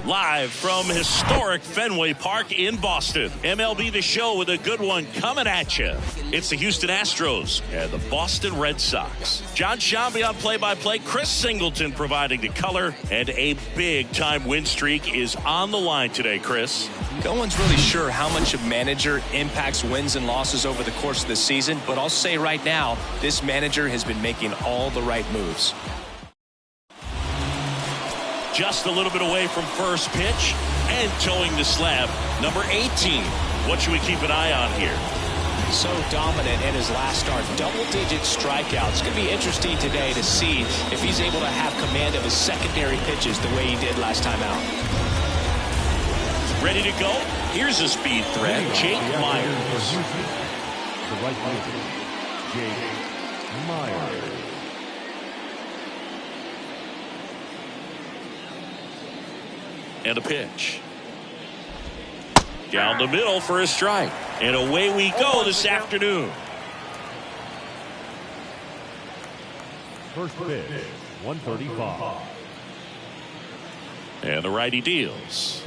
Live from historic Fenway Park in Boston. MLB The Show with a good one coming at you. It's the Houston Astros and the Boston Red Sox. John Shambi on play-by-play. Chris Singleton providing the color. And a big-time win streak is on the line today, Chris. No one's really sure how much a manager impacts wins and losses over the course of the season, but I'll say right now, this manager has been making all the right moves. Just a little bit away from first pitch and towing the slab. Number 18. What should we keep an eye on here? So dominant in his last start. Double-digit strikeouts. It's going to be interesting today to see if he's able to have command of his secondary pitches the way he did last time out. Ready to go? Here's a speed threat. Jake Myers. The right fielder, Jake Myers. And a pitch. Down the middle for a strike. And away we go this afternoon. First pitch, 135. And the righty deals.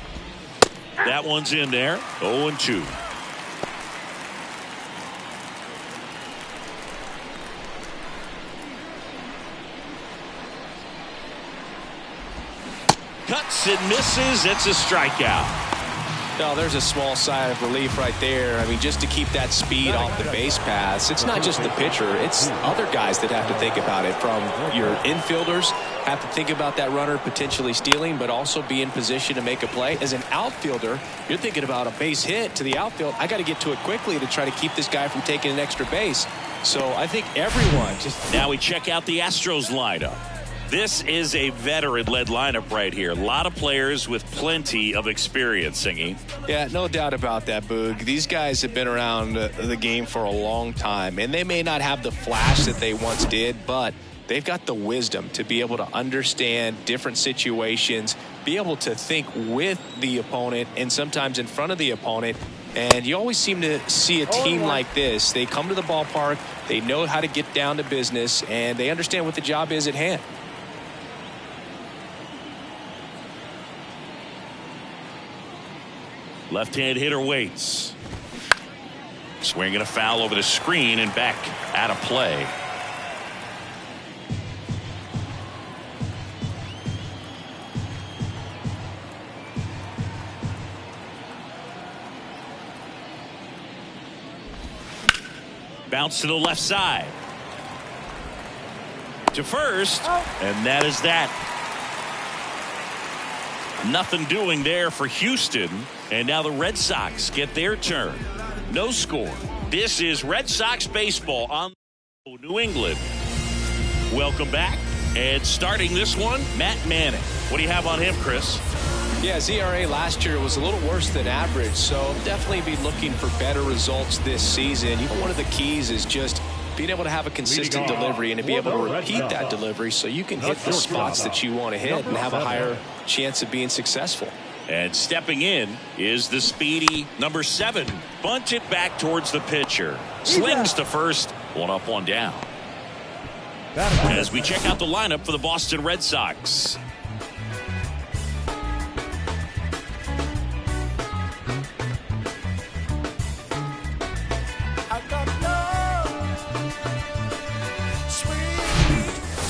That one's in there. 0-2. Cuts and misses. It's a strikeout. No, there's a small sigh of relief right there. I mean, just to keep that speed off the base paths. It's not just the pitcher. It's other guys that have to think about it. From your infielders have to think about that runner potentially stealing, but also be in position to make a play. As an outfielder, you're thinking about a base hit to the outfield. I got to get to it quickly to try to keep this guy from taking an extra base. So I think everyone just... Now we check out the Astros lineup. This is a veteran-led lineup right here. A lot of players with plenty of experience, Singy. Yeah, no doubt about that, Boog. These guys have been around the game for a long time, and they may not have the flash that they once did, but they've got the wisdom to be able to understand different situations, be able to think with the opponent and sometimes in front of the opponent. And you always seem to see a team like this. They come to the ballpark, they know how to get down to business, and they understand what the job is at hand. Left-hand hitter waits. Swinging a foul over the screen and back out of play. Bounce to the left side. To first, and that is that. Nothing doing there for Houston. And now the Red Sox get their turn. No score. This is Red Sox baseball on New England. Welcome back. And starting this one, Matt Manning. What do you have on him, Chris? Yeah, his ERA last year was a little worse than average, so definitely be looking for better results this season. You know, one of the keys is just being able to have a consistent delivery and to be able to repeat that delivery so you can hit the spots that you want to hit and have a higher chance of being successful. And stepping in is the speedy number 7. Bunted back towards the pitcher. Slings to first. One up, one down. As we check out the lineup for the Boston Red Sox.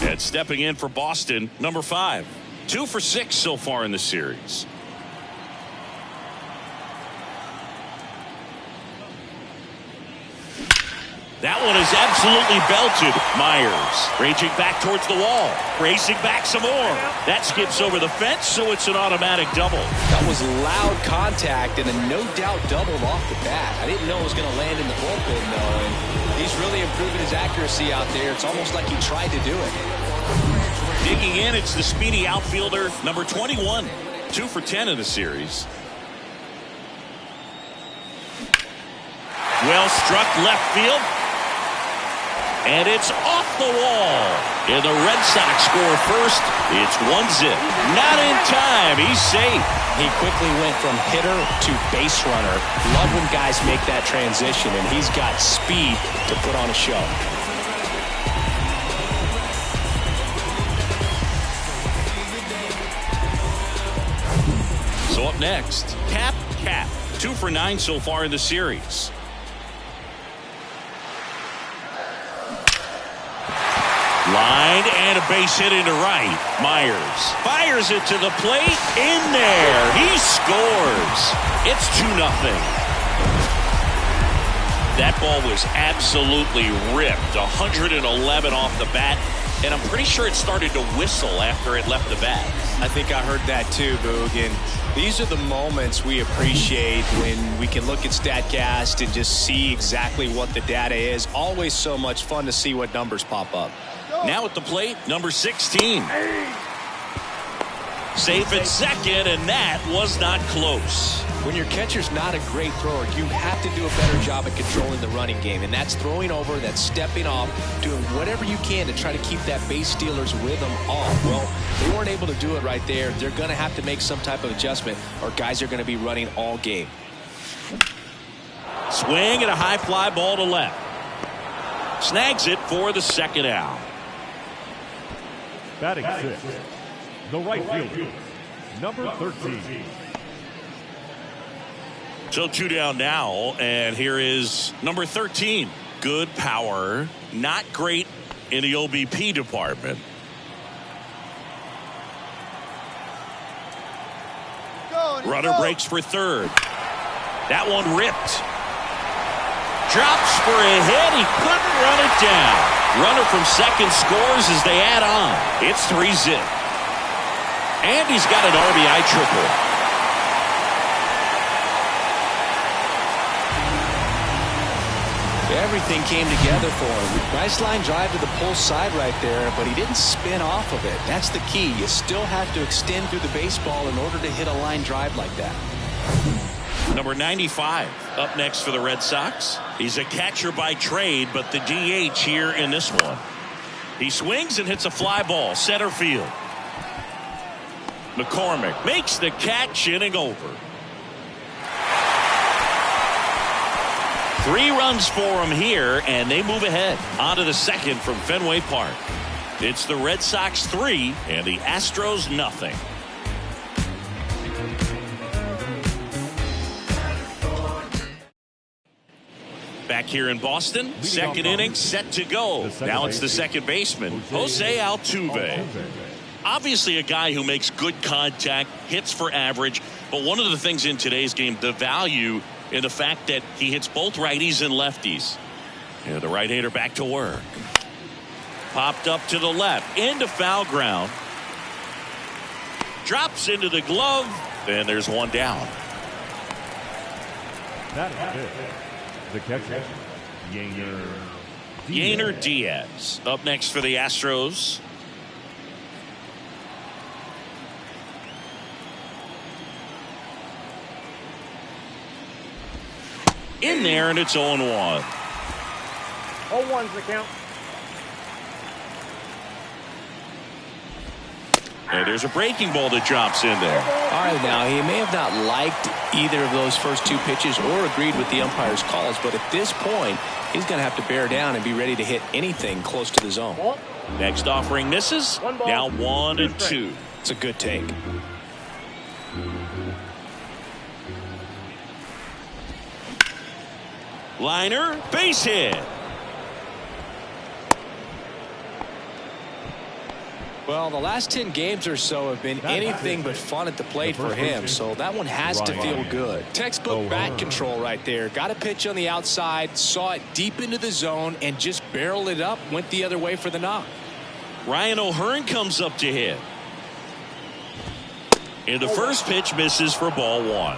And stepping in for Boston, number 5. 2 for 6 so far in the series. That one is absolutely belted. Myers raging back towards the wall. Racing back some more. That skips over the fence, so it's an automatic double. That was loud contact and a no-doubt double off the bat. I didn't know it was going to land in the bullpen, though, and he's really improving his accuracy out there. It's almost like he tried to do it. Digging in, it's the speedy outfielder, number 21. 2 for 10 in the series. Well struck left field. And it's off the wall. And the Red Sox score first. It's 1-0. Not in time. He's safe. He quickly went from hitter to base runner. Love when guys make that transition, and he's got speed to put on a show. So up next, Cap. 2 for 9 so far in the series. Line and a base hit into right. Myers fires it to the plate. In there. He scores. It's 2-0. That ball was absolutely ripped. 111 off the bat. And I'm pretty sure it started to whistle after it left the bat. I think I heard that too, Boog. And these are the moments we appreciate when we can look at StatCast and just see exactly what the data is. Always so much fun to see what numbers pop up. Now at the plate, number 16. Safe at second, and that was not close. When your catcher's not a great thrower, you have to do a better job at controlling the running game. And that's throwing over, that's stepping off, doing whatever you can to try to keep that base stealer's rhythm off. Well, they weren't able to do it right there. They're going to have to make some type of adjustment, or guys are going to be running all game. Swing and a high fly ball to left. Snags it for the second out. Batting 6, the right fielder, number 13. So 2 down now, and here is number 13. Good power, not great in the OBP department. Runner breaks for third. That one ripped. Drops for a hit. He couldn't run it down. Runner from second scores as they add on. It's 3-0. And he's got an RBI triple. Everything came together for him. Nice line drive to the pull side right there, but he didn't spin off of it. That's the key. You still have to extend through the baseball in order to hit a line drive like that. Number 95 up next for the Red Sox. He's a catcher by trade, but the DH here in this one. He swings and hits a fly ball center field. McCormick makes the catch, inning over. 3 runs for him here, and they move ahead onto the second from Fenway Park. It's the Red Sox 3 and the Astros nothing. Back here in Boston, second inning set to go. Now it's the second baseman, Jose Altuve. Obviously a guy who makes good contact, hits for average, but one of the things in today's game, the value in the fact that he hits both righties and lefties. And the right-hander back to work. Popped up to the left, into foul ground. Drops into the glove, and there's one down. That is it. The catcher, Yainer Diaz up next for the Astros. In there, and it's 0-1. 0-1's the count. And there's a breaking ball that drops in there. All right, now he may have not liked either of those first 2 pitches or agreed with the umpire's calls, but at this point, he's going to have to bear down and be ready to hit anything close to the zone. Next offering misses. Now 1-2. It's a good take. Liner, base hit. Well, the last 10 games or so have been anything but fun at the plate for him, so that one has to feel good. Textbook bat control right there. Got a pitch on the outside, saw it deep into the zone, and just barreled it up, went the other way for the knock. Ryan O'Hearn comes up to hit. And the first pitch misses for ball 1.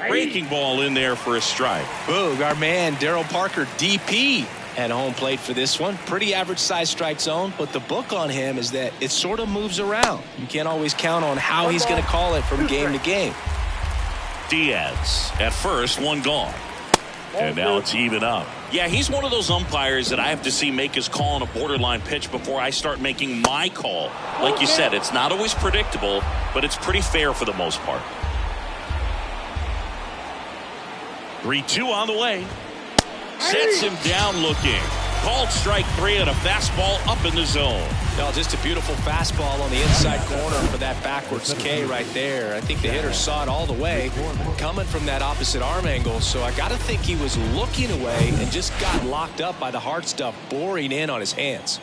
Breaking ball in there for a strike. Boog, our man Darryl Parker, DP, at home plate for this one. Pretty average size strike zone, but the book on him is that it sort of moves around. You can't always count on how he's going to call it from game to game. Diaz at first, 1 gone. And now it's even up. Yeah, he's one of those umpires that I have to see make his call on a borderline pitch before I start making my call. Like you said, it's not always predictable, but it's pretty fair for the most part. 3-2 on the way. Sets him down looking. Called strike 3 and a fastball up in the zone. No, just a beautiful fastball on the inside corner for that backwards K right there. I think the hitter saw it all the way coming from that opposite arm angle. So I got to think he was looking away and just got locked up by the hard stuff boring in on his hands.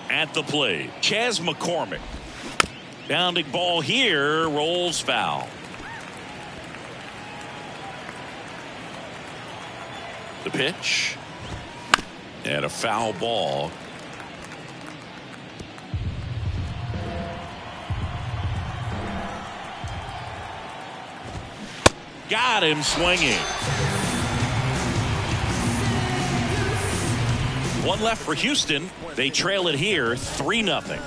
At the plate, Chas McCormick. Bounding ball here, rolls foul. The pitch. And a foul ball. Got him swinging. One left for Houston. They trail it here 3-0.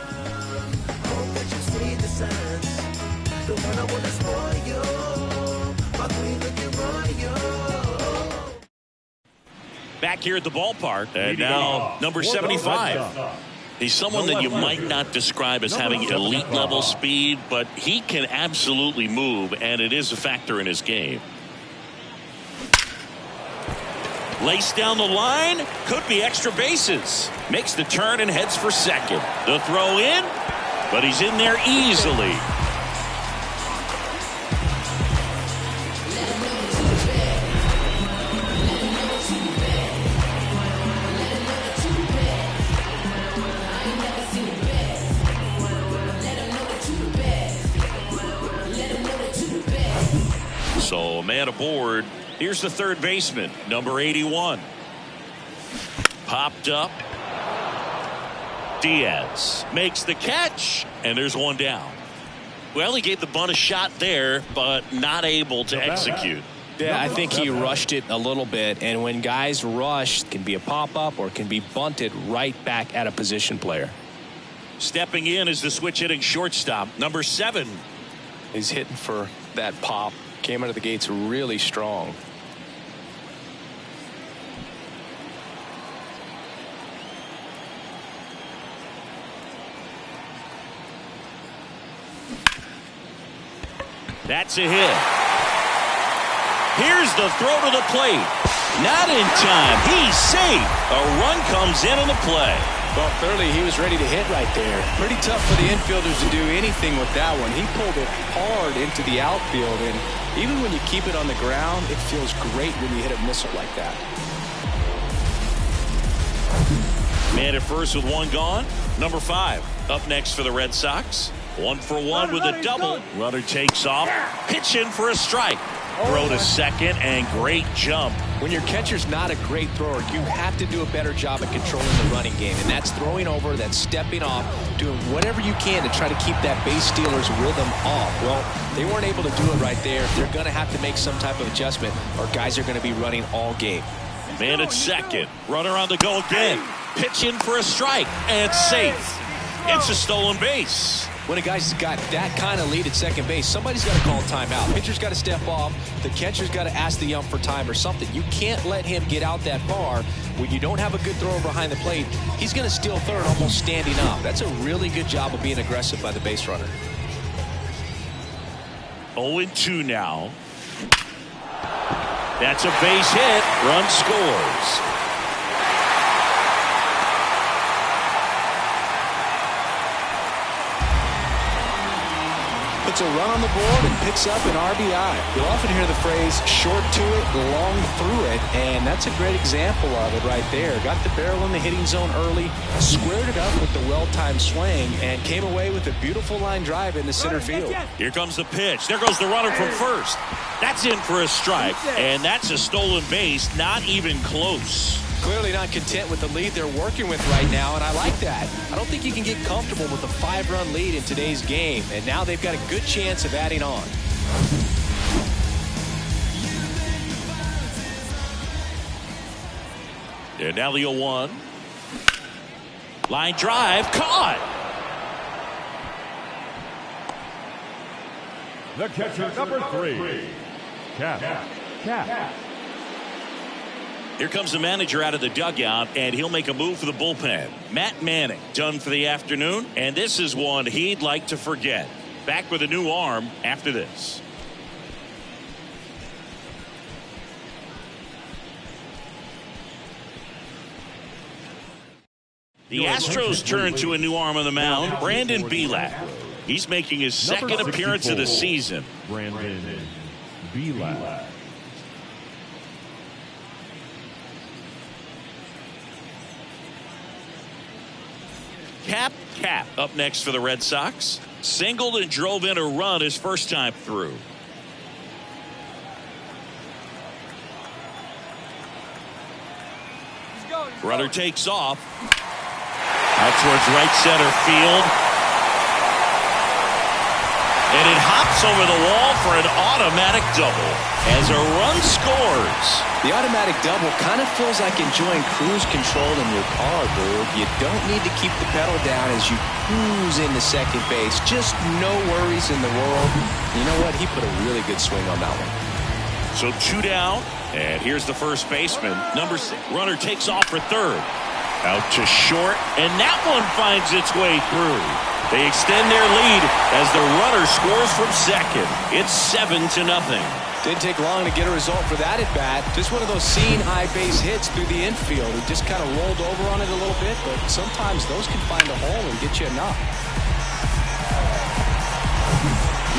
Back here at the ballpark, and now number 75. He's someone that you might not describe as having elite level speed, but he can absolutely move, and it is a factor in his game. Laced down the line, could be extra bases. Makes the turn and heads for second. The throw in, but he's in there easily. So a man aboard. Here's the third baseman, number 81. Popped up. Diaz makes the catch, and there's one down. Well, he gave the bunt a shot there, but not able to execute. Yeah, I think he rushed it a little bit, and when guys rush, it can be a pop-up or it can be bunted right back at a position player. Stepping in is the switch hitting shortstop, number 7. He's hitting for that pop. Came out of the gates really strong. That's a hit. Here's the throw to the plate. Not in time. He's safe. A run comes in the play. Well, clearly he was ready to hit right there. Pretty tough for the infielders to do anything with that one. He pulled it hard into the outfield, and even when you keep it on the ground, it feels great when you hit a missile like that. Man at first with one gone. Number 5 up next for the Red Sox. 1 for 1 with a double. Runner takes off. Pitch in for a strike. Throw to second, and great jump. When your catcher's not a great thrower, you have to do a better job at controlling the running game, and that's throwing over, that's stepping off, doing whatever you can to try to keep that base stealer's rhythm off. Well, they weren't able to do it right there. They're going to have to make some type of adjustment, or guys are going to be running all game. Man at second. Runner on the go again. Pitch in for a strike, and safe. It's a stolen base. When a guy's got that kind of lead at second base, somebody's got to call a timeout. Pitcher's got to step off. The catcher's got to ask the ump for time or something. You can't let him get out that far. When you don't have a good thrower behind the plate, he's going to steal third almost standing up. That's a really good job of being aggressive by the base runner. 0-2 now. That's a base hit. Run scores. Puts a run on the board and picks up an RBI. You'll often hear the phrase short to it, long through it, and that's a great example of it right there. Got the barrel in the hitting zone early, squared it up with the well-timed swing, and came away with a beautiful line drive into center field. Here comes the pitch. There goes the runner from first. That's in for a strike, and that's a stolen base, not even close. Clearly not content with the lead they're working with right now, and I like that. I don't think you can get comfortable with a 5-run lead in today's game, and now they've got a good chance of adding on. And now the 0-1. Line drive, caught. The catcher, number 3. Cap. Here comes the manager out of the dugout, and he'll make a move for the bullpen. Matt Manning done for the afternoon, and this is one he'd like to forget. Back with a new arm after this. The Astros turn to a new arm on the mound, Brandon Belak. He's making his second appearance of the season. Brandon Belak. Cap up next for the Red Sox. Singled and drove in a run his first time through. Runner takes off. Out towards right center field. And it hops over the wall for an automatic double as a run scores. The automatic double kind of feels like enjoying cruise control in your car, Boog. You don't need to keep the pedal down as you cruise into second base. Just no worries in the world. You know what? He put a really good swing on that one. So 2 down, and here's the first baseman, number 6. Runner takes off for third. Out to short, and that one finds its way through. They extend their lead as the runner scores from second. It's 7-0. Didn't take long to get a result for that at bat. Just one of those seeing high base hits through the infield. He just kind of rolled over on it a little bit, but sometimes those can find a hole and get you enough.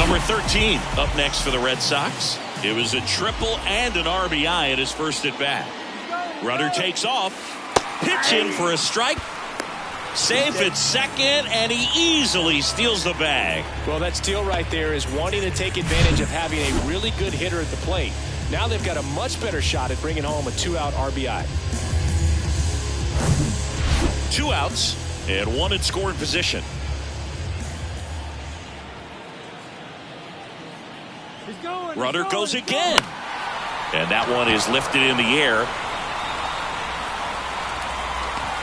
Number 13 up next for the Red Sox. It was a triple and an RBI at his first at bat. Runner takes off. Pitch in for a strike. Safe at second, and he easily steals the bag. Well, that steal right there is wanting to take advantage of having a really good hitter at the plate. Now they've got a much better shot at bringing home a 2-out RBI. 2 outs and 1 in scoring position. Runner goes again. And that one is lifted in the air.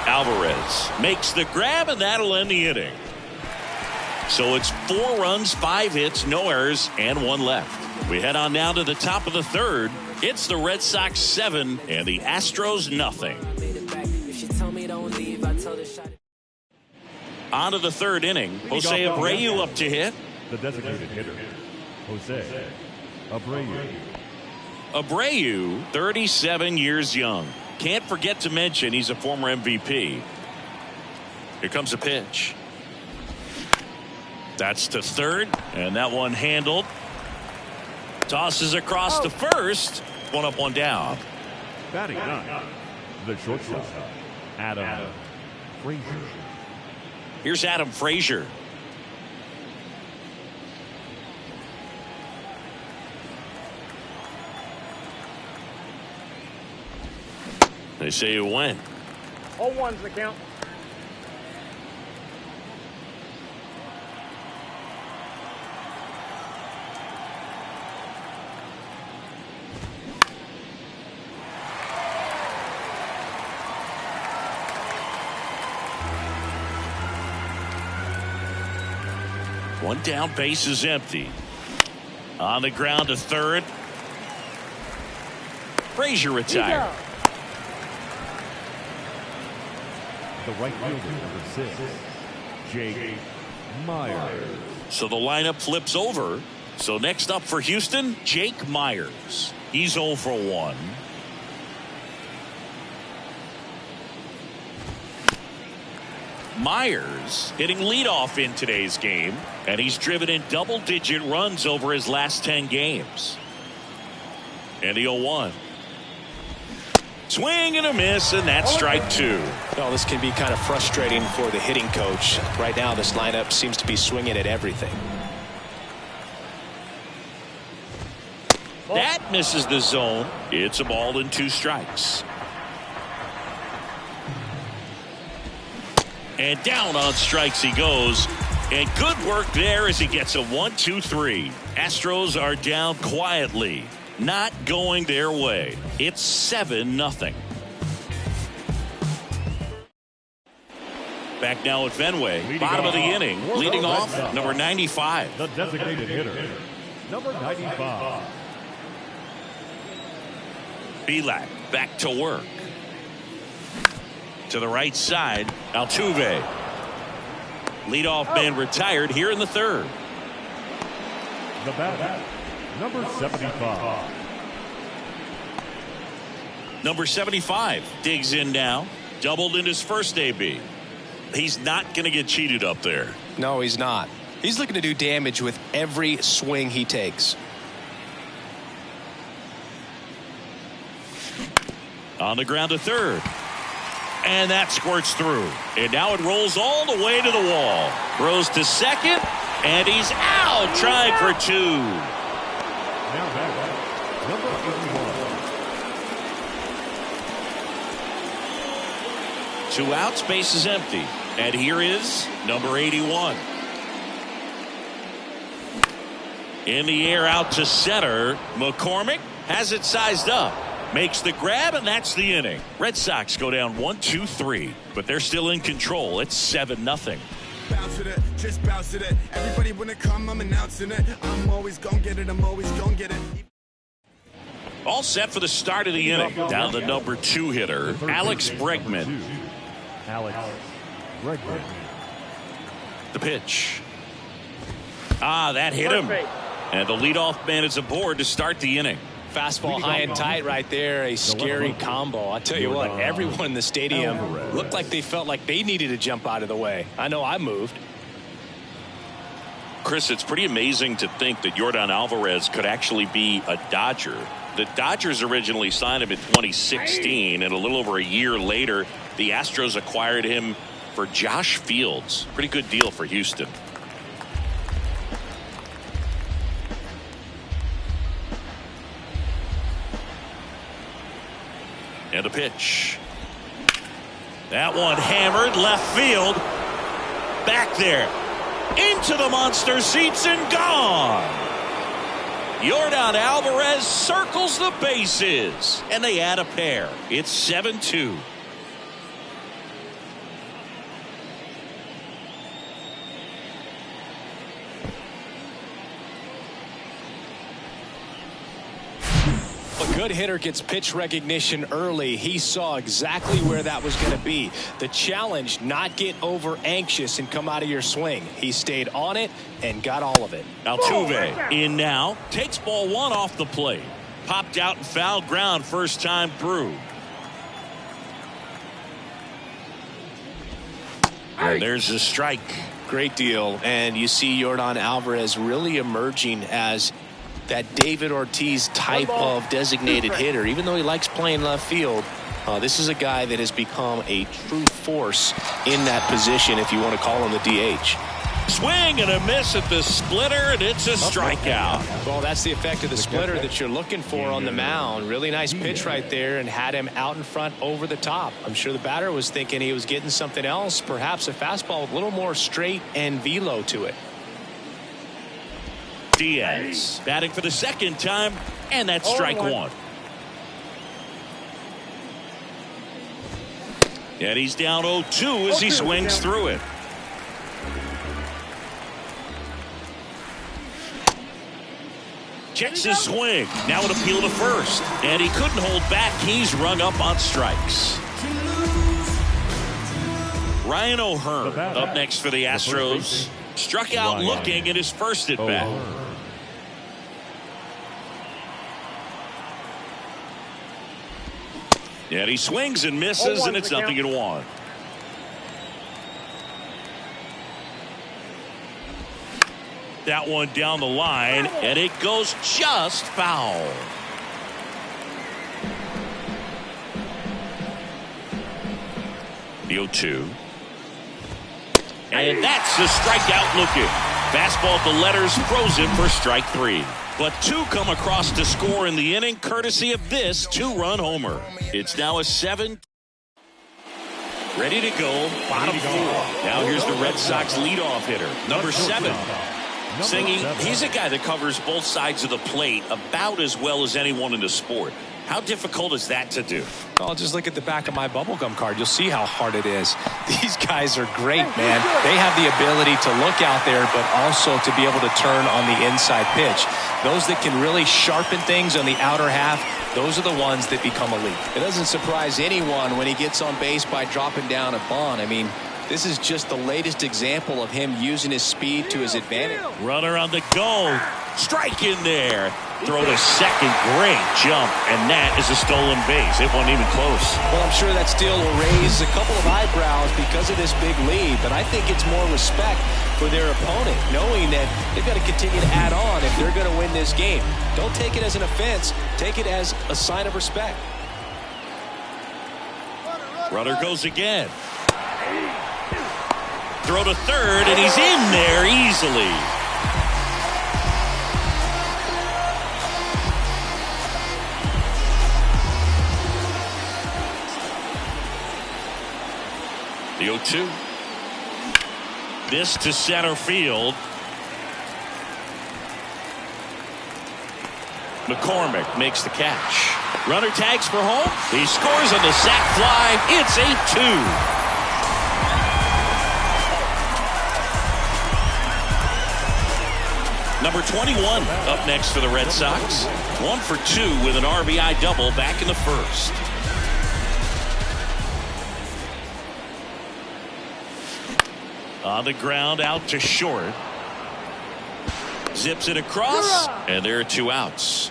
Alvarez makes the grab, and that'll end the inning. So it's 4 runs, 5 hits, no errors, and 1 left. We head on now to the top of the third. It's the Red Sox 7 and the Astros nothing. On to the third inning. Jose Abreu up to hit. The designated hitter, Jose Abreu. Abreu, 37 years young. Can't forget to mention he's a former MVP. Here comes a pitch. That's to third, and that one handled. Tosses across to first. 1 up, 1 down. Batting 9, the shortstop, Adam Frazier. Here's Adam Frazier. They say you win. 0-1's the count. One down, base is empty. On the ground to third. Frazier retired. The right fielder, number 6, Jake Myers. So the lineup flips over. So next up for Houston, Jake Myers. He's 0 for 1. Myers hitting leadoff in today's game, and he's driven in double-digit runs over his last 10 games. And the 0-1. Swing and a miss, and that's strike 2. Well, this can be kind of frustrating for the hitting coach. Right now, this lineup seems to be swinging at everything. That misses the zone. It's a ball and 2 strikes. And down on strikes he goes. And good work there as he gets a 1-2-3. Astros are down quietly. Not going their way. It's 7-0. Back now at Fenway. Bottom of the inning. Leading off, number 95. The designated hitter, number 95. Belak back to work. To the right side, Altuve. Leadoff man retired here in the third. The batter, number 75. Number 75 digs in now. Doubled in his first AB. he's not going to get cheated up there. No, he's not. He's looking to do damage with every swing he takes. On the ground to third. And that squirts through. And now it rolls all the way to the wall. Throws to second. And he's out. Trying for two. Now back, number 81. 2 outs, base is empty. And here is number 81. In the air out to center. McCormick has it sized up. Makes the grab, and that's the inning. Red Sox go down 1-2-3, but they're still in control. It's 7-0. Bounce with it, just bounce with it. Everybody wanna come, I'm announcing it. I'm always gonna get it, I'm always gonna get it. All set for the start of the inning. Down the number 2 hitter, Alex Bregman. Alex Bregman. The pitch. That hit him. And the leadoff man is aboard to start the inning. Fastball high and tight right there. A scary combo. I tell you what, everyone in the stadium looked like they felt like they needed to jump out of the way. I know I moved. Chris, it's pretty amazing to think that Yordan Alvarez could actually be a Dodger. The Dodgers originally signed him in 2016, and a little over a year later, the Astros acquired him for Josh Fields. Pretty good deal for Houston. And a pitch. That one hammered left field. Back there. Into the monster seats and gone. Yordan Alvarez circles the bases. And they add a pair. It's 7-2. A good hitter gets pitch recognition early. He saw exactly where that was going to be. The challenge, not get over anxious and come out of your swing. He stayed on it and got all of it. Altuve in now. Takes ball 1 off the plate. Popped out and foul ground first time through. And there's a strike. Great deal. And you see Yordan Alvarez really emerging as that David Ortiz type of designated hitter. Even though he likes playing left field, this is a guy that has become a true force in that position, if you want to call him the DH. Swing and a miss at the splitter, and it's a strikeout. Well, that's the effect of the splitter that you're looking for on the mound. Really nice pitch right there, and had him out in front over the top. I'm sure the batter was thinking he was getting something else, perhaps a fastball with a little more straight and velo to it. Diaz batting for the second time, and that's strike 1. And he's down 0-2 as he swings through it. Checks his swing. Now an appeal to first. And he couldn't hold back. He's rung up on strikes. Ryan O'Hearn up next for the Astros. Struck out looking at his first at bat. And he swings and misses, and it's 0-1. That one down the line, and it goes just foul. The 0-2. And that's a strikeout looking. Fastball at the letters, frozen for strike 3. But 2 come across to score in the inning, courtesy of this 2-run homer. It's now a 7. Ready to go, bottom 4. Now here's the Red Sox leadoff hitter, number 7. Singing, he's a guy that covers both sides of the plate about as well as anyone in the sport. How difficult is that to do? Well, just look at the back of my bubblegum card. You'll see how hard it is. These guys are great, man. They have the ability to look out there, but also to be able to turn on the inside pitch. Those that can really sharpen things on the outer half, those are the ones that become elite. It doesn't surprise anyone when he gets on base by dropping down a bunt. I mean, this is just the latest example of him using his speed to his advantage. Runner on the go. Strike in there. Throw to second, great jump, and that is a stolen base. It wasn't even close. Well, I'm sure that steal will raise a couple of eyebrows because of this big lead, but I think it's more respect for their opponent, knowing that they've got to continue to add on if they're going to win this game. Don't take it as an offense. Take it as a sign of respect. Runner goes again. Throw to third, and he's in there easily. The 0-2. This to center field. McCormick makes the catch. Runner tags for home. He scores on the sac fly. It's 8-2. Number 21 up next for the Red Sox. 1 for 2 with an RBI double back in the first. On the ground, out to short. Zips it across, and there are 2 outs.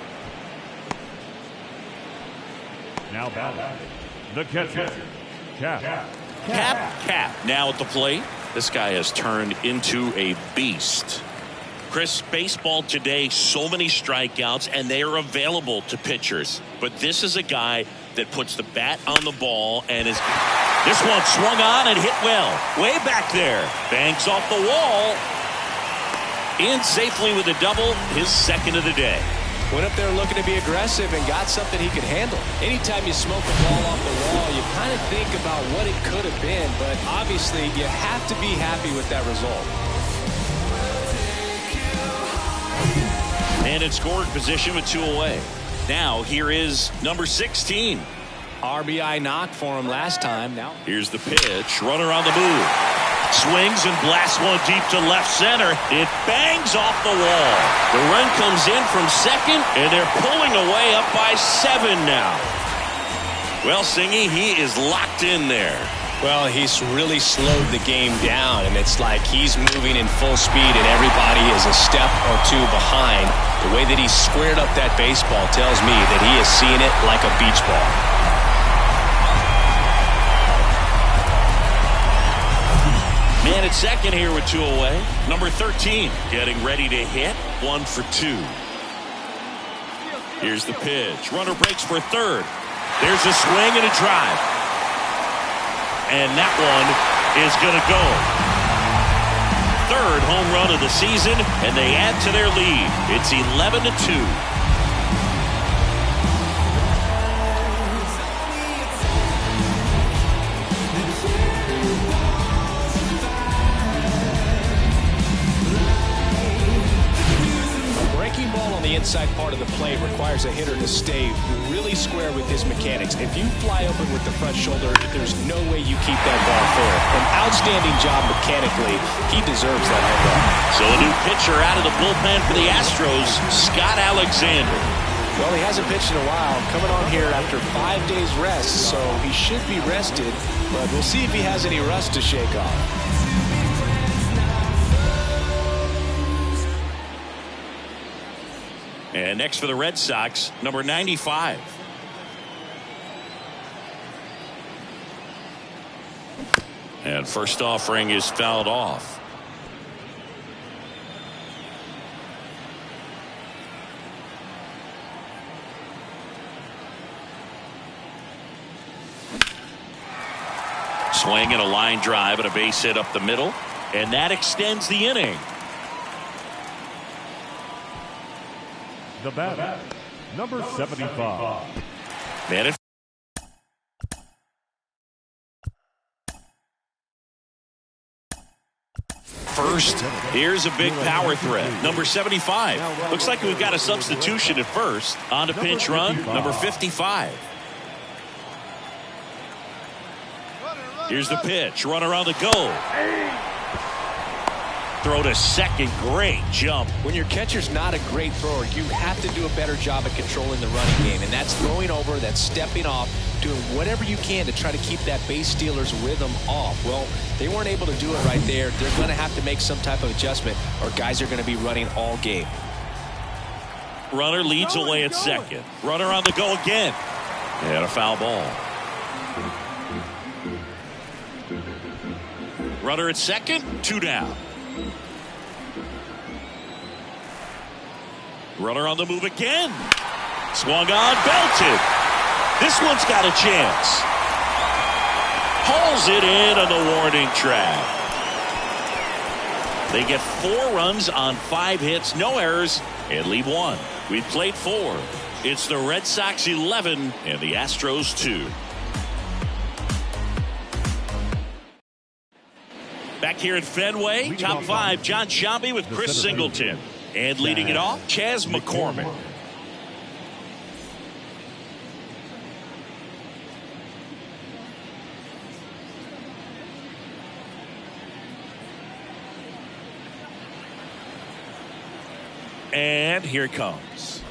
Now batting, the catcher, Cap now at the plate. This guy has turned into a beast. Chris, baseball today, so many strikeouts, and they are available to pitchers. But this is a guy that puts the bat on the ball and is... This one swung on and hit well. Way back there. Banks off the wall. In safely with a double, his second of the day. Went up there looking to be aggressive and got something he could handle. Anytime you smoke a ball off the wall, you kind of think about what it could have been, but obviously you have to be happy with that result. And in scoring position with 2 away. Now here is number 16. RBI knock for him last time. Now here's the pitch. Runner on the move. Swings and blasts one deep to left center. It bangs off the wall. The run comes in from second, and they're pulling away up by 7 now. Well, Singy, he is locked in there. Well, he's really slowed the game down, and it's like he's moving in full speed, and everybody is a step or 2 behind. The way that he squared up that baseball tells me that he is seeing it like a beach ball. Man at second here with 2 away. Number 13 getting ready to hit. 1 for 2. Here's the pitch. Runner breaks for third. There's a swing and a drive. And that one is going to go. Third home run of the season, and they add to their lead. It's 11-2. Inside part of the play requires a hitter to stay really square with his mechanics. If you fly open with the front shoulder, there's no way you keep that ball fair. An outstanding job mechanically. He deserves that home run. So a new pitcher out of the bullpen for the Astros, Scott Alexander. Well, he hasn't pitched in a while. Coming on here after 5 days rest, so he should be rested, but we'll see if he has any rust to shake off. And next for the Red Sox, number 95. And first offering is fouled off. Swing and a line drive and a base hit up the middle. And that extends the inning. the batter, number 75. Man, if first, here's a big power threat. Number 75. Looks like we've got a substitution at first. On to pinch run, number 55. Here's the pitch. Runner on the go. Throw to second. Great jump. When your catcher's not a great thrower, you have to do a better job at controlling the running game. And that's throwing over, that's stepping off, doing whatever you can to try to keep that base stealer's rhythm off. Well, they weren't able to do it right there. They're going to have to make some type of adjustment or guys are going to be running all game. Runner leads away at second. Runner on the go again. And a foul ball. Runner at second, 2 down. Runner on the move again. Swung on, belted. This one's got a chance. Hauls it in on the warning track. They get 4 runs on 5 hits, no errors, and leave 1. We've played 4. It's the Red Sox 11 and the Astros 2. Back here at Fenway, top 5, John Sciambi with Chris Singleton. And leading it off, Chas McCormick. And here it comes.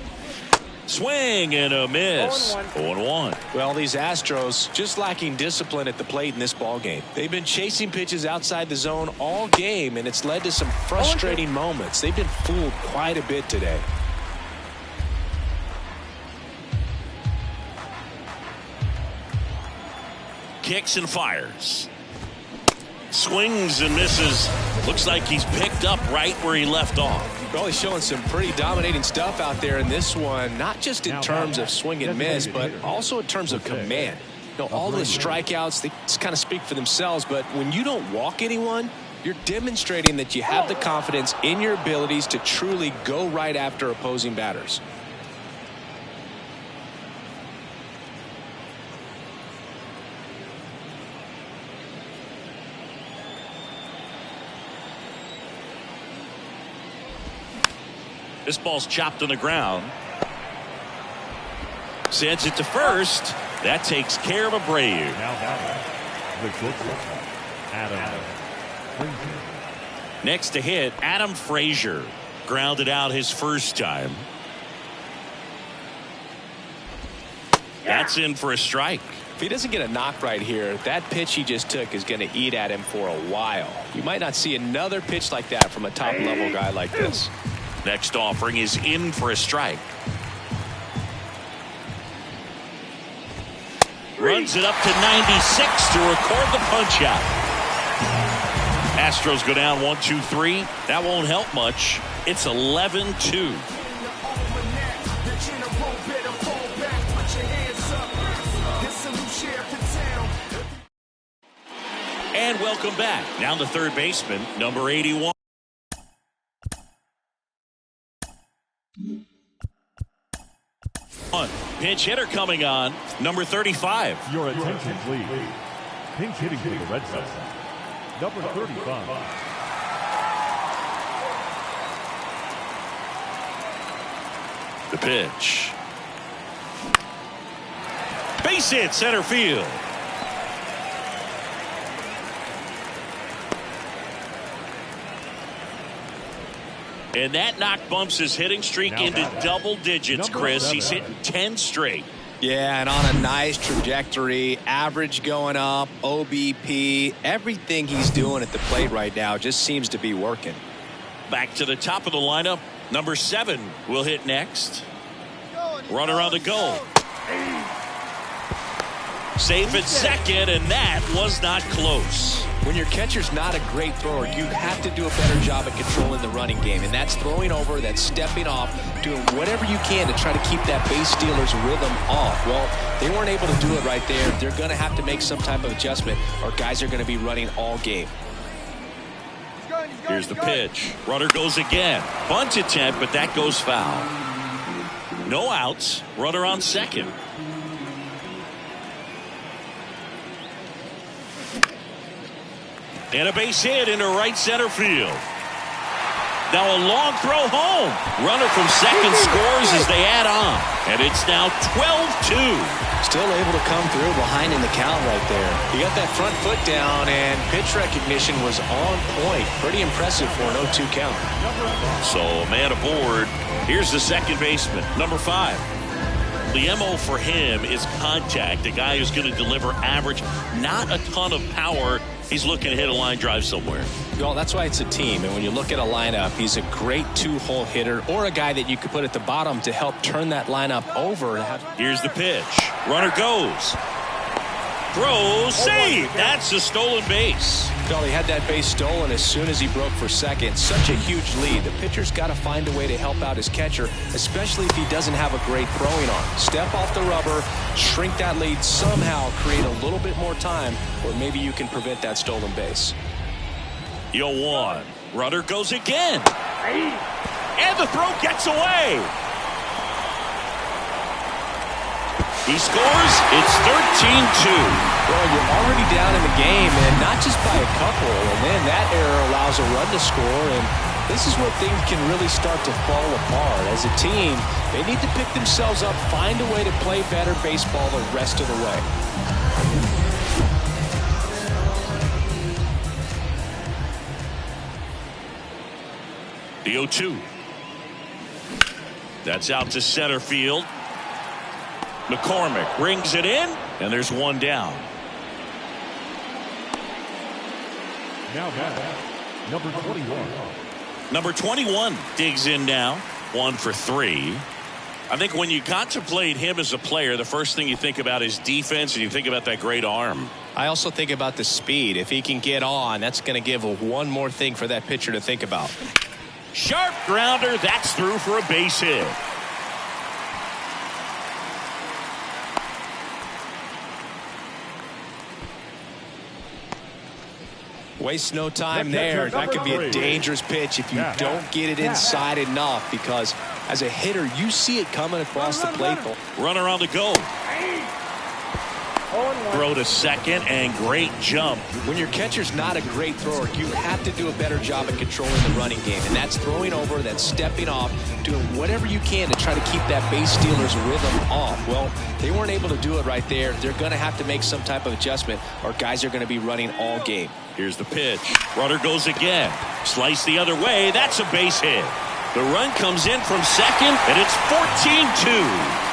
Swing and a miss. 0-1. Well, these Astros just lacking discipline at the plate in this ball game. They've been chasing pitches outside the zone all game, and it's led to some frustrating moments. They've been fooled quite a bit today. Kicks and fires. Swings and misses. Looks like he's picked up right where he left off. Well, he's showing some pretty dominating stuff out there in this one, not just in terms of swing and miss, but also in terms of command. You know, all the strikeouts, they kind of speak for themselves, but when you don't walk anyone, you're demonstrating that you have the confidence in your abilities to truly go right after opposing batters. This ball's chopped on the ground. Sends it to first. That takes care of Abreu. Next to hit, Adam Frazier. Grounded out his first time. That's in for a strike. If he doesn't get a knock right here, that pitch he just took is going to eat at him for a while. You might not see another pitch like that from a top-level guy like this. Next offering is in for a strike. Runs it up to 96 to record the punch out. Astros go down 1-2-3. That won't help much. It's 11-2. And welcome back. Now the third baseman, number 81. Pinch hitter coming on, number 35. Your attention, please. Pinch hitting for the Red Sox, number 35. The pitch. Base hit, center field. And that knock bumps his hitting streak into double digits, Chris. He's hitting 10 straight. Yeah, and on a nice trajectory, average going up, OBP, everything he's doing at the plate right now just seems to be working. Back to the top of the lineup, number 7 will hit next. Runner on the go. Safe at second, and that was not close. When your catcher's not a great thrower, you have to do a better job at controlling the running game, and that's throwing over, that's stepping off, doing whatever you can to try to keep that base stealer's rhythm off. Well, they weren't able to do it right there. They're going to have to make some type of adjustment, or guys are going to be running all game. Here's the pitch. Runner goes again. Bunt attempt, but that goes foul. No outs. Runner on second. And a base hit into right center field. Now a long throw home. Runner from second scores as they add on. And it's now 12-2. Still able to come through behind in the count right there. He got that front foot down, and pitch recognition was on point. Pretty impressive for an 0-2 count. So a man aboard. Here's the second baseman, number 5. The MO for him is contact. A guy who's going to deliver average, not a ton of power, He's looking to hit a line drive somewhere. Well, that's why it's a team. And when you look at a lineup, he's a great two-hole hitter or a guy that you could put at the bottom to help turn that lineup over. Here's the pitch. Runner goes. Throws. Save. That's a stolen base. Well, he had that base stolen as soon as he broke for second. Such a huge lead. The pitcher's got to find a way to help out his catcher, especially if he doesn't have a great throwing arm. Step off the rubber, shrink that lead somehow, create a little bit more time, or maybe you can prevent that stolen base. 0-1. Runner goes again. And the throw gets away. He scores. It's 13-2. Well, you're already down in the game, and not just by a couple. And then that error allows a run to score, and this is where things can really start to fall apart. As a team, they need to pick themselves up, find a way to play better baseball the rest of the way. The 0-2. That's out to center field. McCormick brings it in, and there's one down. Now back, number 21. Number 21 digs in now. 1 for 3. I think when you contemplate him as a player, the first thing you think about is defense, and you think about that great arm. I also think about the speed. If he can get on, that's going to give one more thing for that pitcher to think about. Sharp grounder. That's through for a base hit. Waste no time there. That could be a dangerous pitch if you don't get it inside enough, because as a hitter, you see it coming across the plate. Runner on the go. Throw to second, and great jump. When your catcher's not a great thrower, you have to do a better job at controlling the running game, and that's throwing over, that's stepping off, doing whatever you can to try to keep that base stealer's rhythm off. Well, they weren't able to do it right there. They're going to have to make some type of adjustment, or guys are going to be running all game. Here's the pitch. Runner goes again. Slice the other way. That's a base hit. The run comes in from second, and it's 14-2.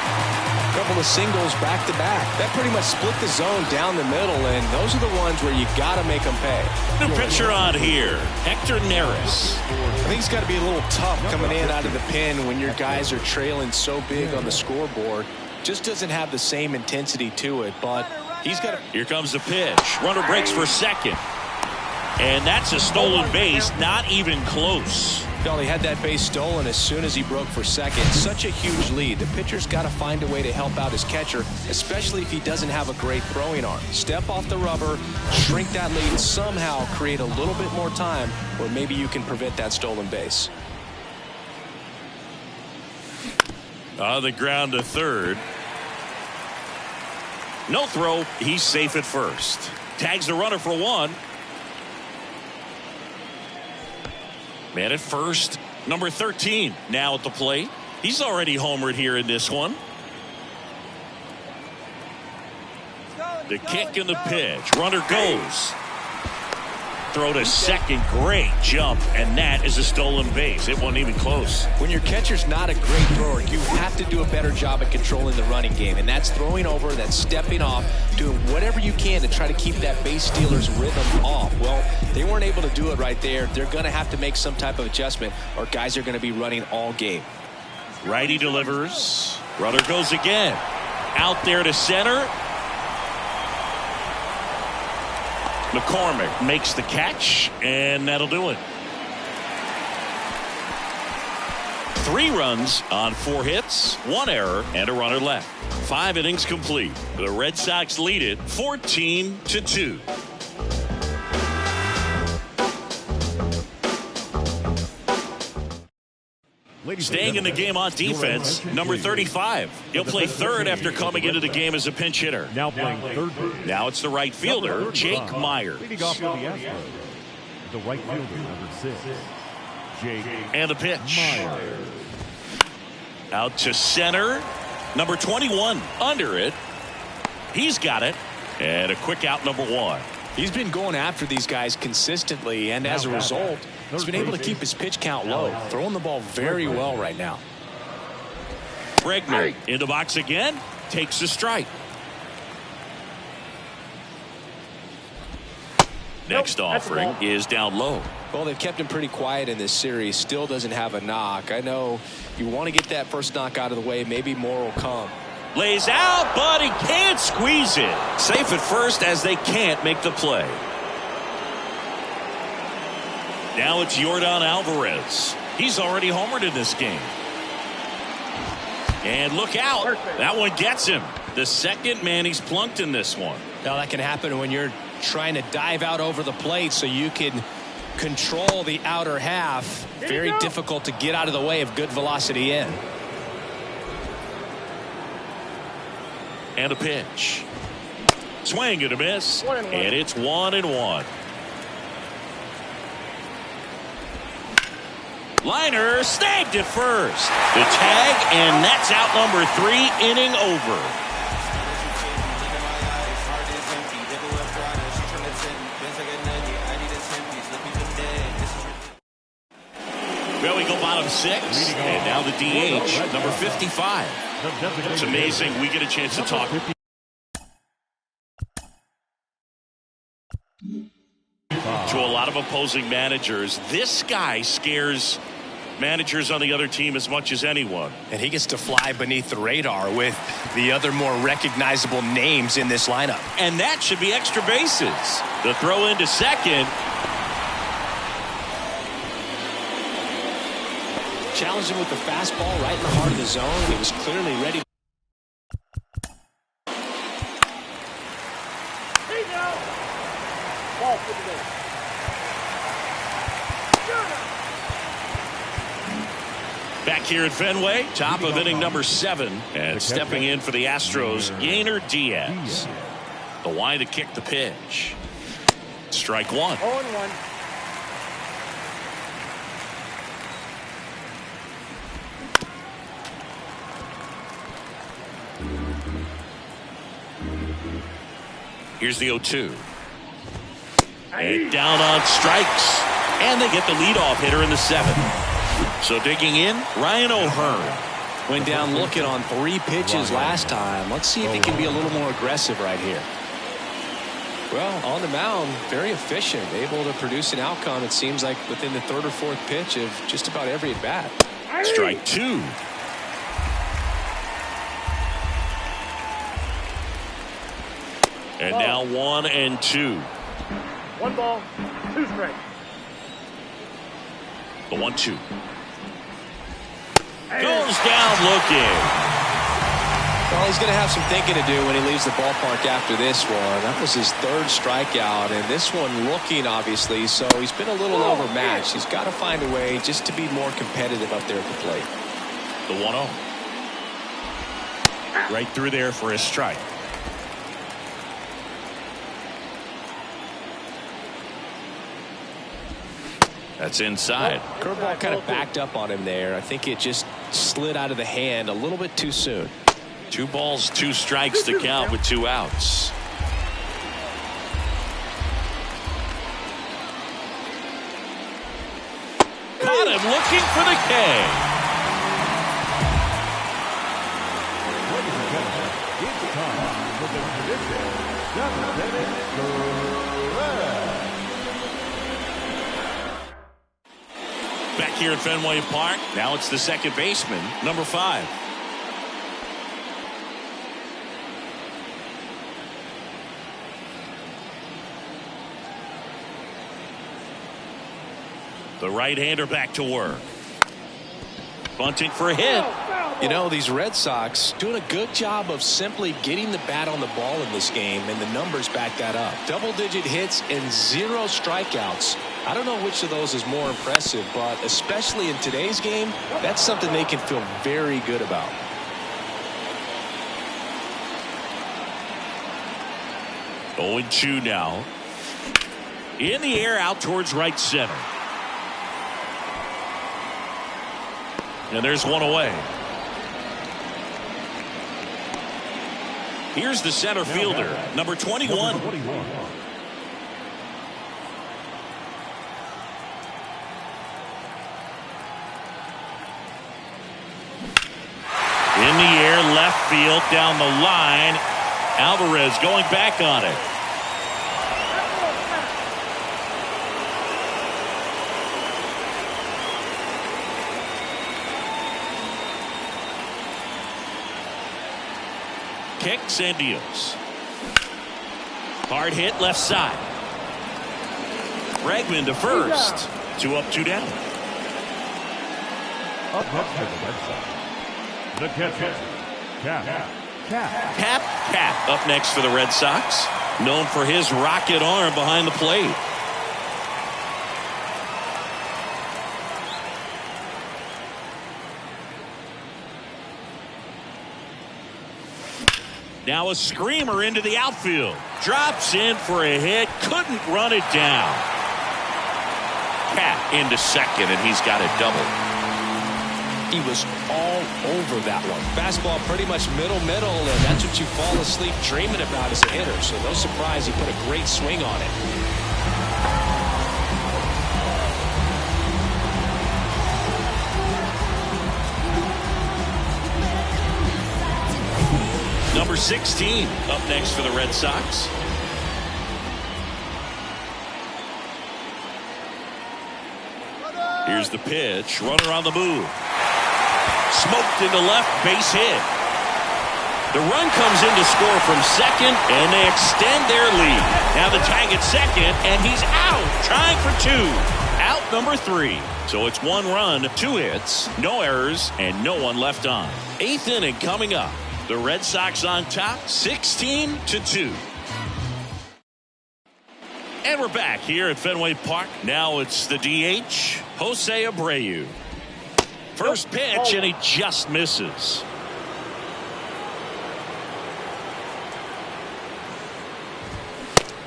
Couple of singles back to back. That pretty much split the zone down the middle, and those are the ones where you got to make them pay. The pitcher on here, Hector Neris. I think it's got to be a little tough coming in out of the pen when your guys are trailing so big on the scoreboard. Just doesn't have the same intensity to it, but he's got to. Here comes the pitch. Runner breaks for second. And that's a stolen base, not even close. Well, he had that base stolen as soon as he broke for second. Such a huge lead. The pitcher's got to find a way to help out his catcher, especially if he doesn't have a great throwing arm. Step off the rubber, shrink that lead, somehow create a little bit more time, or maybe you can prevent that stolen base. On the ground to third. No throw. He's safe at first. Tags the runner for 1. Man at first, number 13 now at the plate. He's already homered here in this one. The kick and the pitch. Runner goes. Throw to second. Great jump, and that is a stolen base. It wasn't even close. When your catcher's not a great thrower, you have to do a better job at controlling the running game, and that's throwing over, that's stepping off, doing whatever you can to try to keep that base stealer's rhythm off. Well, they weren't able to do it right there. They're going to have to make some type of adjustment, or guys are going to be running all game. Righty delivers. Runner goes again. Out there to center. McCormick makes the catch, and that'll do it. 3 runs on 4 hits, 1 error, and a runner left. 5 innings complete. The Red Sox lead it 14-2. Staying in the game on defense, number 35. He'll play third after coming into the game as a pinch hitter. Now playing third. Now it's the right fielder, Jake Myers. Leading off for the Astros, the right fielder, number 6, Jake. And the pitch. Myers. Out to center. Number 21 under it. He's got it. And a quick out, number 1. He's been going after these guys consistently, and as a result, he's been able to keep his pitch count low, throwing the ball very well right now. Bregman in the box again, takes a strike. Next offering is down low. Well, they've kept him pretty quiet in this series. Still doesn't have a knock. I know you want to get that first knock out of the way. Maybe more will come. Lays out, but he can't squeeze it. Safe at first as they can't make the play. Now it's Yordan Alvarez. He's already homered in this game. And look out. That one gets him. The second man he's plunked in this one. Now that can happen when you're trying to dive out over the plate so you can control the outer half. Very difficult to get out of the way of good velocity in. And a pitch. Swing and a miss. And it's 1-1. Liner snagged it first. The tag, and that's out number 3, inning over. Well, we go bottom 6, and now the DH, number 55. It's amazing we get a chance to talk. To a lot of opposing managers, this guy scares managers on the other team as much as anyone. And he gets to fly beneath the radar with the other more recognizable names in this lineup. And that should be extra bases. The throw into second. Challenged him with the fastball right in the heart of the zone. He was clearly ready. Here you go. Ball for the ball. Back here at Fenway, top of inning number 7. And stepping in for the Astros, Yainer Diaz. The Y to kick the pitch. Strike 1. 0-1. Here's the 0-2. And down on strikes. And they get the leadoff hitter in the 7th. So digging in, Ryan O'Hearn. Went down looking on 3 pitches last time. Let's see if he can be a little more aggressive right here. Well, on the mound, very efficient. Able to produce an outcome, it seems like, within the 3rd or 4th pitch of just about every at-bat. Strike 2. And now 1-2. 1 ball, 2 strikes. The 1-2. Goes down looking. Well, he's going to have some thinking to do when he leaves the ballpark after this one. That was his 3rd strikeout, and this one looking, obviously, so he's been a little overmatched. He's got to find a way just to be more competitive up there at the plate. The 1-0. Right through there for a strike. That's inside. Curveball kind of backed up on him there. I think it just slid out of the hand a little bit too soon. 2 balls, 2 strikes to count with 2 outs. Caught him looking for the K. It's time for the tradition. Back here at Fenway Park, now it's the second baseman, number 5. The right-hander back to work. Bunting for a hit. You know, these Red Sox doing a good job of simply getting the bat on the ball in this game, and the numbers back that up. Double-digit hits and 0 strikeouts. I don't know which of those is more impressive, but especially in today's game, that's something they can feel very good about. Oh, 0-2 now. In the air out towards right center. And there's one away. Here's the center fielder, number 21. In the air, left field, down the line. Alvarez going back on it. Kicks and deals. Hard hit left side. Bregman to first. 2 up, 2 down. Up next for the Red Sox, the catcher, Cap up next for the Red Sox. Known for his rocket arm behind the plate. Now a screamer into the outfield. Drops in for a hit. Couldn't run it down. Cap into second, and he's got a double. He was all over that one. Fastball pretty much middle, and that's what you fall asleep dreaming about as a hitter. So no surprise he put a great swing on it. Number 16 up next for the Red Sox. Here's the pitch. Runner on the move. Smoked into left, base hit. The run comes in to score from second, and they extend their lead. Now the tag at second, and he's out, trying for 2. Out number 3. So it's 1 run, 2 hits, no errors, and no one left on. 8th inning coming up. The Red Sox on top, 16-2. And we're back here at Fenway Park. Now it's the DH, Jose Abreu. First pitch, and he just misses.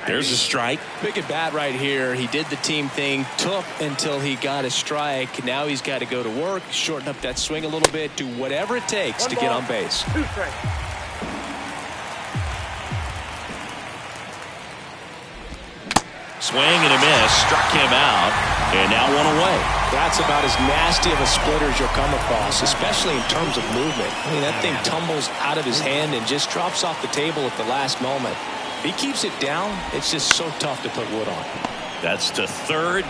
There's a strike. Big at bat right here. He did the team thing, took until he got a strike. Now he's got to go to work, shorten up that swing a little bit, do whatever it takes to get on base. 2 strikes. Swing and a miss, struck him out, and now 1 away. That's about as nasty of a splitter as you'll come across, especially in terms of movement. I mean, that thing tumbles out of his hand and just drops off the table at the last moment. If he keeps it down, it's just so tough to put wood on. That's to third.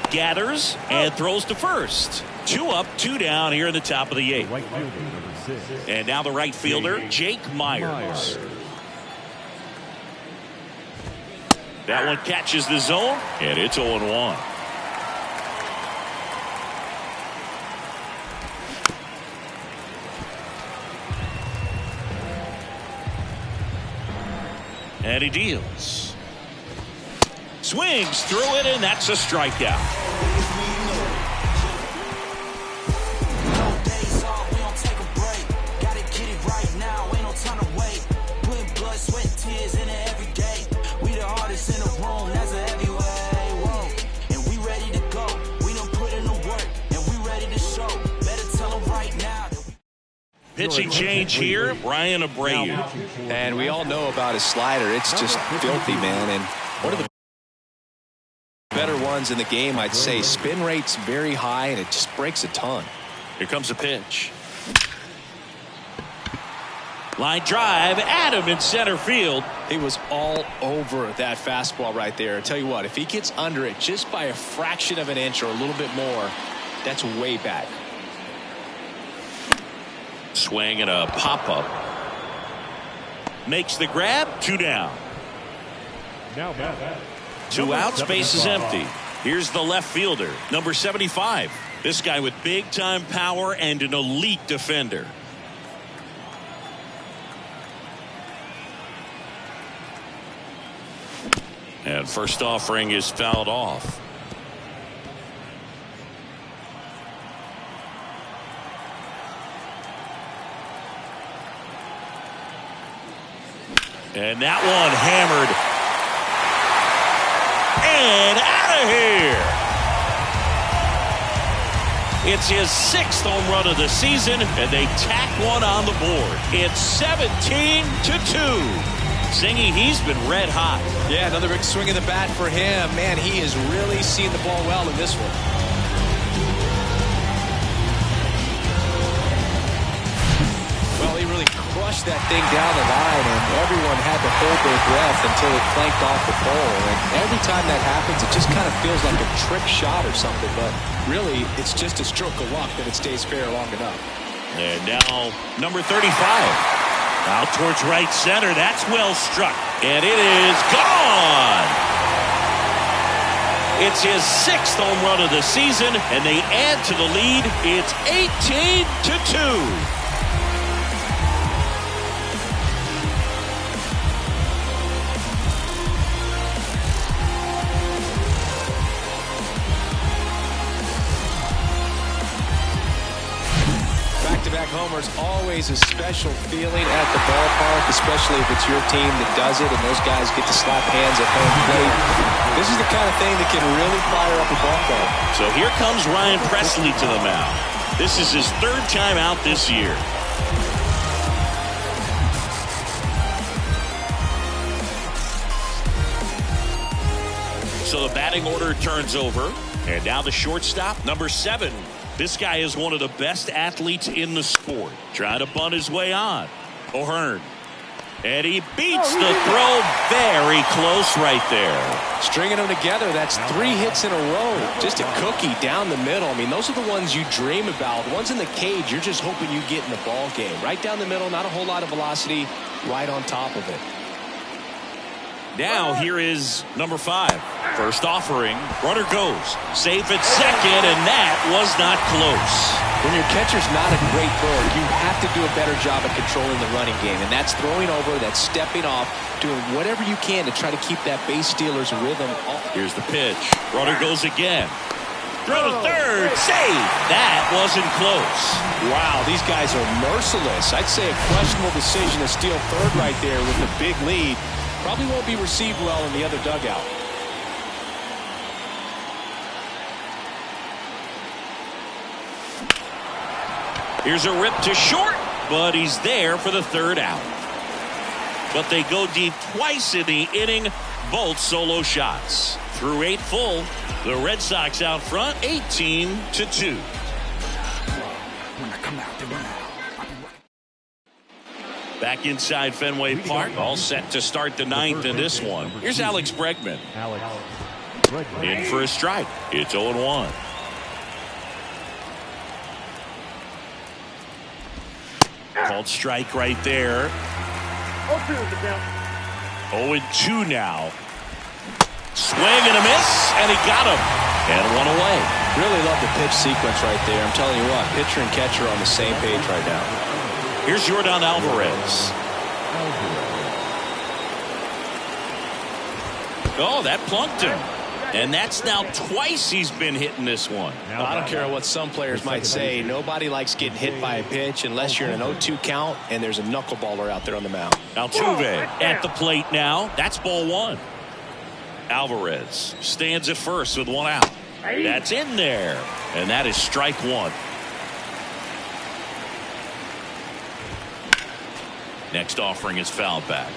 Gathers and throws to first. 2 up, 2 down here in the top of the 8th. right fielder, number 6. And now the right fielder, Jake Myers. That one catches the zone, and it's 0-1. And he deals. Swings through it, and that's a strikeout. Pitching change here, Brian Abreu. And we all know about his slider. It's just filthy, man. And one of the better ones in the game, I'd say. Spin rate's very high, and it just breaks a ton. Here comes a pitch. Line drive, Adam in center field. He was all over that fastball right there. I tell you what, if he gets under it just by a fraction of an inch or a little bit more, that's way back. Swing and a pop-up. Makes the grab, 2 down. Now back. 2 outs, base is empty. Here's the left fielder, number 75. This guy with big-time power and an elite defender. And first offering is fouled off. And that one hammered. And out of here. It's his 6th home run of the season, and they tack one on the board. It's 17-2. Zingy, he's been red hot. Yeah, another big swing of the bat for him. Man, he is really seeing the ball well in this one. Well, he really crushed that thing down the line, and everyone had to hold their breath until it clanked off the pole. And every time that happens, it just kind of feels like a trick shot or something. But really, it's just a stroke of luck that it stays fair long enough. And now, number 35. Out towards right center. That's well struck. And it is gone. It's his 6th home run of the season, and they add to the lead. It's 18-2. Back-to-back homers, always a special feeling at the ballpark, especially if it's your team that does it and those guys get to slap hands at home plate. This is the kind of thing that can really fire up a ball club. So here comes Ryan Presley to the mound. This is his 3rd time out this year. So the batting order turns over. And now the shortstop, number 7. This guy is one of the best athletes in the sport. Trying to bunt his way on. O'Hearn. And he beats the throw very close right there. Stringing them together, that's 3 hits in a row. Just a cookie down the middle. I mean, those are the ones you dream about. The ones in the cage, you're just hoping you get in the ball game. Right down the middle, not a whole lot of velocity, right on top of it. Now here is number 5. First offering. Runner goes. Safe at second, and that was not close. When your catcher's not a great thrower, you have to do a better job of controlling the running game. And that's throwing over, that's stepping off, doing whatever you can to try to keep that base stealer's rhythm off. Here's the pitch. Runner goes again. Throw to third. Save. That wasn't close. Wow, these guys are merciless. I'd say a questionable decision to steal third right there with the big lead. Probably won't be received well in the other dugout. Here's a rip to short, but he's there for the 3rd out. But they go deep twice in the inning, both solo shots. Through 8 full, the Red Sox out front, 18-2. Back inside Fenway Park, all set to start the 9th in this one. Here's Alex Bregman. In for a strike. It's 0-1. Called strike right there. 0-2 now. Swing and a miss, and he got him. And one away. Really love the pitch sequence right there. I'm telling you what, pitcher and catcher are on the same page right now. Here's Jordan Alvarez. Oh, that plunked him. And that's now twice he's been hitting this one. I don't care what some players might say. Nobody likes getting hit by a pitch unless you're in an 0-2 count and there's a knuckleballer out there on the mound. Altuve at the plate now. That's ball 1. Alvarez stands at first with 1 out. That's in there. And that is strike 1. Next offering is fouled back.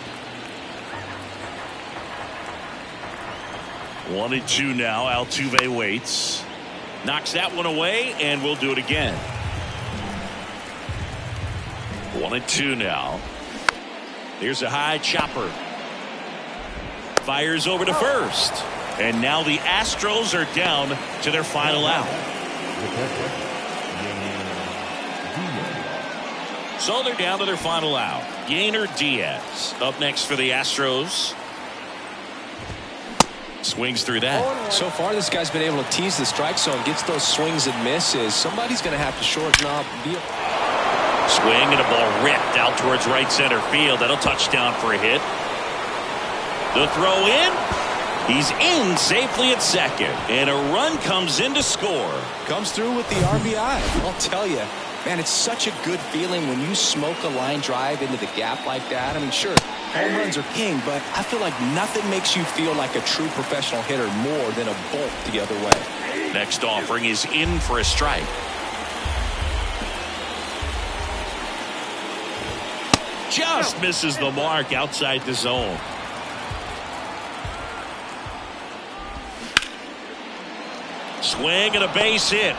1-2 now. Altuve waits. Knocks that one away, and we'll do it again. 1-2 now. Here's a high chopper. Fires over to first. And now the Astros are down to their final out. So they're down to their final out. Yainer Diaz up next for the Astros. Swings through that. So far, this guy's been able to tease the strike zone, gets those swings and misses. Somebody's going to have to shorten up. Swing and a ball ripped out towards right center field. That'll touchdown for a hit. The throw in. He's in safely at second. And a run comes in to score. Comes through with the RBI. I'll tell you. Man, it's such a good feeling when you smoke a line drive into the gap like that. I mean, sure, home runs are king, but I feel like nothing makes you feel like a true professional hitter more than a bolt the other way. Next offering is in for a strike. Just misses the mark outside the zone. Swing and a base hit.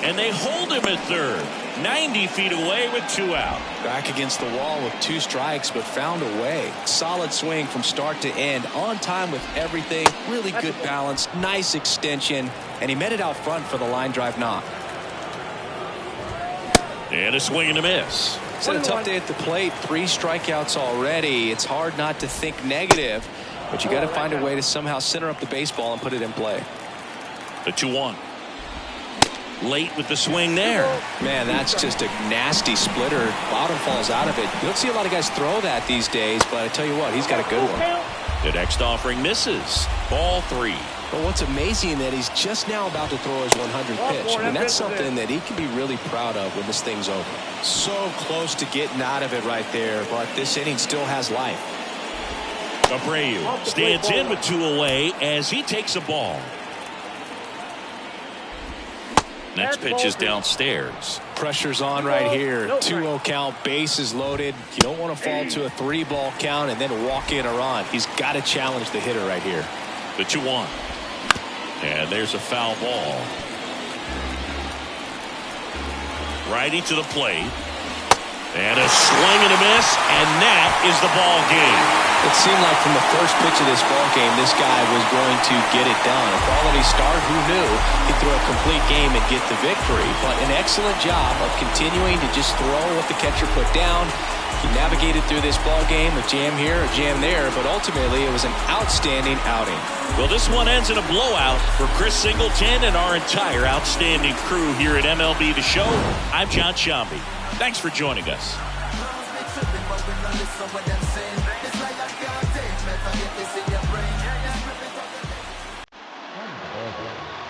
And they hold him at third. 90 feet away with 2 out. Back against the wall with 2 strikes, but found a way. Solid swing from start to end. On time with everything. Really good balance. Nice extension. And he met it out front for the line drive knock. And a swing and a miss. It's been a tough day at the plate. 3 strikeouts already. It's hard not to think negative, but you got to find a way to somehow center up the baseball and put it in play. The 2-1. Late with the swing there. Man, that's just a nasty splitter. Bottom falls out of it. You don't see a lot of guys throw that these days, but I tell you what, he's got a good one. The next offering misses. Ball 3. But what's amazing that he's just now about to throw his 100th pitch. And that's something that he can be really proud of when this thing's over. So close to getting out of it right there, but this inning still has life. Abreu stands in with 2 away as he takes a ball. Next pitch is downstairs. Pressure's on right here. 2-0 count, bases loaded. You don't want to fall to a 3-ball count and then walk in a run. He's got to challenge the hitter right here. The 2-1. And there's a foul ball. Righty to the plate. And a swing and a miss, and that is the ball game. It seemed like from the first pitch of this ball game, this guy was going to get it done. A quality start, who knew he'd throw a complete game and get the victory. But an excellent job of continuing to just throw what the catcher put down. He navigated through this ball game with jam here, a jam there, but ultimately it was an outstanding outing. Well, this one ends in a blowout for Chris Singleton and our entire outstanding crew here at MLB The Show. I'm John Shambi. Thanks for joining us.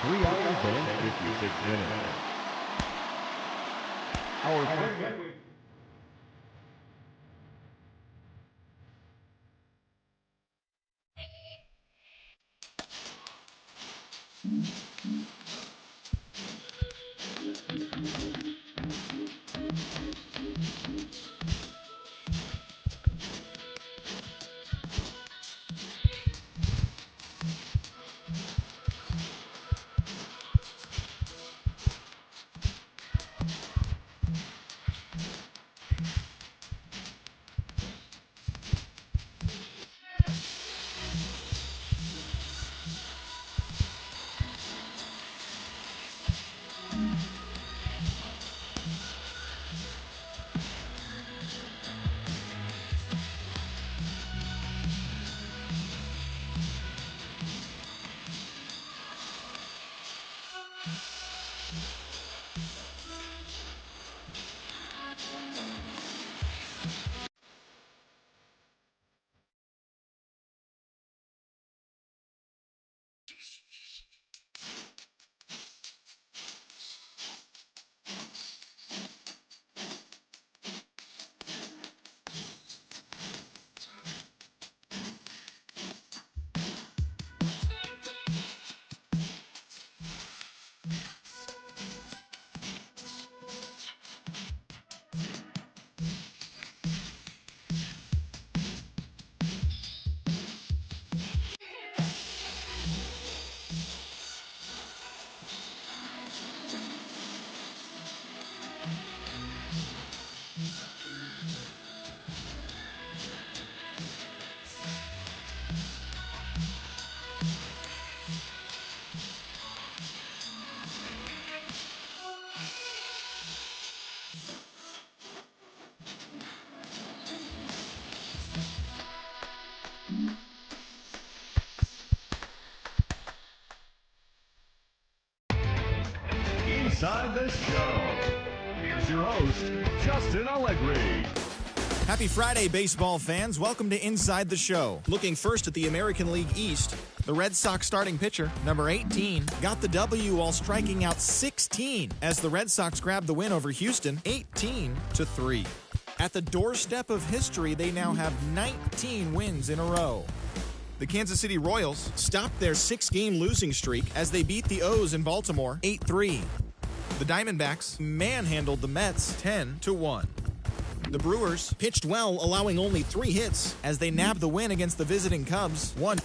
3 hours and 56 minutes. Our Inside the Show. Here's your host, Justin Allegri. Happy Friday, baseball fans. Welcome to Inside the Show. Looking first at the American League East, the Red Sox starting pitcher, number 18, got the W while striking out 16 as the Red Sox grabbed the win over Houston, 18-3. At the doorstep of history, they now have 19 wins in a row. The Kansas City Royals stopped their 6-game losing streak as they beat the O's in Baltimore 8-3. The Diamondbacks manhandled the Mets 10-1. The Brewers pitched well, allowing only 3 hits as they nabbed the win against the visiting Cubs 1.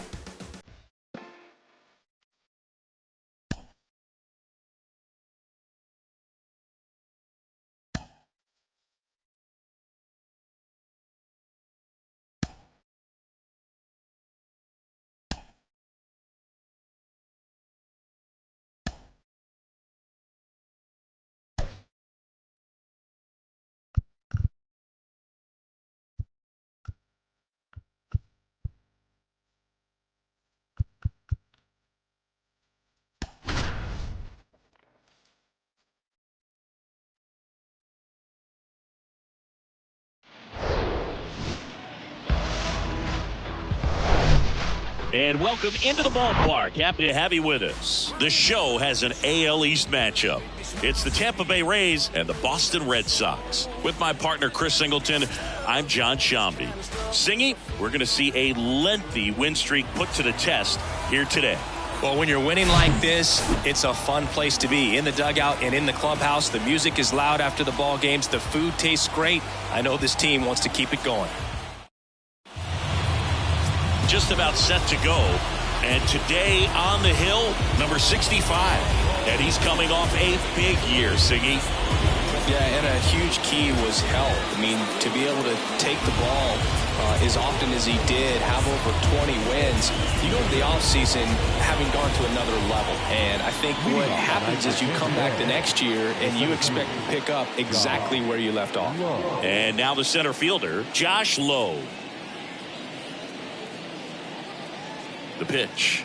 And welcome into the ballpark. Happy to have you with us. The show has an AL East matchup. It's the Tampa Bay Rays and the Boston Red Sox. With my partner, Chris Singleton, I'm John Shambi. Singy, we're going to see a lengthy win streak put to the test here today. Well, when you're winning like this, it's a fun place to be. In the dugout and in the clubhouse, the music is loud after the ball games. The food tastes great. I know this team wants to keep it going. Just about set to go. And today on the hill, number 65. And he's coming off a big year, Siggy. Yeah, and a huge key was health. I mean, to be able to take the ball as often as he did, have over 20 wins, you go to the offseason having gone to another level. And I think what happens is you come back the next year and you expect to pick up exactly where you left off. And now the center fielder, Josh Lowe. The pitch.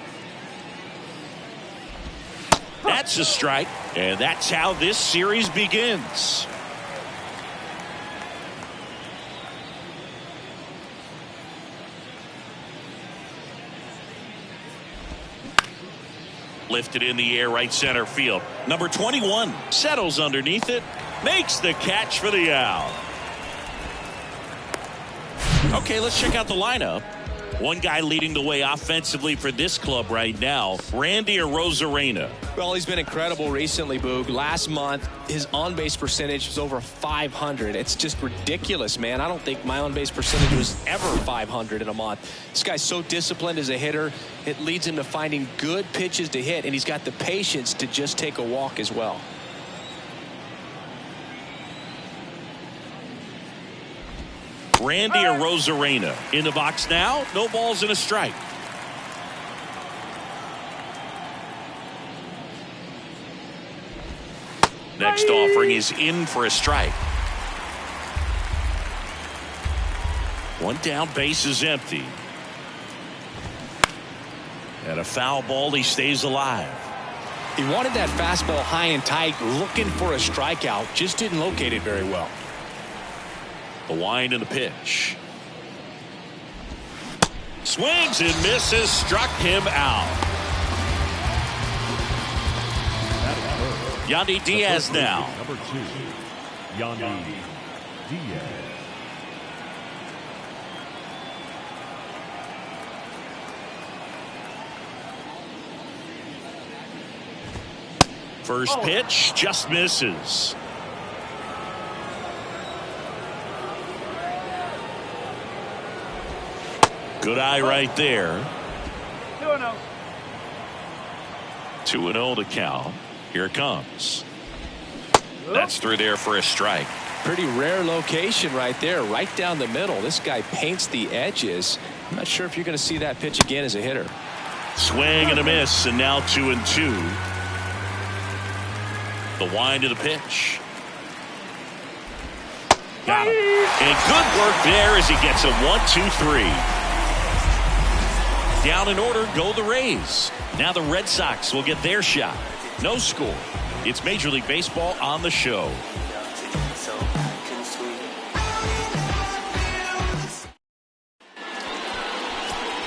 That's a strike, and that's how this series begins. Lifted in the air, right center field. Number 21 settles underneath it, makes the catch for the out. Okay, let's check out the lineup. One guy leading the way offensively for this club right now, Randy Arozarena. Well, he's been incredible recently, Boog. Last month, his on-base percentage was over 500. It's just ridiculous, man. I don't think my on-base percentage was ever 500 in a month. This guy's so disciplined as a hitter. It leads him to finding good pitches to hit, and he's got the patience to just take a walk as well. Randy Arozarena in the box now. No balls and a strike. Next offering is in for a strike. One down, base is empty. And a foul ball, he stays alive. He wanted that fastball high and tight, looking for a strikeout, just didn't locate it very well. The wind and the pitch. Swings and misses, struck him out. Yandy Diaz now. Number 2, Yandy Diaz. First pitch just misses. Good eye right there. 2-0. 2-0 to count. Here it comes. That's through there for a strike. Pretty rare location right there, right down the middle. This guy paints the edges. I'm not sure if you're going to see that pitch again as a hitter. Swing and a miss, and now 2-2. The wind of the pitch. Got him. And good work there as he gets a 1-2-3. Down in order go the Rays. Now the Red Sox will get their shot. No score. It's Major League Baseball on the show.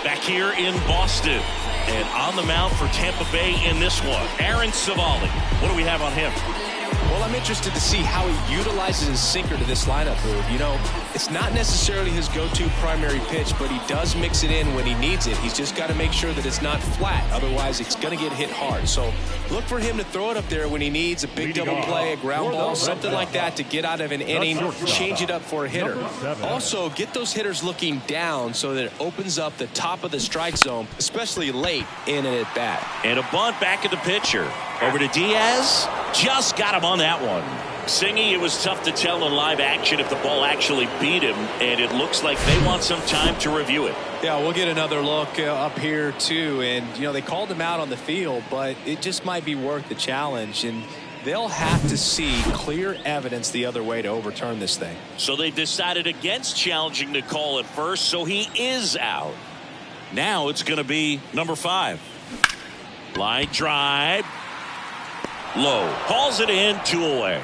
Back here in Boston. And on the mound for Tampa Bay in this one, Aaron Savali. What do we have on him? Well, I'm interested to see how he utilizes his sinker to this lineup, Boog. You know, it's not necessarily his go-to primary pitch, but he does mix it in when he needs it. He's just got to make sure that it's not flat. Otherwise, it's going to get hit hard. So look for him to throw it up there when he needs a big double play, a ground ball, something like that to get out of an inning, change it up for a hitter. Also, get those hitters looking down so that it opens up the top of the strike zone, especially late in an at-bat. And a bunt back at the pitcher. Over to Diaz. Just got him on that one. Singy, it was tough to tell in live action if the ball actually beat him, and it looks like they want some time to review it. Yeah, we'll get another look up here, too. And, you know, they called him out on the field, but it just might be worth the challenge. And they'll have to see clear evidence the other way to overturn this thing. So they've decided against challenging the call at first, so he is out. Now it's going to be number 5. Line drive. Low. Calls it in, 2 away.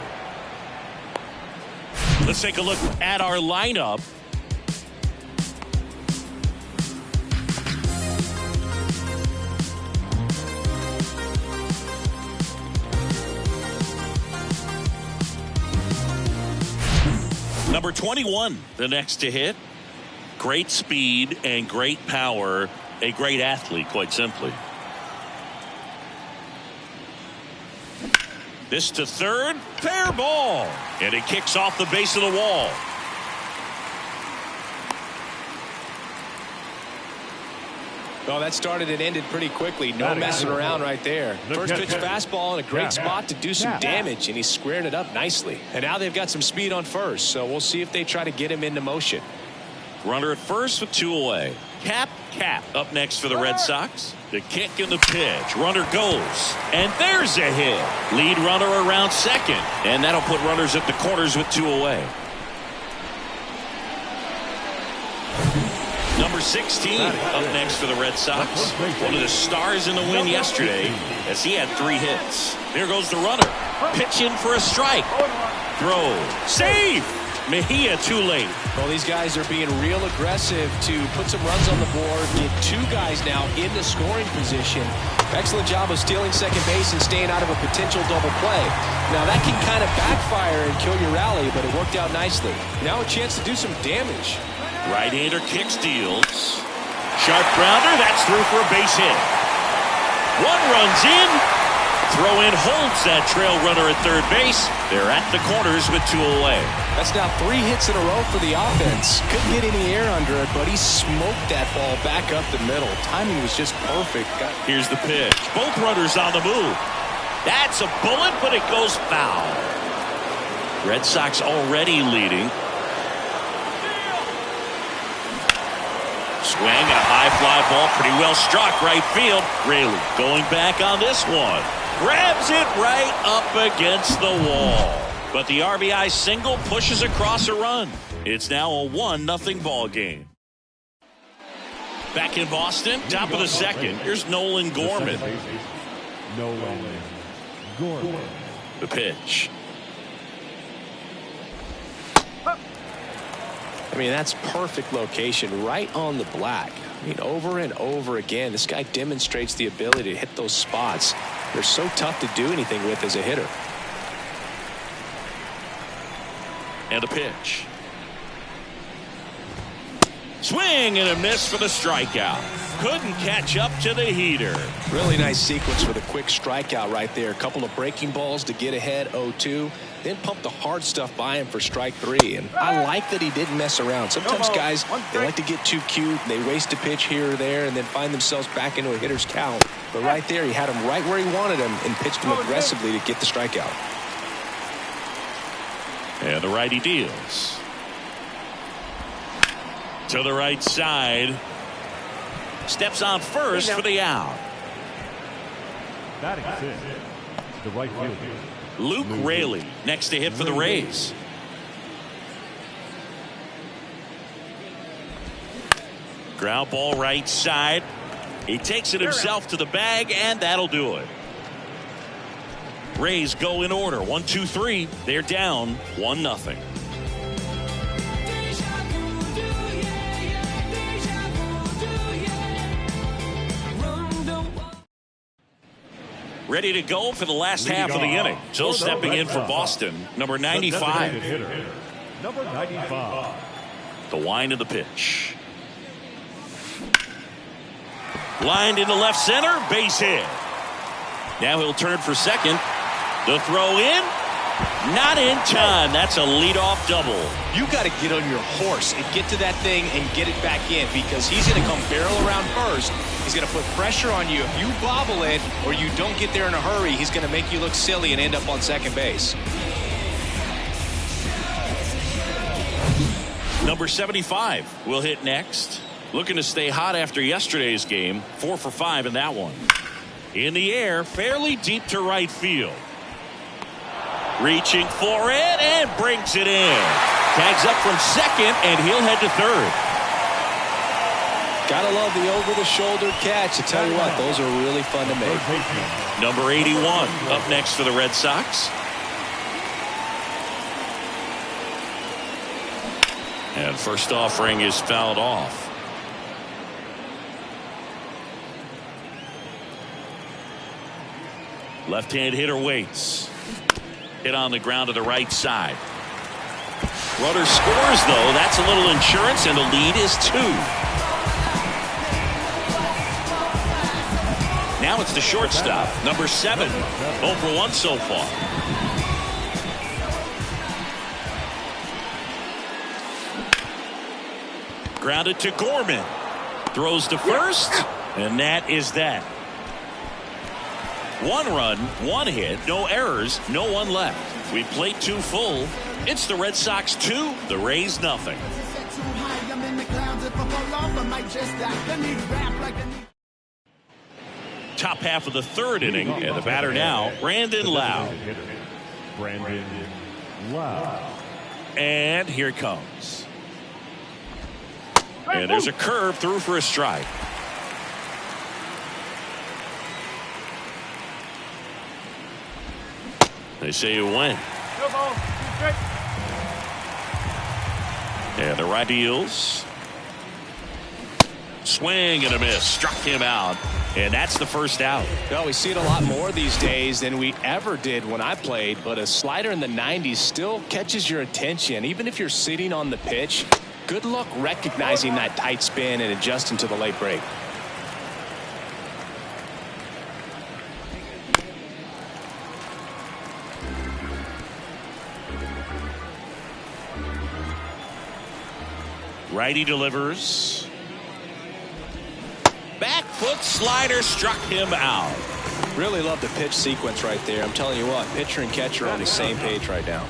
Let's take a look at our lineup. Number 21, the next to hit. Great speed and great power. A great athlete, quite simply. This to third. Fair ball. And it kicks off the base of the wall. Well, that started and ended pretty quickly. No messing around right there. First pitch fastball in a great spot to do some damage, and he squared it up nicely. And now they've got some speed on first, so we'll see if they try to get him into motion. Runner at first with 2 away. Cap up next for the Red Sox. The kick and the pitch. Runner goes. And there's a hit. Lead runner around second. And that'll put runners at the corners with 2 away. Number 16 up next for the Red Sox. One of the stars in the win yesterday as he had 3 hits. There goes the runner. Pitching for a strike. Throw. Save. Mejia too late. Well, these guys are being real aggressive to put some runs on the board, get 2 guys now in the scoring position. Excellent job of stealing second base and staying out of a potential double play. Now that can kind of backfire and kill your rally, but it worked out nicely. Now a chance to do some damage. Right-hander kicks, deals. Sharp grounder, that's through for a base hit. 1 runs in. Throw in holds that trail runner at third base. They're at the corners with 2 away. That's now 3 hits in a row for the offense. Couldn't get any air under it, but he smoked that ball back up the middle. Timing was just perfect. Here's the pitch. Both runners on the move. That's a bullet, but it goes foul. Red Sox already leading. Swing and a high fly ball, pretty well struck right field. Raley going back on this one. Grabs it right up against the wall. But the RBI single pushes across a run. It's now a 1-0 ball game. Back in Boston, top of the second. Here's Nolan Gorman. The pitch. I mean, that's perfect location, right on the black. I mean, over and over again, this guy demonstrates the ability to hit those spots. They're so tough to do anything with as a hitter. And a pitch. Swing and a miss for the strikeout. Couldn't catch up to the heater. Really nice sequence for the quick strikeout right there. A couple of breaking balls to get ahead 0-2. Then pump the hard stuff by him for strike 3. And I like that he didn't mess around. Sometimes guys, they like to get too cute. They waste a pitch here or there and then find themselves back into a hitter's count. But right there, he had him right where he wanted him and pitched him aggressively to get the strikeout. And the righty deals. To the right side. Steps on first for the out. Batting 6, the right fielder. Luke Raley next to hit for the Rays. Ground ball right side. He takes it himself to the bag, and that'll do it. Rays go in order. 1, 2, 3. They're down 1-0. Ready to go for the last half of the inning. So stepping in for Boston, number 95. Number 95. The wind of the pitch. Lined into left center, base hit. Now he'll turn for second. The throw in, not in time. That's a leadoff double. You got to get on your horse and get to that thing and get it back in, because he's going to come barrel around first. He's going to put pressure on you. If you bobble it or you don't get there in a hurry, he's going to make you look silly and end up on second base. Number 75 will hit next. Looking to stay hot after yesterday's game. 4 for 5 in that one. In the air, fairly deep to right field. Reaching for it and brings it in. Tags up from second, and he'll head to third. Gotta love the over-the-shoulder catch. I tell you what, those are really fun to make. Number 81 up next for the Red Sox. And first offering is fouled off. Left-hand hitter waits. Hit on the ground to the right side. Runner scores, though. That's a little insurance, and the lead is 2. Now it's the shortstop, number 7. 0 for 1 so far. Grounded to Gorman. Throws to first, and that is that. 1 run, 1 hit, no errors, no one left. We played 2 full. It's the Red Sox 2, the Rays nothing. Top half of the 3rd inning, and the batter now, Brandon Lau. Brandon Lau. And here it comes. And there's a curve through for a strike. They say you win. And the right deals. Swing and a miss. Struck him out. And that's the first out. Well, we see it a lot more these days than we ever did when I played, but a slider in the 90s still catches your attention. Even if you're sitting on the pitch, good luck recognizing that tight spin and adjusting to the late break. Righty delivers. Back foot slider struck him out. Really love the pitch sequence right there. I'm telling you what, pitcher and catcher are on the same page right now.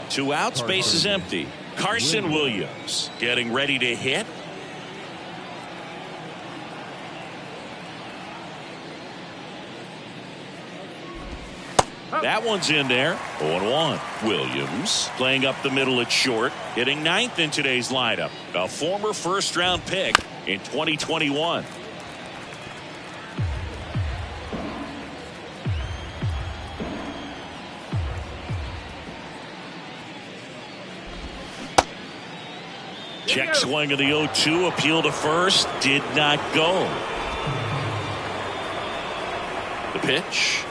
2 outs, base is empty. Carson Williams getting ready to hit. That one's in there. 0-1. Williams playing up the middle at short, hitting 9th in today's lineup. A former first-round pick in 2021. Check swing of the 0-2. Appeal to first. Did not go. The pitch.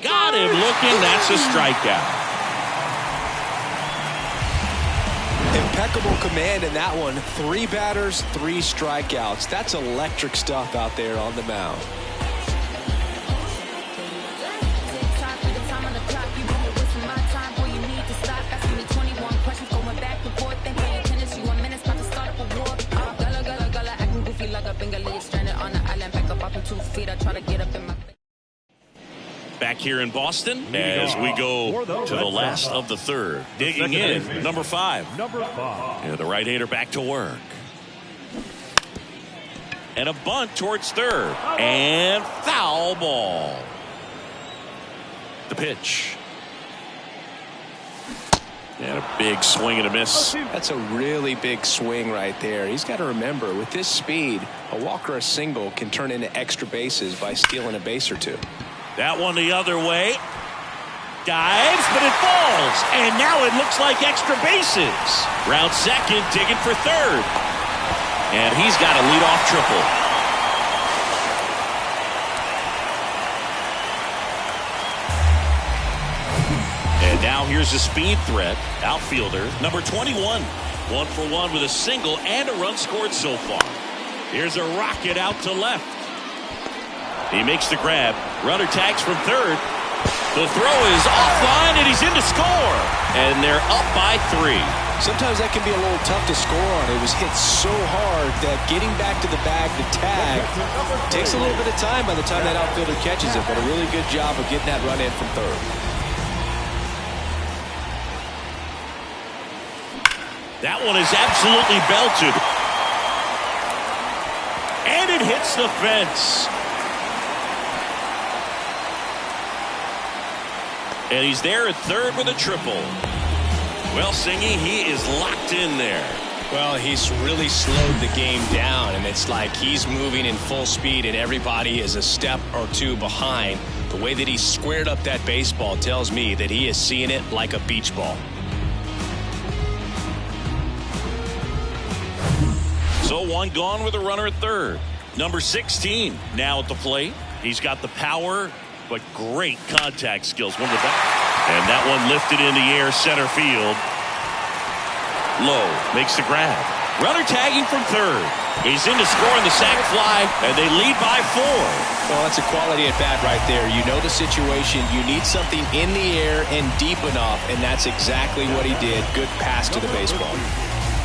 Got him looking. That's a strikeout. Impeccable command in that one. 3 batters, 3 strikeouts. That's electric stuff out there on the mound. Back here in Boston as we go to the last of the 3rd. Digging in, number 5. And the right-hander back to work. And a bunt towards 3rd. And foul ball. The pitch. And a big swing and a miss. That's a really big swing right there. He's got to remember, with this speed, a walk or a single can turn into extra bases by stealing a base or 2. That one the other way. Dives, but it falls. And now it looks like extra bases. Round 2nd, digging for 3rd. And he's got a leadoff triple. And now here's a speed threat. Outfielder, number 21. 1 for 1 with a single and a run scored so far. Here's a rocket out to left. He makes the grab. Runner tags from 3rd. The throw is offline, and he's in to score. And they're up by 3. Sometimes that can be a little tough to score on. It was hit so hard that getting back to the bag, the tag, takes a little bit of time by the time that outfielder catches it. But a really good job of getting that run in from 3rd. That one is absolutely belted. And it hits the fence. And he's there at 3rd with a triple. Well, Singy, he is locked in there. Well, he's really slowed the game down, and it's like he's moving in full speed, and everybody is a step or 2 behind. The way that he squared up that baseball tells me that he is seeing it like a beach ball. So 1 gone with a runner at 3rd. Number 16 now at the plate. He's got the power but great contact skills. One of the best. And that one lifted in the air, center field. Low makes the grab. Runner tagging from third. He's in to score on the sac fly, and they lead by 4. Well, that's a quality at bat right there. You know the situation. You need something in the air and deep enough, and that's exactly what he did. Good pass to the baseball.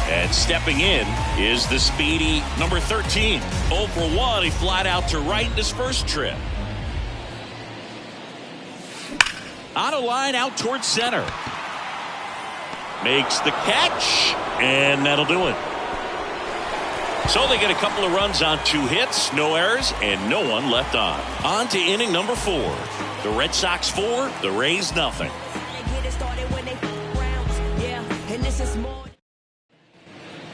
And stepping in is the speedy number 13. 0 for 1. He flied out to right in his first trip. On a line out towards center. Makes the catch, and that'll do it. So they get a couple of runs on 2 hits, no errors, and no one left on. On to inning number 4. The Red Sox 4, the Rays nothing.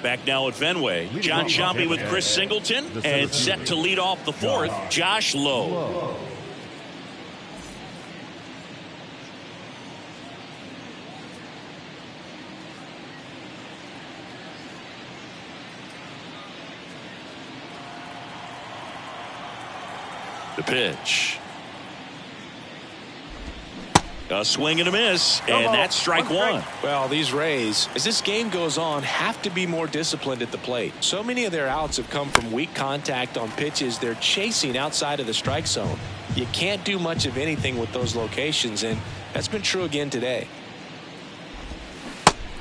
Back now at Fenway, John Sciambi with Chris Singleton, and set to lead off the 4th, Josh Lowe. The pitch. A swing and a miss, and that's strike 1. Well, these Rays, as this game goes on, have to be more disciplined at the plate. So many of their outs have come from weak contact on pitches they're chasing outside of the strike zone. You can't do much of anything with those locations, and that's been true again today.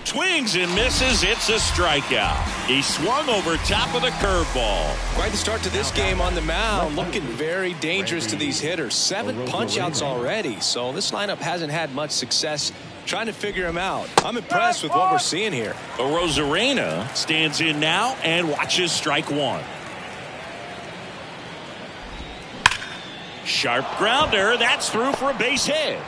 Swings and misses. It's a strikeout. He swung over top of the curveball. Quite the start to this game on the mound. Looking very dangerous to these hitters. 7 punch-outs already. So this lineup hasn't had much success trying to figure him out. I'm impressed with what we're seeing here. Rosarena stands in now and watches strike 1. Sharp grounder. That's through for a base hit.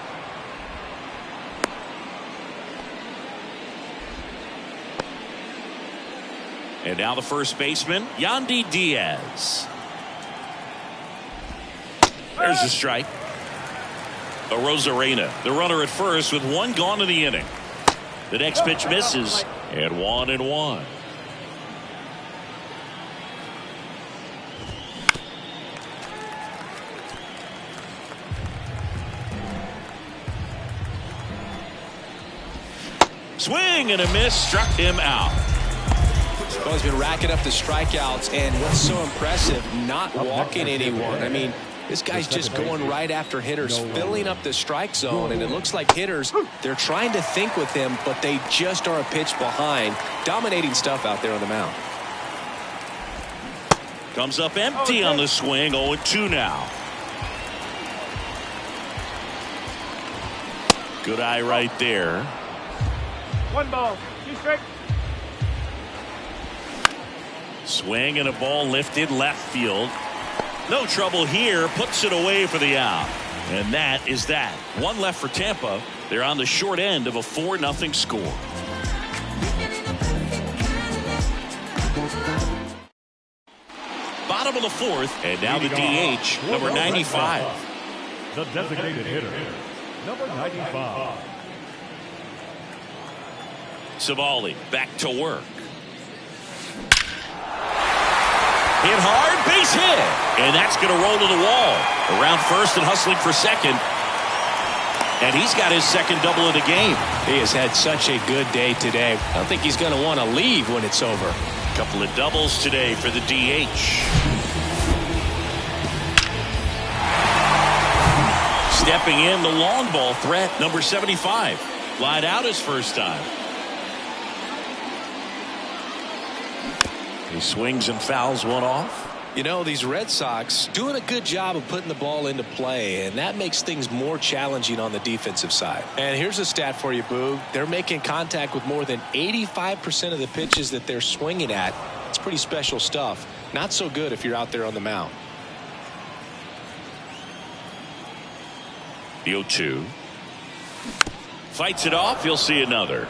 And now the first baseman, Yandy Diaz. There's a strike. Rosarena, the runner at first with 1 gone in the inning. The next pitch misses, and 1-1. Swing and a miss, struck him out. Well, he's been racking up the strikeouts, and what's so impressive, not walking anyone. I mean, this guy's just going right after hitters, filling up the strike zone, and it looks like hitters, they're trying to think with him, but they just are a pitch behind. Dominating stuff out there on the mound. Comes up empty on the swing, 0-2 now. Good eye right there. 1 ball, 2 strikes. Swing and a ball lifted left field. No trouble here. Puts it away for the out. And that is that. 1 left for Tampa. They're on the short end of a 4-0 score. Bottom of the 4th. And now the DH, number 95. The designated hitter, number 95. Savali back to work. Hit hard, base hit. And that's going to roll to the wall. Around first and hustling for second. And he's got his second double of the game. He has had such a good day today. I don't think he's going to want to leave when it's over. A couple of doubles today for the DH. Stepping in, the long ball threat, number 75. Lied out his first time. He swings and fouls one off. You know, these Red Sox doing a good job of putting the ball into play, and that makes things more challenging on the defensive side. And here's a stat for you, Boog. They're making contact with more than 85% of the pitches that they're swinging at. It's pretty special stuff. Not so good if you're out there on the mound. The 0-2. Fights it off. You'll see another.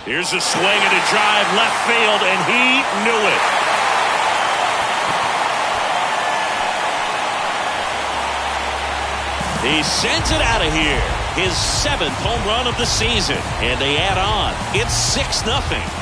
Here's a swing and a drive left field, and he knew it. He sends it out of here. his 7th home run of the season. And they add on. It's 6-0.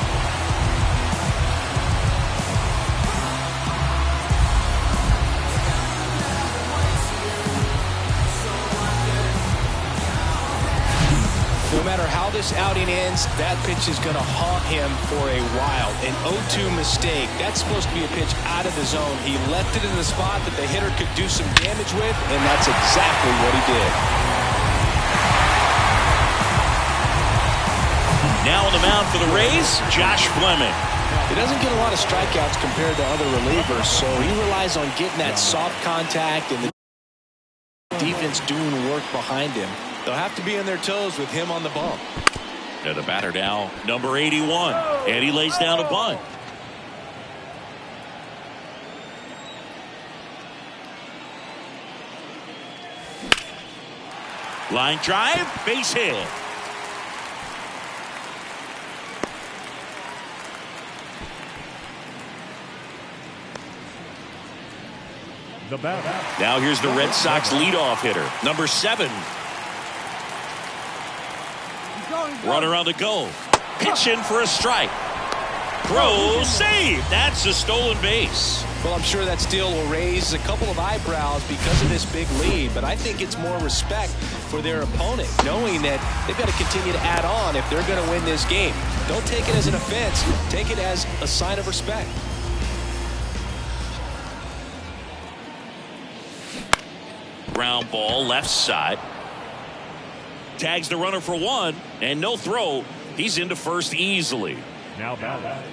No matter how this outing ends, that pitch is going to haunt him for a while. An 0-2 mistake. That's supposed to be a pitch out of the zone. He left it in the spot that the hitter could do some damage with, and that's exactly what he did. Now on the mound for the Rays, Josh Fleming. He doesn't get a lot of strikeouts compared to other relievers, so he relies on getting that soft contact and the defense doing work behind him. They'll have to be on their toes with him on the bump. And the batter now, number 81. And he lays down a bunt. Line drive, base hit. The batter. Now here's the Red Sox leadoff hitter, number 7. Runner on the go. Pitching for a strike. Throw, save. That's a stolen base. Well, I'm sure that steal will raise a couple of eyebrows because of this big lead, but I think it's more respect for their opponent, knowing that they've got to continue to add on if they're going to win this game. Don't take it as an offense. Take it as a sign of respect. Ground ball, left side. Tags the runner for 1, and no throw. He's into first easily. Now batting,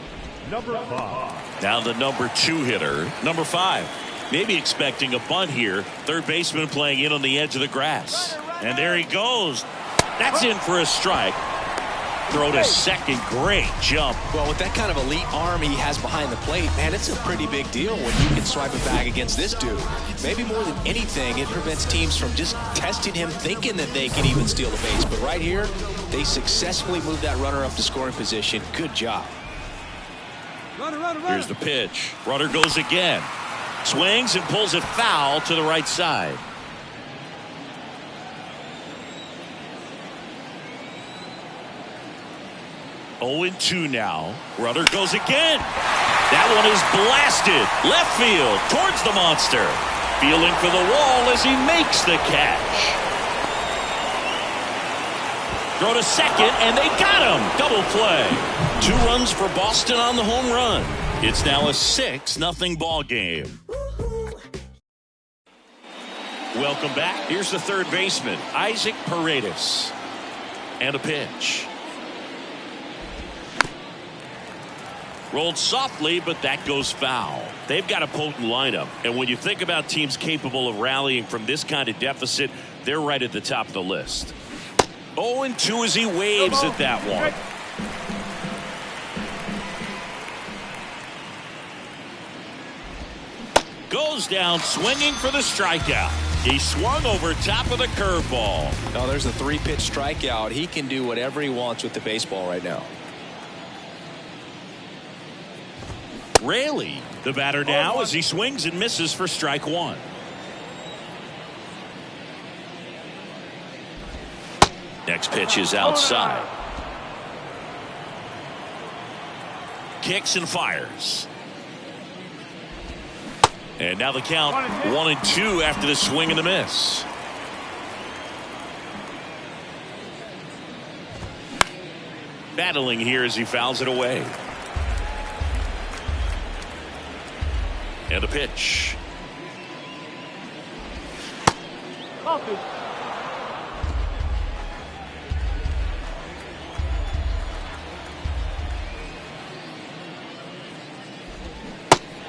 number 5. Now the number 2 hitter, number 5. Maybe expecting a bunt here. Third baseman playing in on the edge of the grass. And there he goes. That's in for a strike. Throw to second. Great jump. Well, with that kind of elite arm he has behind the plate, man, it's a pretty big deal when you can swipe it back against this dude. Maybe more than anything, it prevents teams from just testing him, thinking that they can even steal the base. But right here, they successfully moved that runner up to scoring position. Good job. Here's the pitch. Runner goes again. Swings and pulls it foul to the right side. Oh, 0-2 now. Runner goes again. That one is blasted. Left field towards the monster. Feeling for the wall as he makes the catch. Throw to second, and they got him. Double play. 2 runs for Boston on the home run. It's now a 6-0 ball game. Welcome back. Here's the third baseman, Isaac Paredes. And a pitch. Rolled softly, but that goes foul. They've got a potent lineup. And when you think about teams capable of rallying from this kind of deficit, they're right at the top of the list. 0-2 as he waves at that one. Goes down swinging for the strikeout. He swung over top of the curveball. Now there's a 3-pitch strikeout. He can do whatever he wants with the baseball right now. Raley, the batter now, as he swings and misses for strike 1. Next pitch is outside. Kicks and fires. And now the count 1-2 after the swing and the miss. Battling here as he fouls it away. And a pitch.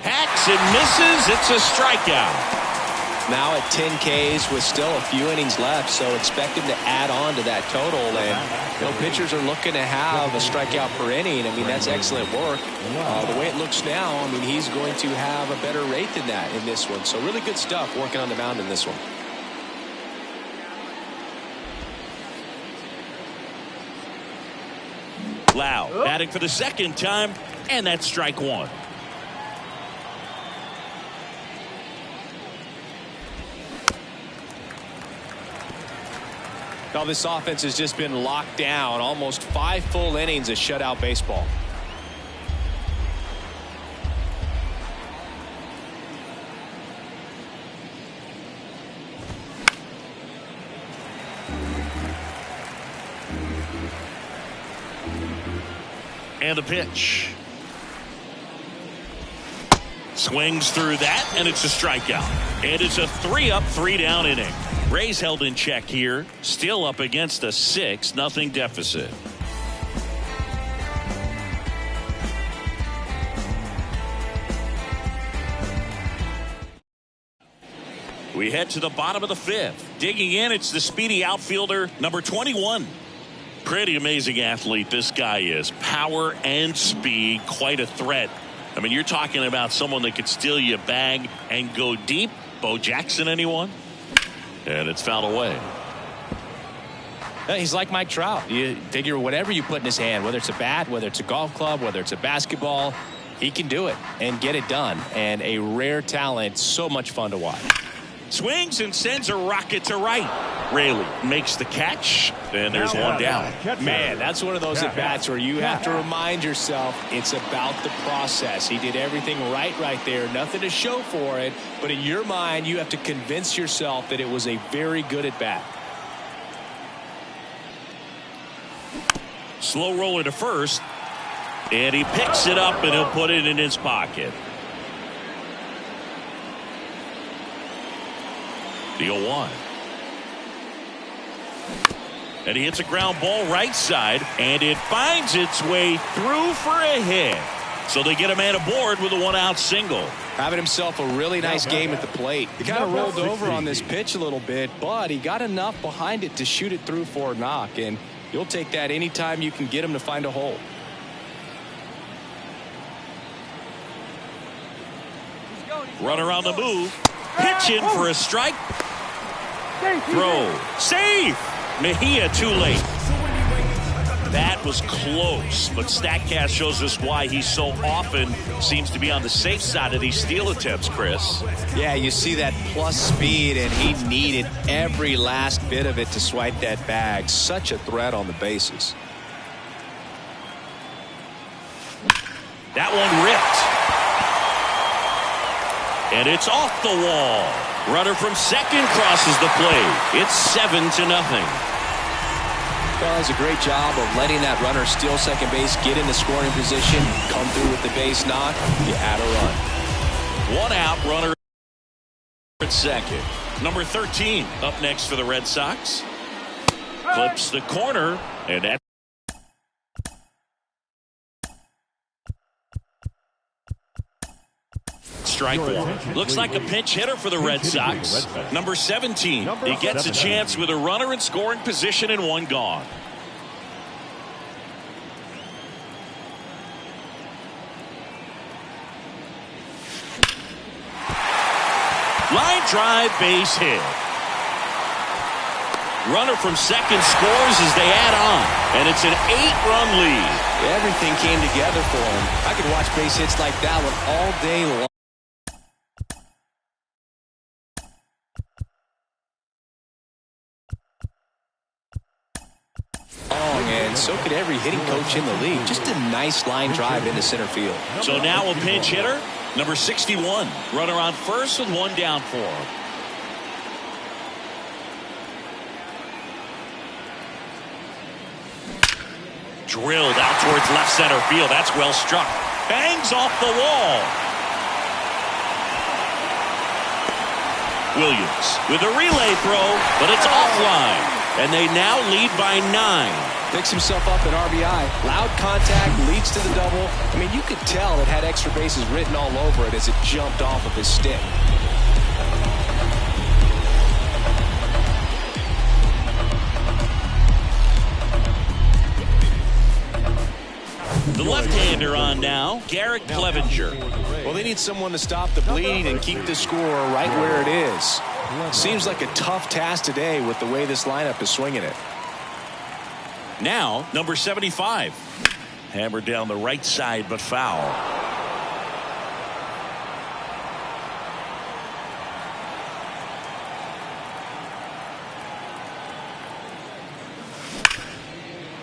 Hacks and misses. It's a strikeout. Now at 10 Ks with still a few innings left, so expect him to add on to that total. And pitchers are looking to have a strikeout per inning. I mean, that's excellent work. The way it looks now, I mean, he's going to have a better rate than that in this one. So really good stuff working on the mound in this one. Lau batting for the second time, and that's strike 1. Now this offense has just been locked down. Almost 5 full innings of shutout baseball. And a pitch. Swings through that, and it's a strikeout. And it's a 3-up, 3-down inning. Rays held in check here, still up against a 6-0 deficit. We head to the bottom of the 5th. Digging in, it's the speedy outfielder, number 21. Pretty amazing athlete this guy is. Power and speed, quite a threat. I mean, you're talking about someone that could steal you a bag and go deep. Bo Jackson, anyone? And it's fouled away. He's like Mike Trout. You figure whatever you put in his hand, whether it's a bat, whether it's a golf club, whether it's a basketball, he can do it and get it done. And a rare talent, so much fun to watch. Swings and sends a rocket to right. Raley makes the catch, and there's one down. Man, that's one of those at-bats where you have to remind yourself it's about the process. He did everything right there. Nothing to show for it, but in your mind, you have to convince yourself that it was a very good at-bat. Slow roller to first, and he picks it up, and he'll put it in his pocket. The 0-1. And he hits a ground ball right side, and it finds its way through for a hit. So they get a man aboard with a 1-out single. Having himself a really nice game at the plate. He kind of rolled over on this pitch a little bit, but he got enough behind it to shoot it through for a knock, and you'll take that anytime you can get him to find a hole. Runner on the move. Pitch in for a strike. Throw. Safe. Mejia too late. That was close, but StatCast shows us why he so often seems to be on the safe side of these steal attempts, Chris. Yeah, you see that plus speed, and he needed every last bit of it to swipe that bag. Such a threat on the bases. That one ripped. And it's off the wall. Runner from second crosses the plate. It's 7-0. Well, does a great job of letting that runner steal second base, get in the scoring position, come through with the base knock. You add a run. 1 out, runner at second. Number 13 up next for the Red Sox. Clips the corner, and that. Strike one. Looks like a pinch hitter for the Red Sox. Number 17. He gets a chance with a runner in scoring position and 1 gone. Line drive, base hit. Runner from second scores as they add on, and it's an 8-run lead. Everything came together for him. I could watch base hits like that one all day long. And so could every hitting coach in the league. Just a nice line drive into center field. So now a pinch hitter, number 61. Runner on first with 1 down for him. Drilled out towards left center field. That's well struck. Bangs off the wall. Williams with a relay throw, but it's offline. And they now lead by 9. Picks himself up an RBI. Loud contact, leads to the double. I mean, you could tell it had extra bases written all over it as it jumped off of his stick. The left-hander on now, Garrett Clevenger. Well, they need someone to stop the bleeding and keep the score right where it is. Seems like a tough task today with the way this lineup is swinging it. Now, number 75. Hammered down the right side, but foul.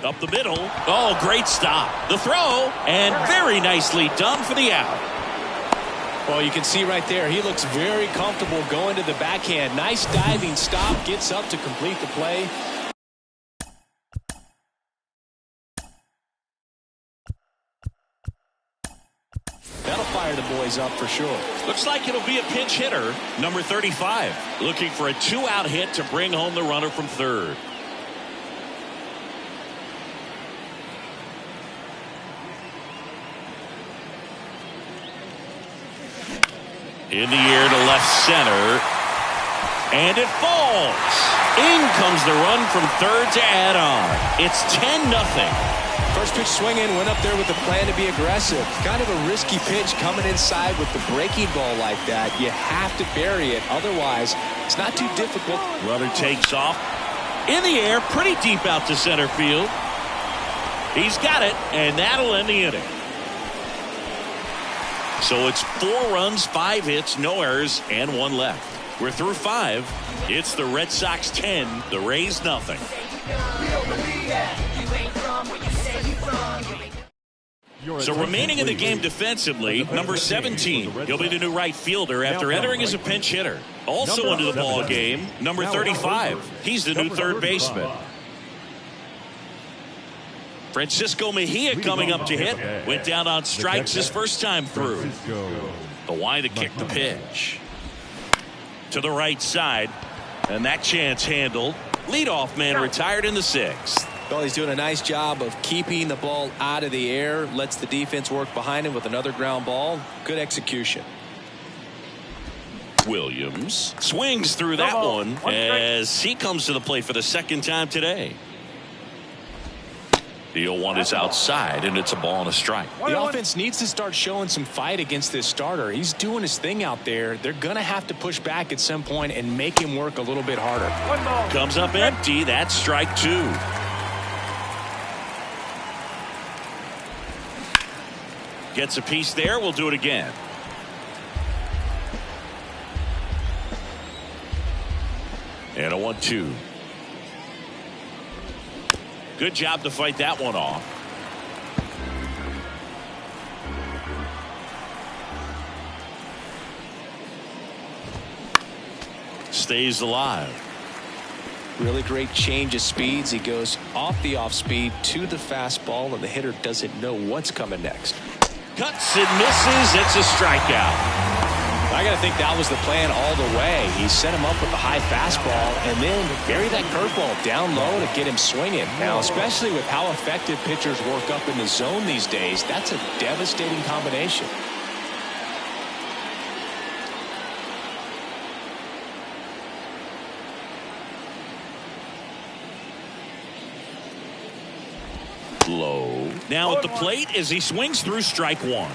Up the middle. Oh, great stop. The throw, and very nicely done for the out. Well, you can see right there, he looks very comfortable going to the backhand. Nice diving stop, gets up to complete the play. That'll fire the boys up for sure. Looks like it'll be a pinch hitter, number 35. Looking for a 2-out hit to bring home the runner from third. In the air to left center. And it falls. In comes the run from third to add on. It's 10-0. First pitch swinging, went up there with the plan to be aggressive. Kind of a risky pitch coming inside with the breaking ball like that. You have to bury it. Otherwise, it's not too difficult. Runner takes off. In the air, pretty deep out to center field. He's got it, and that'll end the inning. So it's 4 runs, 5 hits, no errors, and 1 left. We're through 5. It's the Red Sox 10, the Rays nothing. So remaining in the game defensively, number 17. He'll be the new right fielder after entering as a pinch hitter. Also into the ball game, number 35. He's the new third baseman. Francisco Mejia coming up to hit. Went down on strikes his first time through. The wind to kick the pitch. To the right side. And that chance handled. Leadoff man retired in the 6th. Well, he's doing a nice job of keeping the ball out of the air. Lets the defense work behind him with another ground ball. Good execution. Williams swings through that one as he comes to the plate for the second time today. The 0-1 is outside, and it's a ball and a strike. The offense needs to start showing some fight against this starter. He's doing his thing out there. They're going to have to push back at some point and make him work a little bit harder. Comes up empty. That's strike 2. Gets a piece there. We'll do it again. And a 1-2. Good job to fight that one off. Stays alive. Really great change of speeds. He goes off the off speed to the fastball, and the hitter doesn't know what's coming next. Cuts and misses. It's a strikeout. I got to think that was the plan all the way. He set him up with the high fastball and then bury that curveball down low to get him swinging. Now, especially with how effective pitchers work up in the zone these days, that's a devastating combination. Low. Now at the plate as he swings through strike 1.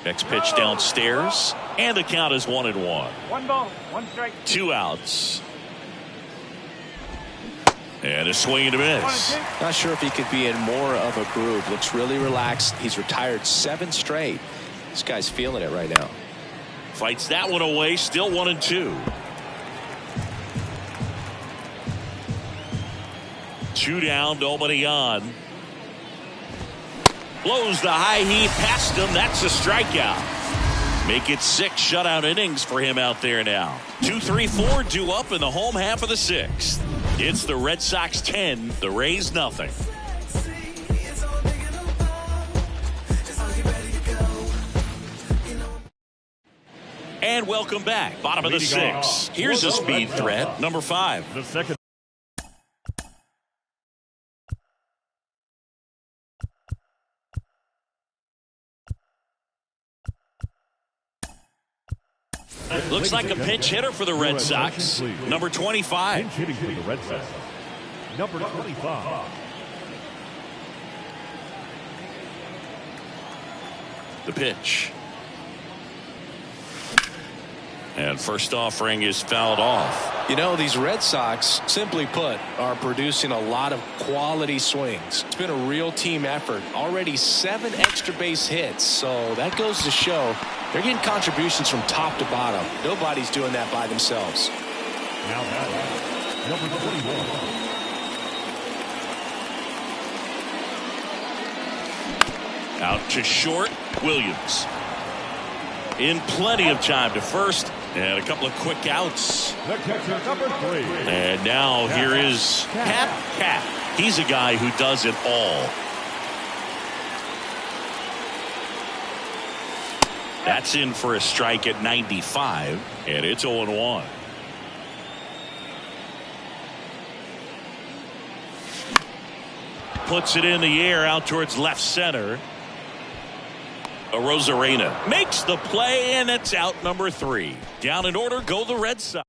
Next pitch downstairs, and the count is 1-1. 1 ball, 1 strike. 2 outs. And a swing and a miss. Not sure if he could be in more of a groove. Looks really relaxed. He's retired 7 straight. This guy's feeling it right now. Fights that one away, still 1-2. 2 down, nobody on. Blows the high heat past him. That's a strikeout. Make it 6 shutout innings for him out there now. 2, 3, 4 due up in the home half of the 6th. It's the Red Sox 10, the Rays nothing. And welcome back. Bottom of the 6th. Here's a speed threat, number 5. The second. Looks like a pinch hitter for the Red Sox. Number 25. Pinch hitting for the Red Sox. Number 25. The pitch. And first offering is fouled off. You know, these Red Sox, simply put, are producing a lot of quality swings. It's been a real team effort. Already 7 extra base hits. So that goes to show they're getting contributions from top to bottom. Nobody's doing that by themselves. Now batting, number 21. Out to short, Williams. In plenty of time to first, and a couple of quick outs. The catcher, number 3. And now here is Cap. He's a guy who does it all. That's in for a strike at 95, and it's 0-1. Puts it in the air out towards left center. Rosarena makes the play, and it's out number 3. Down in order go the Red Sox.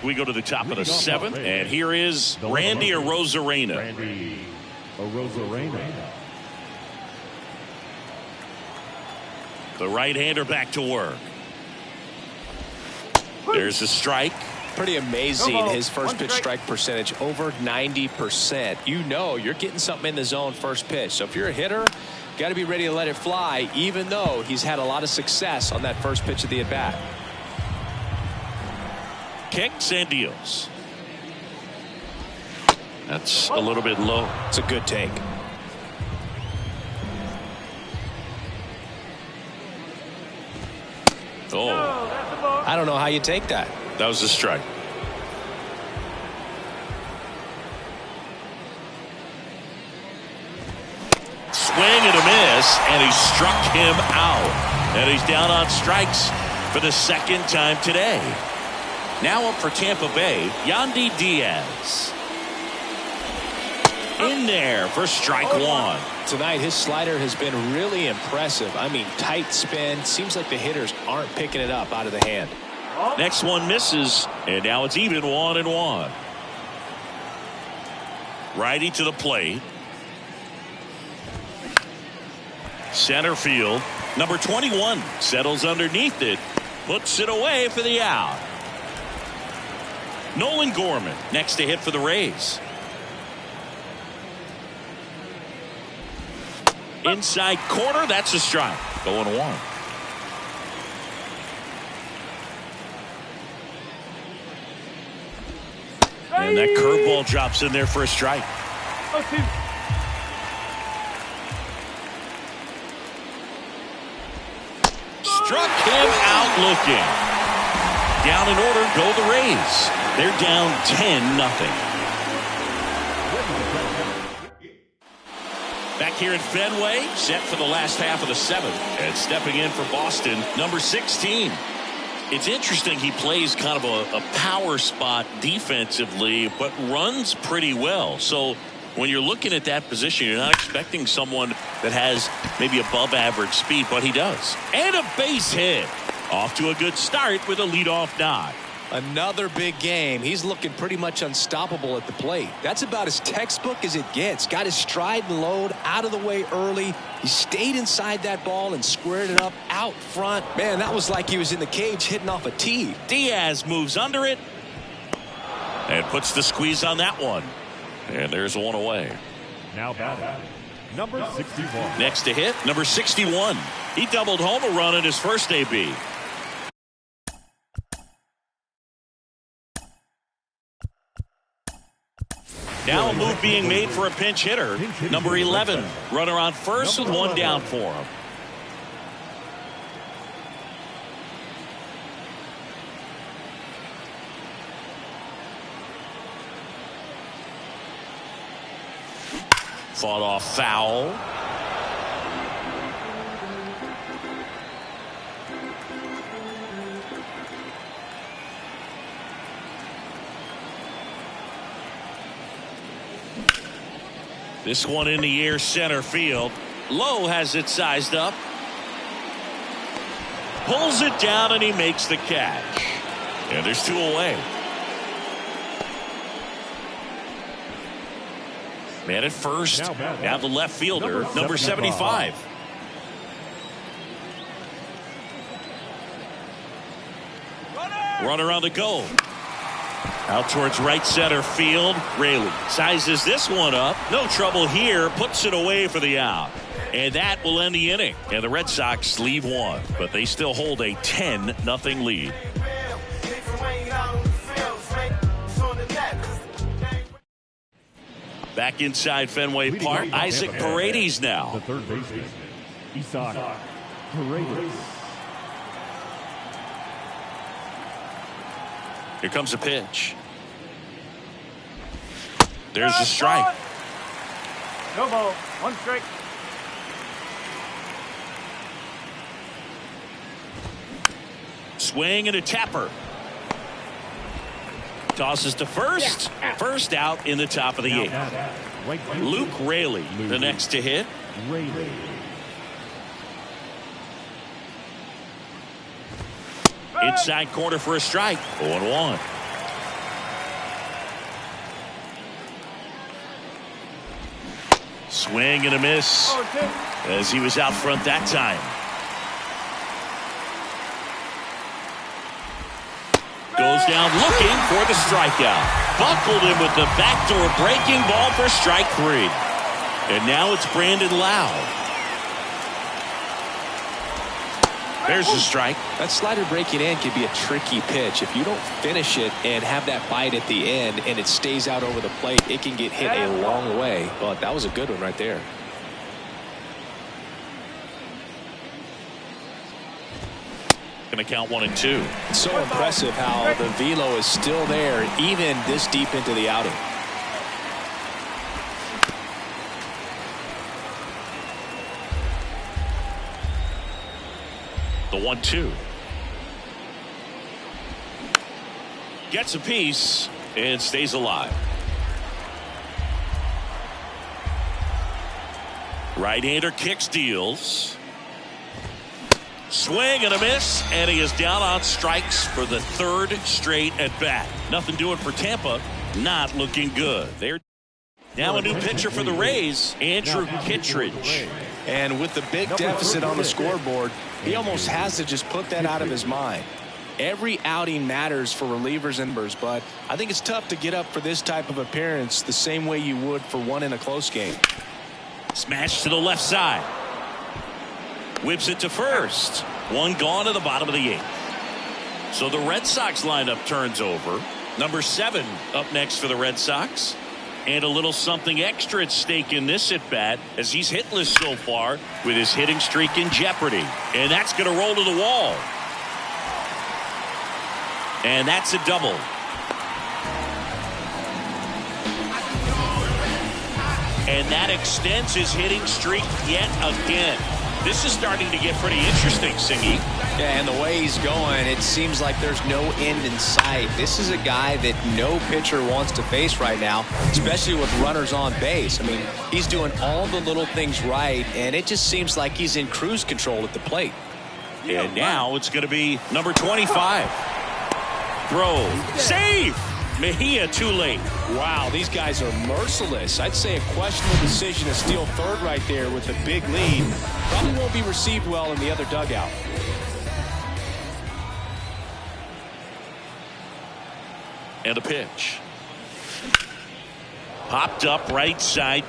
We go to the top of the 7th, and here is Randy Rosarena. Randy Rosarena. The right-hander back to work. There's a strike. Pretty amazing, his first pitch strike percentage, over 90%. You know you're getting something in the zone first pitch. So if you're a hitter, got to be ready to let it fly, even though he's had a lot of success on that first pitch of the at-bat. Kicks and deals. That's a little bit low. It's a good take. Oh, I don't know how you take that. that was a strike. Swing and a miss, and he struck him out. And he's down on strikes for the second time today. Now up for Tampa Bay, Yandy Diaz. In there for strike 1. Tonight, his slider has been really impressive. I mean, tight spin. Seems like the hitters aren't picking it up out of the hand. Next one misses, and now it's even 1-1. Righty to the plate. Center field. Number 21 settles underneath it. Puts it away for the out. Nolan Gorman next to hit for the Rays. Inside corner, that's a strike. Going 1. And that curveball drops in there for a strike. Struck him out looking. Down in order go the Rays. They're down 10-0. Back here in Fenway, set for the last half of the 7th. And stepping in for Boston, number 16. It's interesting, he plays kind of a power spot defensively, but runs pretty well. So when you're looking at that position, you're not expecting someone that has maybe above average speed, but he does. And a base hit. Off to a good start with a leadoff knock. Another big game. He's looking pretty much unstoppable at the plate. That's about as textbook as it gets. Got his stride and load out of the way early. He stayed inside that ball and squared it up out front. Man, that was like he was in the cage hitting off a tee. Diaz moves under it and puts the squeeze on that one. And there's 1 away. Now batting, number 61. Next to hit, number 61. He doubled home a run in his first AB. Now a move being made for a pinch hitter. Number 11. Runner on first with 1 down for him. Fought off foul. This one in the air center field. Lowe has it sized up. Pulls it down and he makes the catch. And there's 2 away. Man at first. Now the left fielder, number 75. Runner on the go. Out towards right center field. Raley sizes this one up. No trouble here. Puts it away for the out. And that will end the inning. And the Red Sox leave one. But they still hold a 10-0 lead. Back inside Fenway Park. Isaac Paredes now. The third baseman, Isaac Paredes. Here comes a pitch. There's the strike. No ball. One strike. Swing and a tapper. Tosses to first. First out in the top of the eighth. Luke Raley, the next to hit. Inside corner for a strike. 0-1. Swing and a miss as he was out front that time. Goes down looking for the strikeout. Buckled him with the backdoor breaking ball for strike 3. And now it's Brandon Lowe. There's the strike. That slider breaking in can be a tricky pitch. If you don't finish it and have that bite at the end and it stays out over the plate, it can get hit a long way. But that was a good one right there. Going to count 1 and 2. It's so impressive how the velo is still there even this deep into the outing. The 1-2. Gets a piece and stays alive. Right-hander kicks, deals. Swing and a miss, and he is down on strikes for the 3rd straight at bat. Nothing doing for Tampa. Not looking good. They're now a new pitcher for the Rays, Andrew Kittredge. And with the big deficit on the scoreboard, he almost has to just put that out of his mind. Every outing matters for relievers and members, but I think it's tough to get up for this type of appearance the same way you would for one in a close game. Smash to the left side. Whips it to first. One gone to the bottom of the 8th. So the Red Sox lineup turns over. Number 7 up next for the Red Sox. And a little something extra at stake in this at bat as he's hitless so far with his hitting streak in jeopardy. And that's going to roll to the wall. And that's a double. And that extends his hitting streak yet again. This is starting to get pretty interesting, Singy. Yeah, and the way he's going, it seems like there's no end in sight. This is a guy that no pitcher wants to face right now, especially with runners on base. I mean, he's doing all the little things right, and it just seems like he's in cruise control at the plate. And now it's going to be number 25. Throw. Save! Mejia too late. Wow, these guys are merciless. I'd say a questionable decision to steal third right there with a big lead. Probably won't be received well in the other dugout. And a pitch. Popped up right side.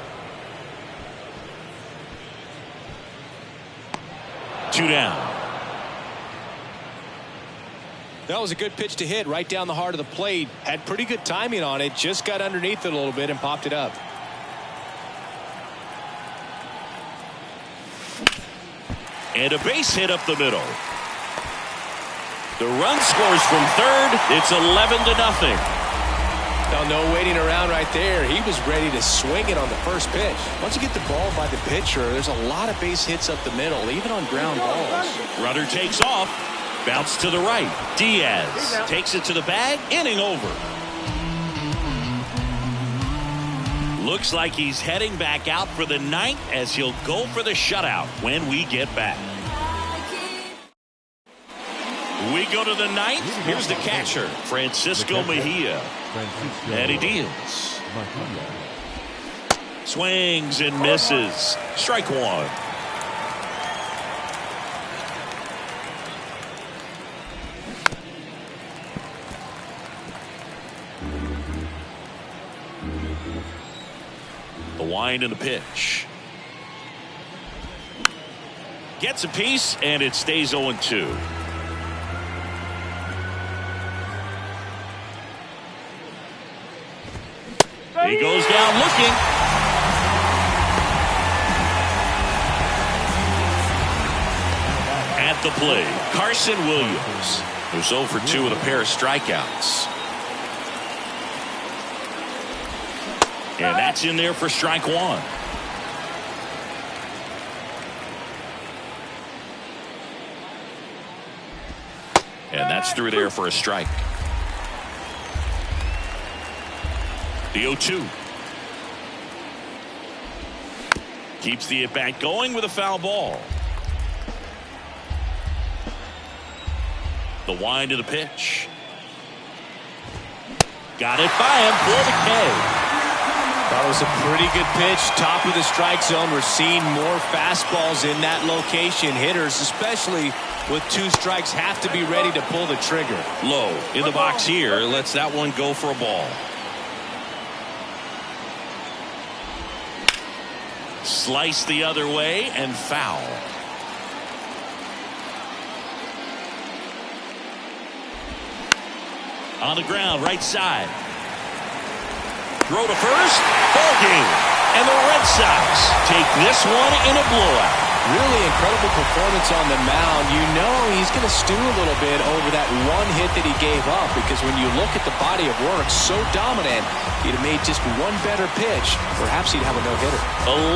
2 down. That was a good pitch to hit right down the heart of the plate. Had pretty good timing on it. Just got underneath it a little bit and popped it up. And a base hit up the middle. The run scores from third. It's 11-0. Now, no waiting around right there. He was ready to swing it on the first pitch. Once you get the ball by the pitcher, there's a lot of base hits up the middle, even on ground balls. Runner takes off. Bounce to the right. Diaz takes it to the bag. Inning over. Looks like he's heading back out for the 9th as he'll go for the shutout when we get back. We go to the 9th. Here's the catcher, Francisco Mejia. And he deals. Swings and misses. Strike 1. The wind and the pitch. Gets a piece, and it stays 0-2. He goes down looking. At the plate, Carson Williams, who's 0 for 2 with a pair of strikeouts. And that's in there for strike one. And that's through there for a strike. The 0-2. Keeps the at-bat going with a foul ball. The wind of the pitch. Got it by him for the K. That was a pretty good pitch. Top of the strike zone. We're seeing more fastballs in that location. Hitters, especially with 2 strikes, have to be ready to pull the trigger. Low in the box here. Lets that one go for a ball. Slice the other way and foul. On the ground, right side. Throw to first. Ball game. And the Red Sox take this one in a blowout. Really incredible performance on the mound. You know he's going to stew a little bit over that one hit that he gave up, because when you look at the body of work, so dominant, he'd have made just one better pitch. Perhaps he'd have a no-hitter.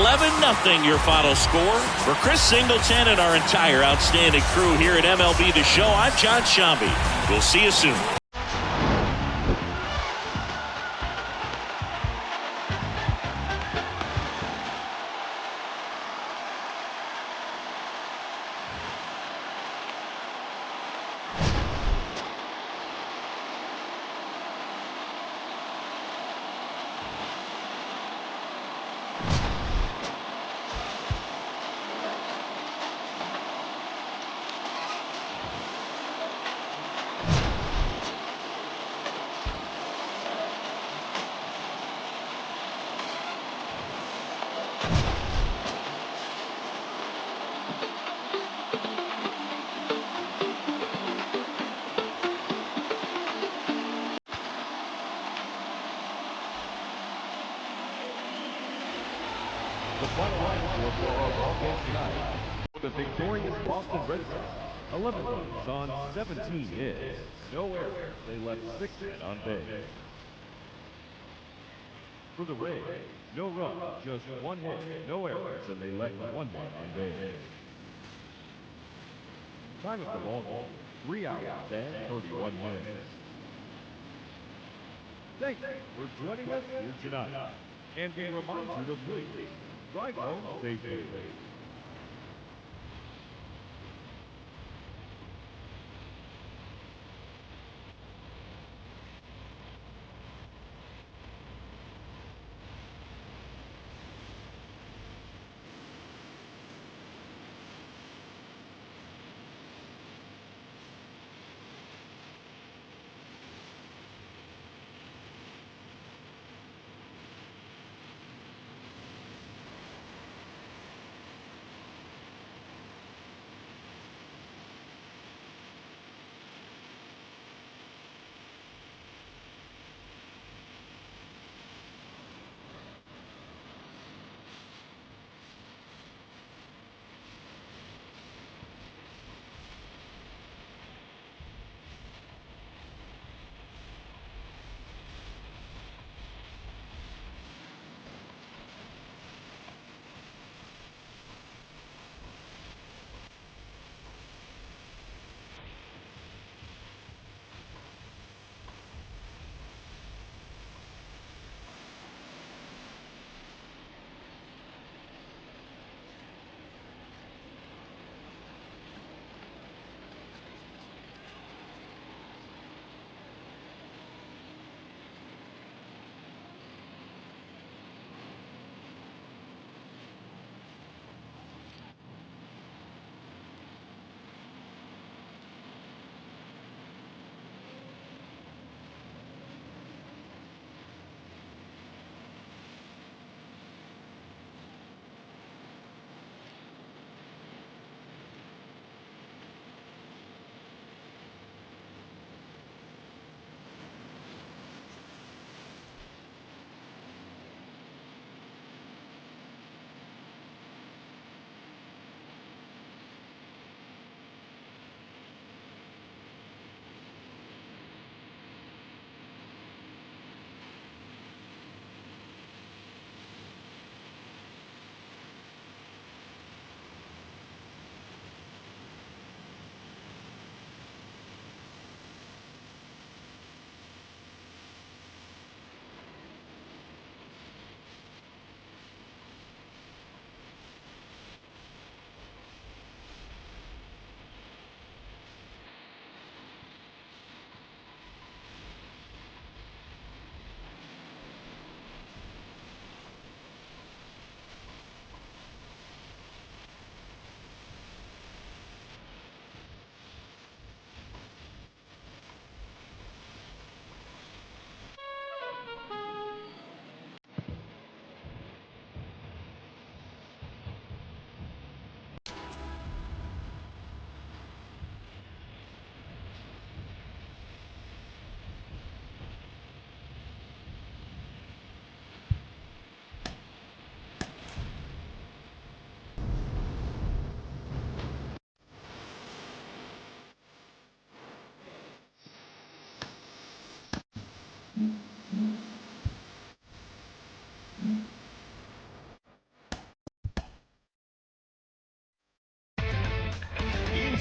11-0 your final score. For Chris Singleton and our entire outstanding crew here at MLB The Show, I'm John Shambi. We'll see you soon. The final line score for our ball game tonight. The victorious Boston Red Sox, 11 runs on 17 hits. No errors. They left 6 men on base. For the Rays, no runs, just 1 hit, no errors, and they left 1 man on base. Time of the ball game, 3 hours and 31 minutes. Thank you for joining us here tonight. And we remind you to please drive home safely.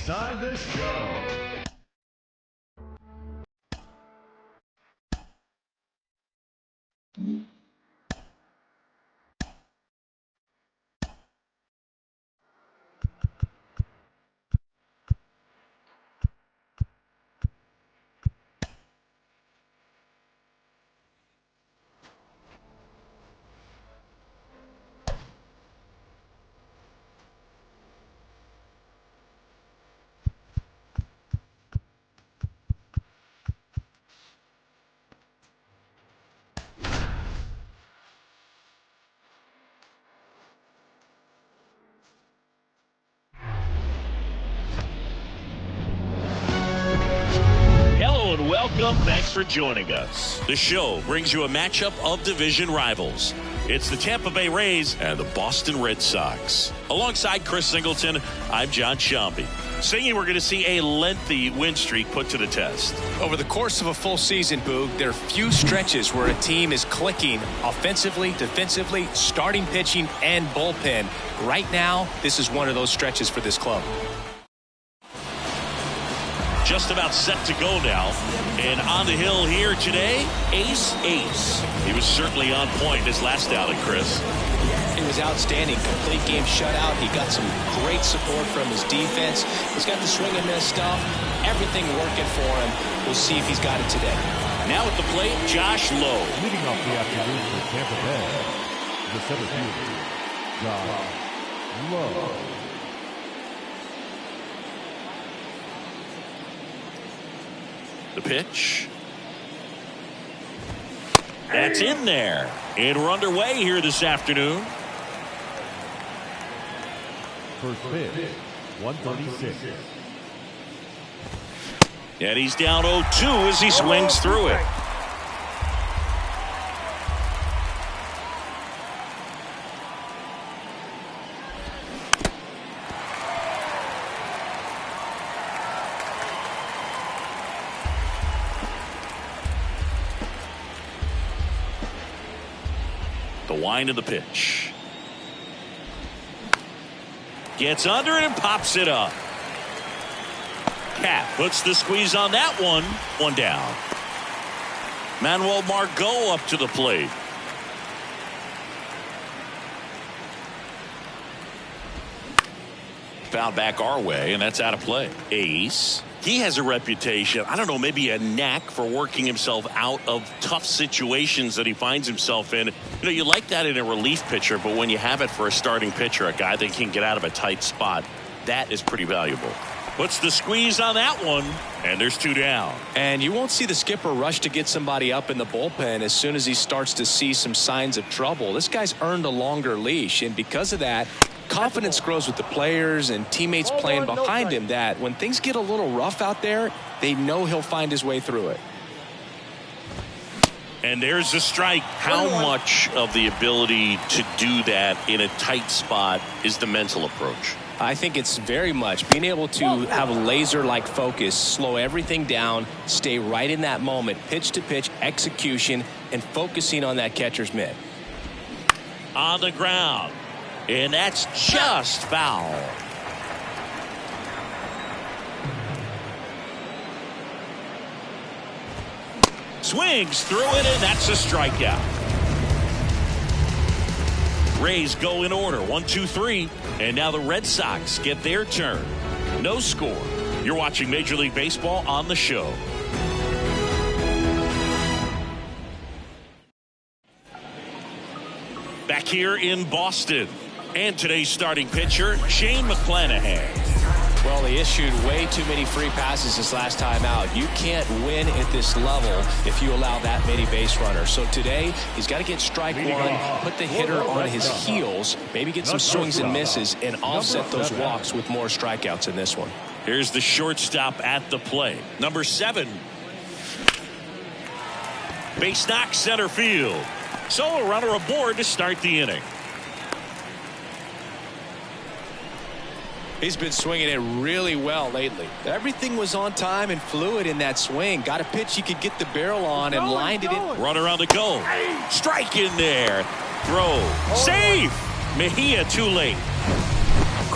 Inside the Show. Welcome. Thanks for joining us. The show brings you a matchup of division rivals. It's the Tampa Bay Rays and the Boston Red Sox. Alongside Chris Singleton, I'm John Shambi. Singy, we're going to see a lengthy win streak put to the test. Over the course of a full season, Boog, there are few stretches where a team is clicking offensively, defensively, starting pitching, and bullpen. Right now, this is one of those stretches for this club. Just about set to go now. And on the hill here today, Ace. He was certainly on point his last outing, Chris. It was outstanding. Complete game shutout. He got some great support from his defense. He's got the swing and miss stuff. Everything working for him. We'll see if he's got it today. Now at the plate, Josh Lowe. Leading off the afternoon for Tampa Bay, the center fielder, Josh Lowe. The pitch. That's in there. And we're underway here this afternoon. First pitch, 136. And he's down 0-2 as he swings through it. The wind of the pitch. Gets under it and pops it up. Cat puts the squeeze on that one. One down. Manuel Margot up to the plate. Foul back our way, and that's out of play. Ace. He has a reputation, I don't know, maybe a knack for working himself out of tough situations that he finds himself in. You know, you like that in a relief pitcher, but when you have it for a starting pitcher, a guy that can get out of a tight spot, that is pretty valuable. Puts the squeeze on that one, and there's two down. And you won't see the skipper rush to get somebody up in the bullpen as soon as he starts to see some signs of trouble. This guy's earned a longer leash, and because of that, confidence grows with the players and teammates playing behind him, that when things get a little rough out there, they know he'll find his way through it. And there's a strike. How much of the ability to do that in a tight spot is the mental approach? I think it's very much being able to have a laser-like focus, slow everything down, stay right in that moment, pitch-to-pitch execution, and focusing on that catcher's mitt. On the ground. And that's just foul. Swings through it, and that's a strikeout. Rays go in order, 1-2-3, and now the Red Sox get their turn. No score. You're watching Major League Baseball on the show. Back here in Boston. And today's starting pitcher, Shane McClanahan. Well, they issued way too many free passes this last time out. You can't win at this level if you allow that many base runners. So today, he's got to get strike one, put the hitter on his heels, maybe get some swings and misses, and offset those walks with more strikeouts in this one. Here's the shortstop at the plate. Number 7. Base knock center field. So a runner aboard to start the inning. He's been swinging it really well lately. Everything was on time and fluid in that swing. Got a pitch he could get the barrel on and lined it in. Runner on the go. Strike in there. Throw. Safe. Mejia too late.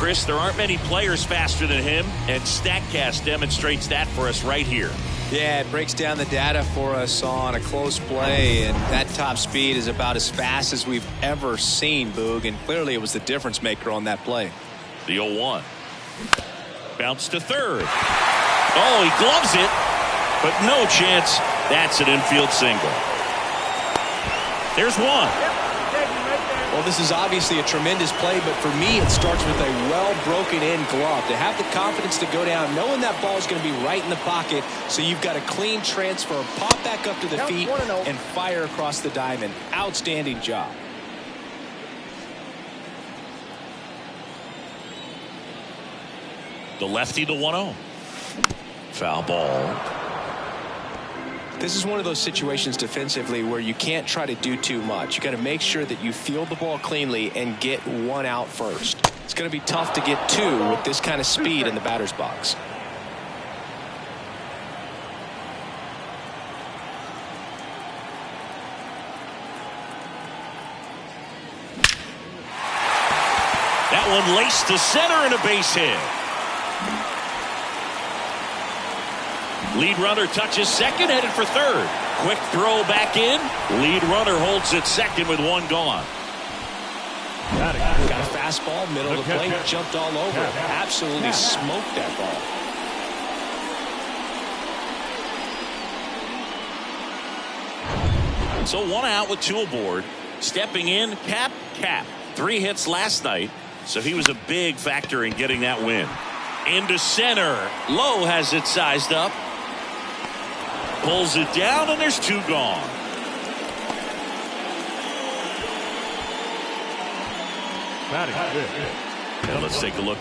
Chris, there aren't many players faster than him, and StatCast demonstrates that for us right here. Yeah, it breaks down the data for us on a close play, and that top speed is about as fast as we've ever seen, Boog, and clearly it was the difference maker on that play. The 0-1. Bounce to third. Oh, he gloves it, but no chance. That's an infield single. There's one. Well, this is obviously a tremendous play, but for me, it starts with a well-broken-in glove. To have the confidence to go down, knowing that ball is going to be right in the pocket, so you've got a clean transfer, pop back up to the feet, and fire across the diamond. Outstanding job. The lefty, the 1-0. Foul ball. This is one of those situations defensively where you can't try to do too much. You got to make sure that you field the ball cleanly and get one out first. It's going to be tough to get two with this kind of speed in the batter's box. That one laced to center and a base hit. Lead runner touches second, headed for third. Quick throw back in. Lead runner holds it second with one gone. Got a fastball, middle of the plate, jumped all over it. Absolutely smoked that ball. So one out with two aboard. Stepping in, Cap. 3 hits last night, so he was a big factor in getting that win. Into center. Lowe has it sized up. Pulls it down, and there's two gone. And let's take a look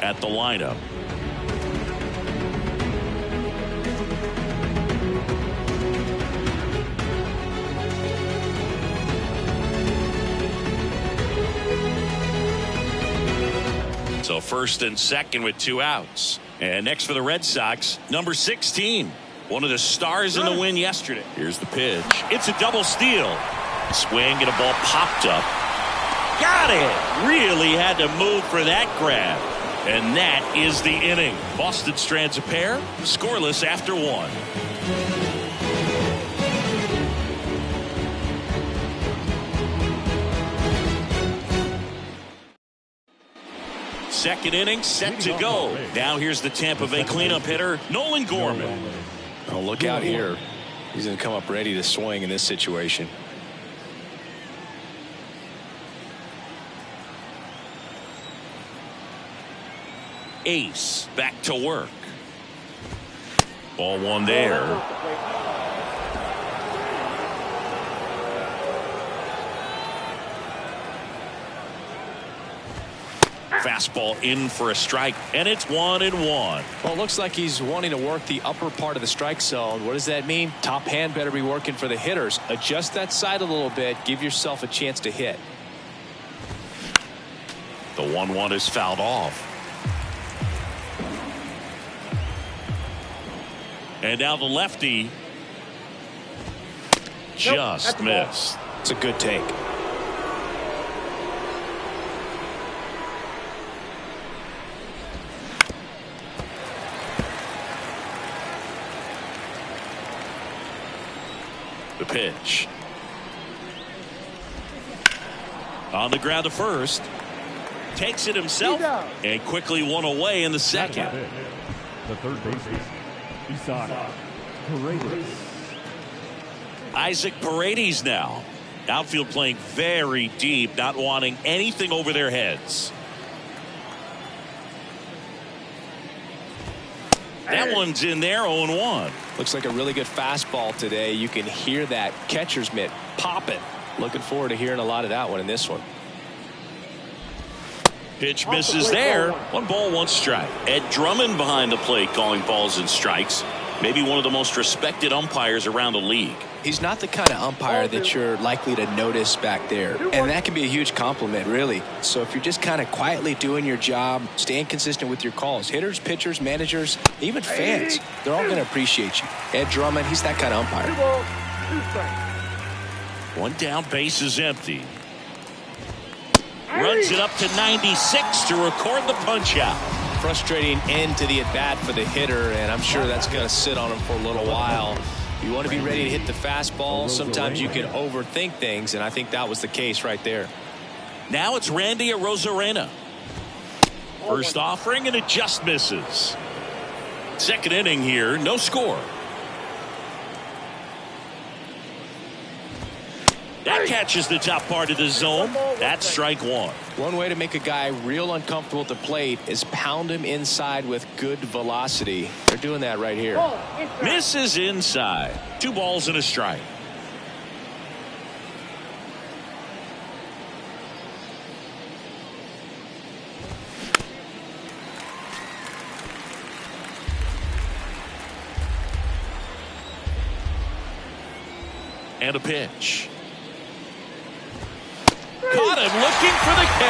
at the lineup. So first and second with 2 outs. And next for the Red Sox, number 16. One of the stars in the win yesterday. Here's the pitch. It's a double steal. Swing and a ball popped up. Got it. Really had to move for that grab. And that is the inning. Boston strands a pair. Scoreless after 1. Second inning set to go. Now here's the Tampa Bay cleanup hitter, Nolan Gorman. Oh, look out here. He's going to come up ready to swing in this situation. Ace back to work. Ball one there. Fastball in for a strike, and it's 1-1. Well, it looks like he's wanting to work the upper part of the strike zone. What does that mean? Top hand better be working for the hitters. Adjust that side a little bit. Give yourself a chance to hit. The 1-1 is fouled off. And now the lefty just missed. It's a good take. The pitch. On the ground to first. Takes it himself and quickly one away in the second. The third baseman, Isaac Paredes now. Outfield playing very deep, not wanting anything over their heads. That one's in there, 0-1. Looks like a really good fastball today. You can hear that catcher's mitt popping. Looking forward to hearing a lot of that one in this one. Pitch misses there. 1 ball, 1 strike. Ed Drummond behind the plate calling balls and strikes. Maybe one of the most respected umpires around the league. He's not the kind of umpire that you're likely to notice back there. And that can be a huge compliment, really. So if you're just kind of quietly doing your job, staying consistent with your calls, hitters, pitchers, managers, even fans, they're all going to appreciate you. Ed Drummond, he's that kind of umpire. 1 down, base is empty. Runs it up to 96 to record the punch out. Frustrating end to the at-bat for the hitter, and I'm sure that's going to sit on him for a little while. You want to be ready to hit the fastball. Sometimes you can overthink things, and I think that was the case right there. Now it's Randy Arozarena. First offering, and it just misses. Second inning here, no score. That catches the top part of the zone. That's strike one. One way to make a guy real uncomfortable at the plate is pound him inside with good velocity. They're doing that right here. Misses inside. 2 balls and a strike. And a pitch. Caught him looking for the K.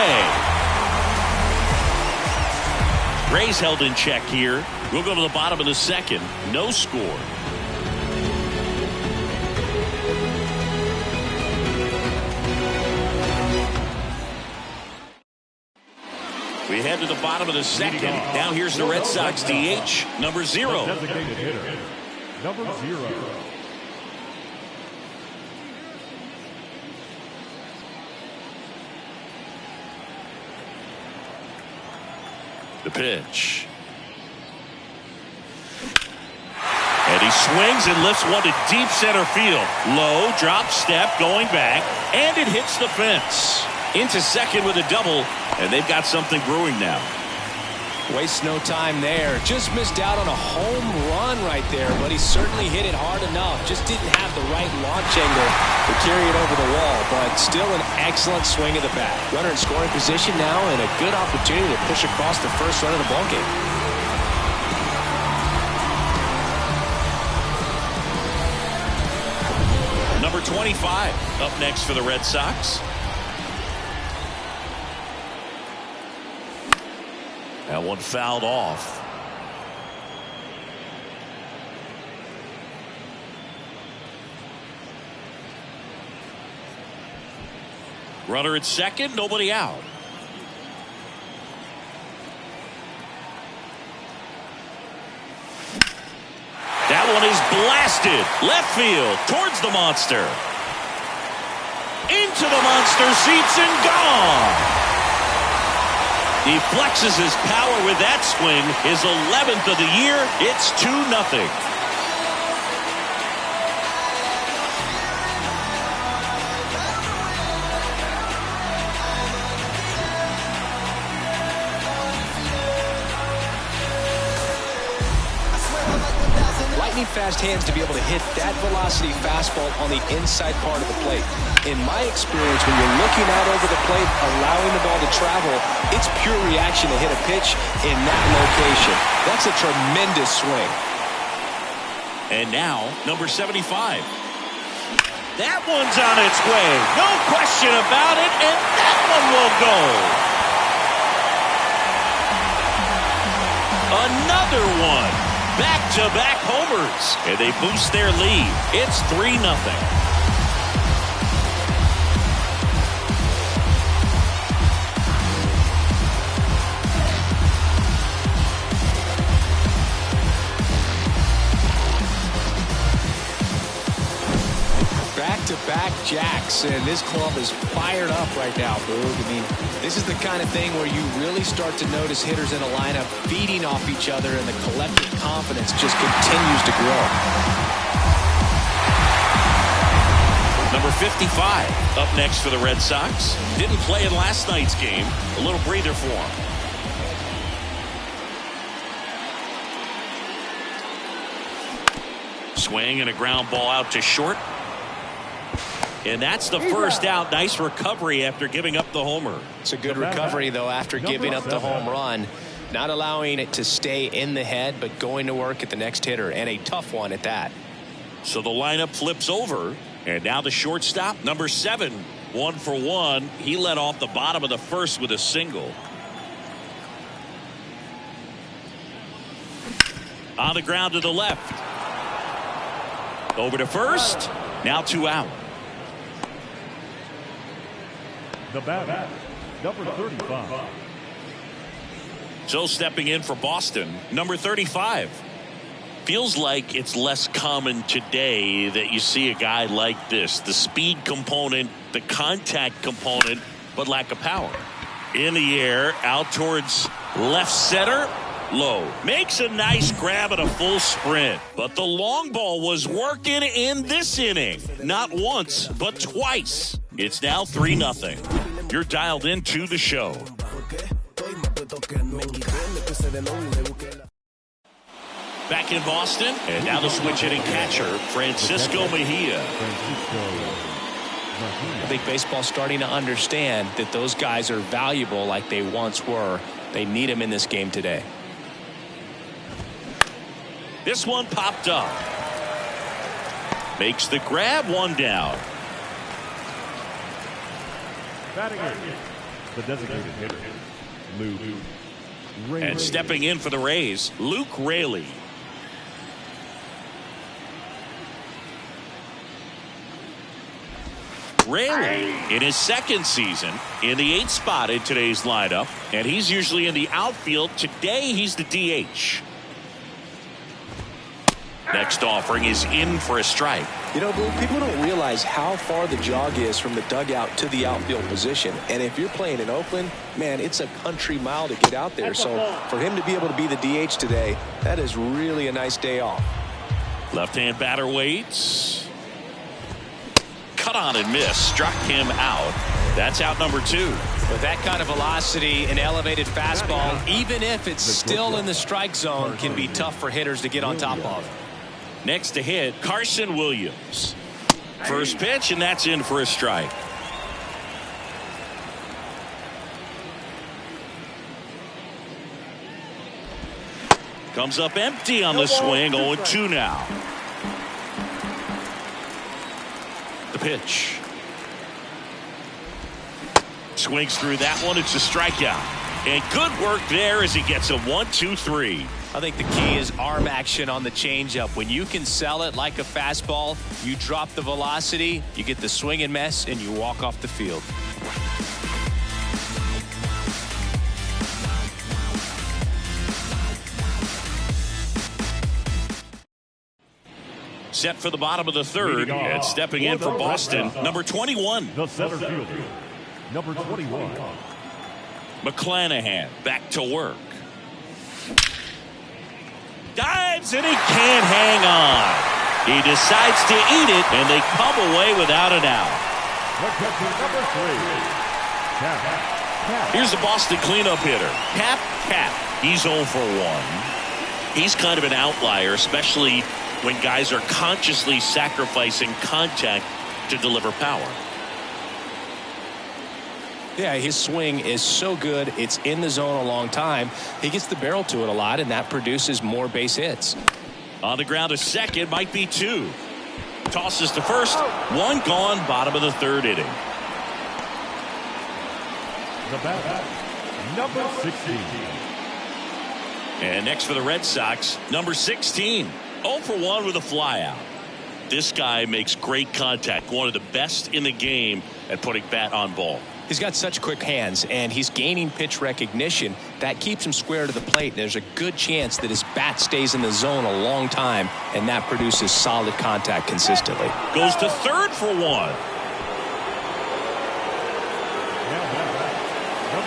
Ray's held in check here. We'll go to the bottom of the second. No score. We head to the bottom of the second. Now here's the Red Sox DH, number 0. Designated hitter, number 0. The pitch. And he swings and lifts one to deep center field. Low, drop step, going back, and it hits the fence. Into second with a double, and they've got something brewing now. Wastes no time there. Just missed out on a home run right there, but he certainly hit it hard enough. Just didn't have the right launch angle to carry it over the wall, but still an excellent swing of the bat. Runner in scoring position now, and a good opportunity to push across the first run of the ballgame. Number 25 up next for the Red Sox. That one fouled off. Runner at second, nobody out. That one is blasted. Left field towards the monster. Into the monster seats and gone. He flexes his power with that swing. His 11th of the year. It's 2-0. Lightning fast hands to be able to hit that velocity fastball on the inside part of the plate. In my experience, when you're looking out over the plate, allowing the ball to travel, it's pure reaction to hit a pitch in that location. That's a tremendous swing. And now, number 75. That one's on its way. No question about it, and that one will go. Another one. Back-to-back homers, and they boost their lead. It's 3-0. Back-to-back jacks, and this club is fired up right now, Boog. I mean, this is the kind of thing where you really start to notice hitters in a lineup feeding off each other, and the collective confidence just continues to grow. Number 55 up next for the Red Sox. Didn't play in last night's game. A little breather for him. Swing and a ground ball out to short. And that's the first out. Nice recovery after giving up the homer. It's a good recovery, though, after giving up the home run. Not allowing it to stay in the head, but going to work at the next hitter, and a tough one at that. So the lineup flips over, and now the shortstop, number 7, 1 for 1. He led off the bottom of the first with a single. On the ground to the left. Over to first. Now 2 out. The batter, number 35. So stepping in for Boston, number 35. Feels like it's less common today that you see a guy like this. The speed component, the contact component, but lack of power. In the air, out towards left center. Low. Makes a nice grab at a full sprint. But the long ball was working in this inning. Not once, but twice. It's now 3-0. You're dialed into the show. Back in Boston, and now the switch hitting catcher, Francisco Mejia. I think baseball's starting to understand that those guys are valuable like they once were. They need them in this game today. This one popped up. Makes the grab, one down. Batting in, the designated hitter, Luke Raley. And stepping in for the Rays, Luke Raley. Raley in his second season in the 8th spot in today's lineup, and he's usually in the outfield. Today he's the DH. Next offering is in for a strike. You know, people don't realize how far the jog is from the dugout to the outfield position. And if you're playing in Oakland, man, it's a country mile to get out there. So for him to be able to be the DH today, that is really a nice day off. Left-hand batter waits. Cut on and miss. Struck him out. That's out number 2. With that kind of velocity and elevated fastball, even if it's still in the strike zone, can be tough for hitters to get on top of. Next to hit, Carson Williams. First pitch, and that's in for a strike. Comes up empty on the swing. 0-2 now. The pitch. Swings through that one. It's a strikeout. And good work there as he gets a 1-2-3. I think the key is arm action on the changeup. When you can sell it like a fastball, you drop the velocity, you get the swing and miss, and you walk off the field. Set for the bottom of the third, and stepping in for Boston, number 21. The center fielder, number 21. McClanahan back to work. Dives, and he can't hang on. He decides to eat it, and they come away without an out. Number 3, Cap. Here's the Boston cleanup hitter, Cap. He's 0 for 1. He's kind of an outlier, especially when guys are consciously sacrificing contact to deliver power. Yeah, his swing is so good. It's in the zone a long time. He gets the barrel to it a lot, and that produces more base hits. On the ground to second, might be 2. Tosses to first, 1 gone, bottom of the third inning. The batter, number 16. And next for the Red Sox, number 16. 0 for 1 with a flyout. This guy makes great contact. One of the best in the game at putting bat on ball. He's got such quick hands, and he's gaining pitch recognition. That keeps him square to the plate. There's a good chance that his bat stays in the zone a long time, and that produces solid contact consistently. Goes to third for 1.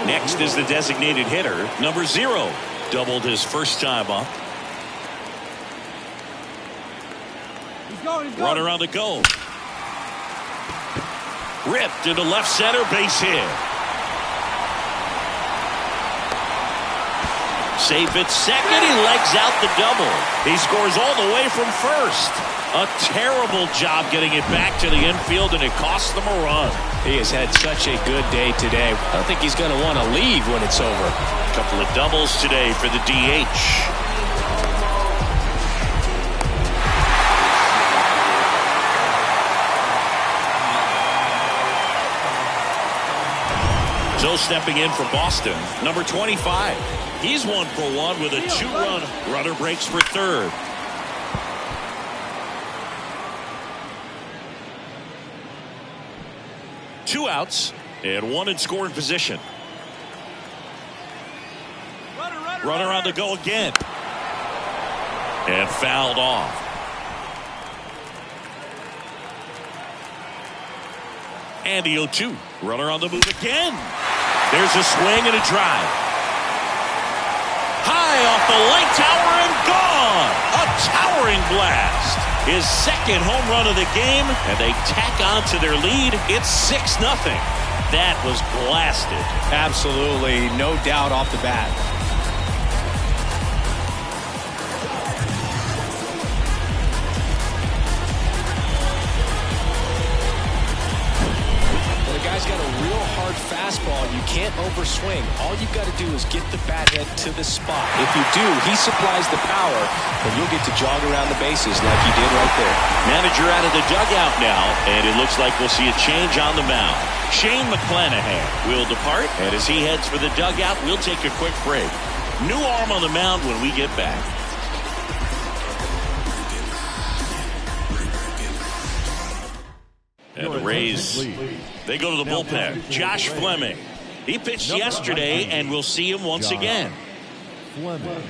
Next is the designated hitter, number 0. Doubled his first time up. Runner on the go. Ripped into left center, base hit. Safe at second, he legs out the double. He scores all the way from first. A terrible job getting it back to the infield, and it costs them a run. He has had such a good day today. I don't think he's going to want to leave when it's over. A couple of doubles today for the DH. So stepping in for Boston, number 25. He's 1 for 1 with a 2-run. Runner breaks for third. Two outs and 1 in scoring position. Runner on the go again. And fouled off. And the 0-2. Runner on the move again. There's a swing and a drive. High off the light tower and gone. A towering blast. His second home run of the game, and they tack on to their lead. It's 6-0. That was blasted. Absolutely, no doubt off the bat. Well, the guy's got a real hard fastball. You can't overswing. All you've got to do is get the bat head to the spot. If you do, he supplies the power, and you'll get to jog around the bases like he did right there. Manager out of the dugout now, and it looks like we'll see a change on the mound. Shane McClanahan will depart, and as he heads for the dugout, we'll take a quick break. New arm on the mound when we get back. And the Rays, they go to the bullpen. Josh Fleming. He pitched yesterday, and we'll see him once again. Fleming.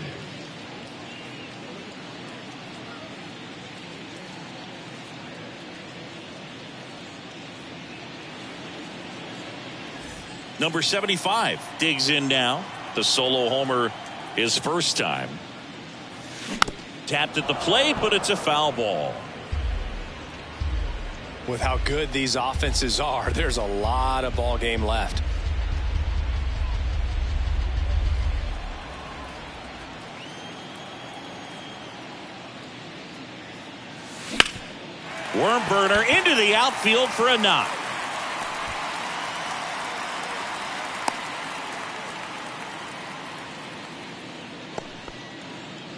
Number 75 digs in now. The solo homer his first time. Tapped at the plate, but it's a foul ball. With how good these offenses are, there's a lot of ball game left. Worm burner into the outfield for a knock.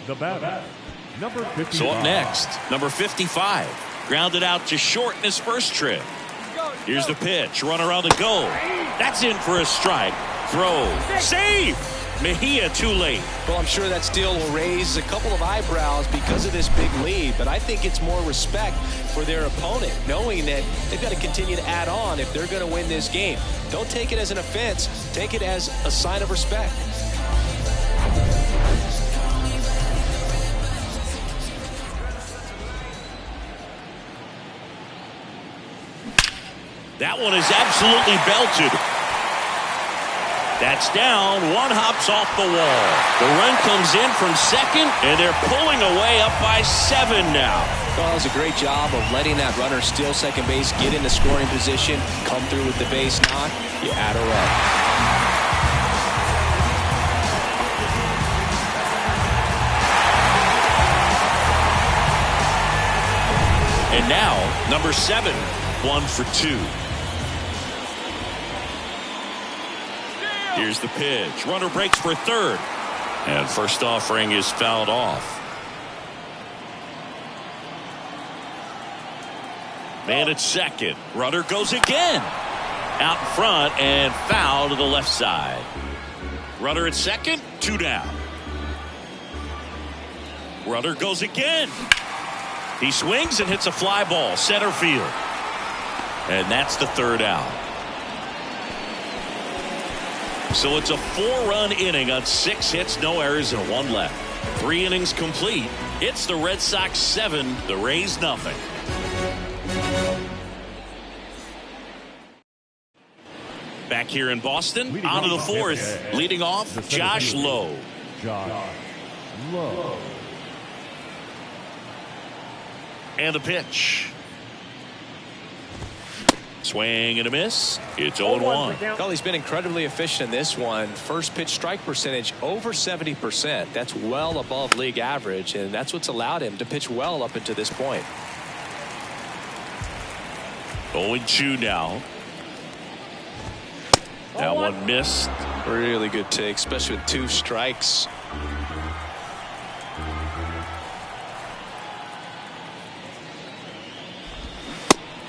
The batter, number 55. So up next, number 55. Grounded out to short in his first trip. Here's the pitch. Runner on the go. That's in for a strike. Throw. Save! Mejia too late. Well, I'm sure that steal will raise a couple of eyebrows because of this big lead, but I think it's more respect for their opponent, knowing that they've got to continue to add on if they're going to win this game. Don't take it as an offense. Take it as a sign of respect. That one is absolutely belted. That's down. One hops off the wall. The run comes in from second, and they're pulling away up by 7 now. Well, that was a great job of letting that runner steal second base, get in the scoring position, come through with the base knock. You add a run. And now, number 7, 1 for 2. Here's the pitch. Runner breaks for third. And first offering is fouled off. Man at second. Runner goes again. Out in front and foul to the left side. Runner at second, 2 down. Runner goes again. He swings and hits a fly ball, center field. And that's the 3rd out. So it's a 4-run inning on 6 hits, no errors, and 1 left. 3 innings complete. It's the Red Sox 7, the Rays nothing. Back here in Boston, on to the 4th. Leading off, Josh Lowe. Josh Lowe. And the pitch. Swing and a miss. It's 0-1. Well, he's been incredibly efficient in this one. First pitch strike percentage over 70%. That's well above league average, and that's what's allowed him to pitch well up until this point. 0-2 now. That one missed. Really good take, especially with 2 strikes.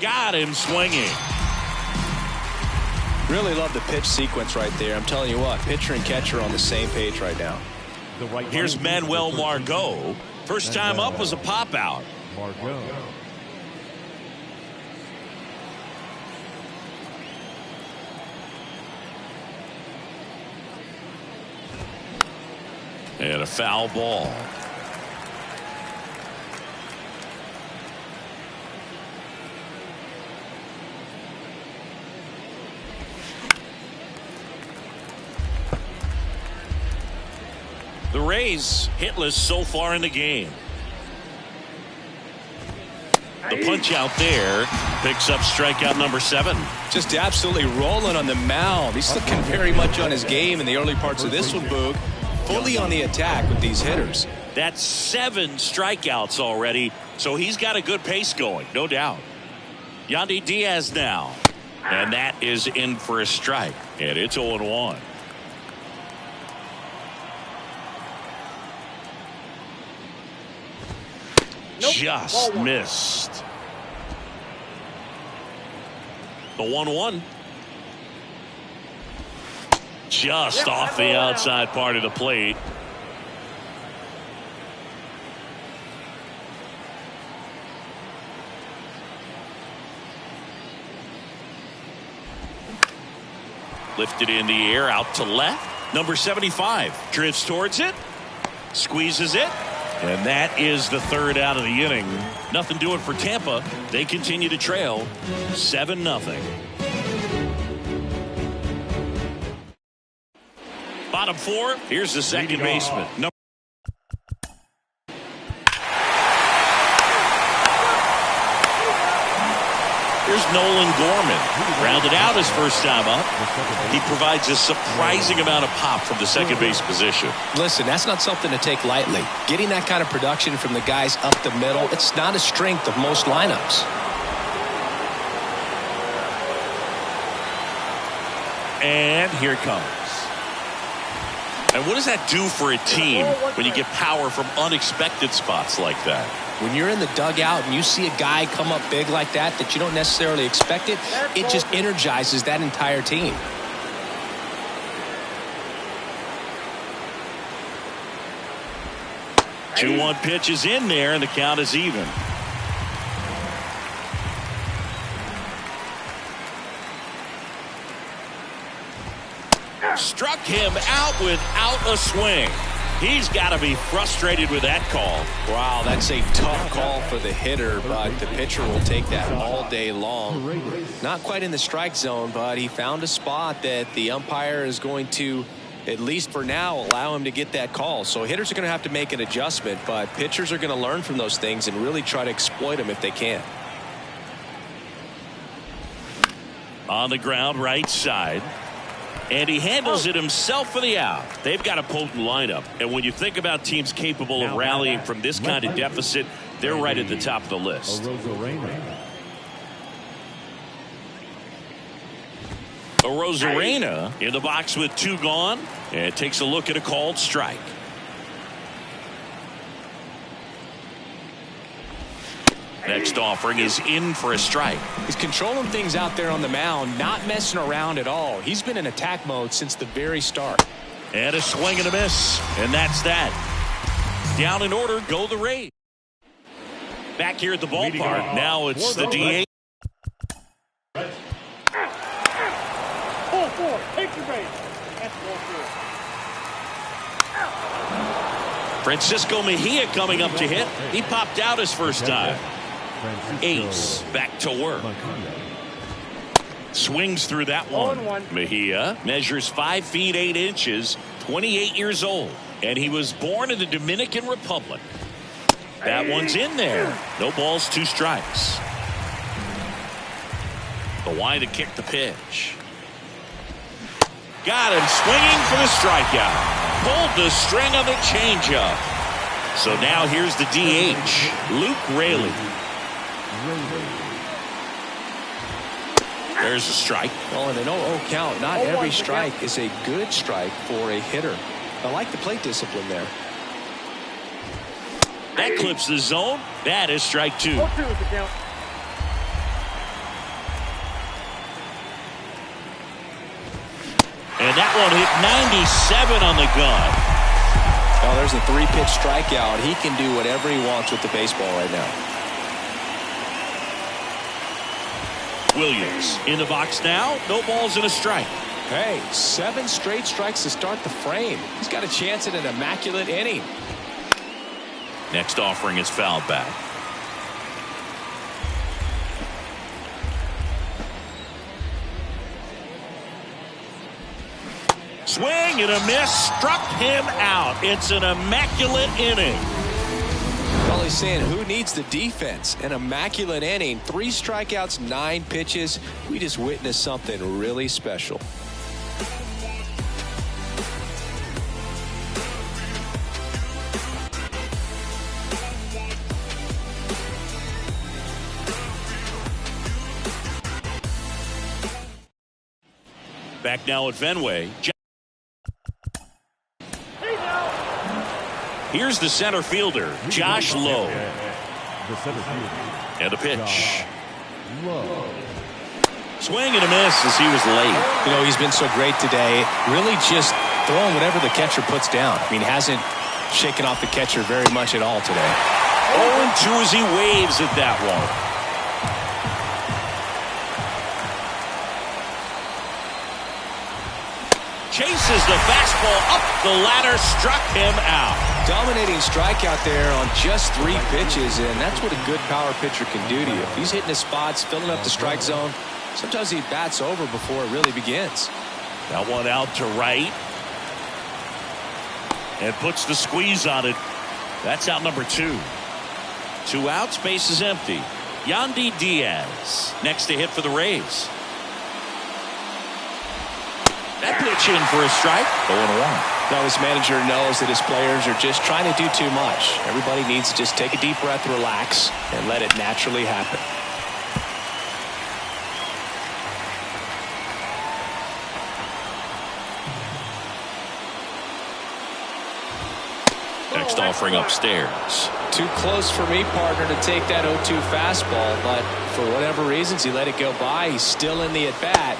Got him swinging. Really love the pitch sequence right there. I'm telling you what, pitcher and catcher on the same page right now. Here's Manuel Margot. First time up was a pop out. Margot. And a foul ball. The Rays hitless so far in the game. The punch out there picks up strikeout number 7. Just absolutely rolling on the mound. He's looking very much on his game in the early parts of this one, Boog. Fully on the attack with these hitters. That's 7 strikeouts already, so he's got a good pace going, no doubt. Yandy Diaz now, and that is in for a strike, and it's 0-1. Just missed. The 1-1. Just off the outside part of the plate. Lifted in the air out to left. Number 75 drifts towards it. Squeezes it. And that is the 3rd out of the inning. Nothing doing for Tampa. They continue to trail 7-0. Bottom 4. Here's the second baseman. Here's Nolan Gorman. Rounded out his first time up. He provides a surprising amount of pop from the second base position. Listen, that's not something to take lightly. Getting that kind of production from the guys up the middle, it's not a strength of most lineups. And here it comes. And what does that do for a team when you get power from unexpected spots like that? When you're in the dugout and you see a guy come up big like that you don't necessarily expect it, it just energizes that entire team. Two 2-1 pitch is in there, and the count is even. Struck him out without a swing. He's got to be frustrated with that call. Wow, that's a tough call for the hitter, but the pitcher will take that all day long. Not quite in the strike zone, but he found a spot that the umpire is going to, at least for now, allow him to get that call. So hitters are going to have to make an adjustment, but pitchers are going to learn from those things and really try to exploit them if they can. On the ground, right side. And he handles it himself for the out. They've got a potent lineup. And when you think about teams capable of rallying from this kind of deficit, they're right at the top of the list. Arozarena in the box with 2 gone. And takes a look at a called strike. Next offering is in for a strike. He's controlling things out there on the mound, not messing around at all. He's been in attack mode since the very start. And a swing and a miss. And that's that. Down in order, go the Rays. Back here at the ballpark. Now it's the DH. Pull forward. Take your base. That's 4-4. Francisco Mejia coming up to hit. He popped out his first time. Ace back to work. Swings through that one. Mejia measures 5 feet 8 inches, 28 years old, and he was born in the Dominican Republic. That one's in there. No balls, 2 strikes. The wind to kick the pitch. Got him swinging for the strikeout. Pulled the string on the changeup. So now here's the DH, Luke Raley. There's a strike. Well, in an 0-0 count, not every strike is a good strike for a hitter. I like the plate discipline there. That clips the zone. That is strike 2. 0-2 is the count. And that one hit 97 on the gun. Well, there's a 3-pitch strikeout. He can do whatever he wants with the baseball right now. Williams in the box now. No balls and a strike. Hey, 7 straight strikes to start the frame. He's got a chance at an immaculate inning. Next offering is fouled back. Swing and a miss, struck him out. It's an immaculate inning. Well, he's saying who needs the defense? An immaculate inning, 3 strikeouts, 9 pitches. We just witnessed something really special. Back now at Fenway. Here's the center fielder, Josh Lowe. The center fielder. And a pitch. Swing and a miss as he was late. You know, he's been so great today. Really just throwing whatever the catcher puts down. I mean, hasn't shaken off the catcher very much at all today. 0-2 as he waves at that one. Chases the fastball up the ladder, struck him out. Dominating strikeout there on just 3 pitches, and that's what a good power pitcher can do to you. If he's hitting his spots, filling up the strike zone, sometimes he bats over before it really begins. That one out to right. And puts the squeeze on it. That's out number 2. 2 outs, base is empty. Yandy Diaz next to hit for the Rays. That pitch in for a strike. 0-1. Now this manager knows that his players are just trying to do too much. Everybody needs to just take a deep breath, relax, and let it naturally happen. Next offering upstairs. Too close for me, partner, to take that 0-2 fastball, but for whatever reasons he let it go by. He's still in the at-bat.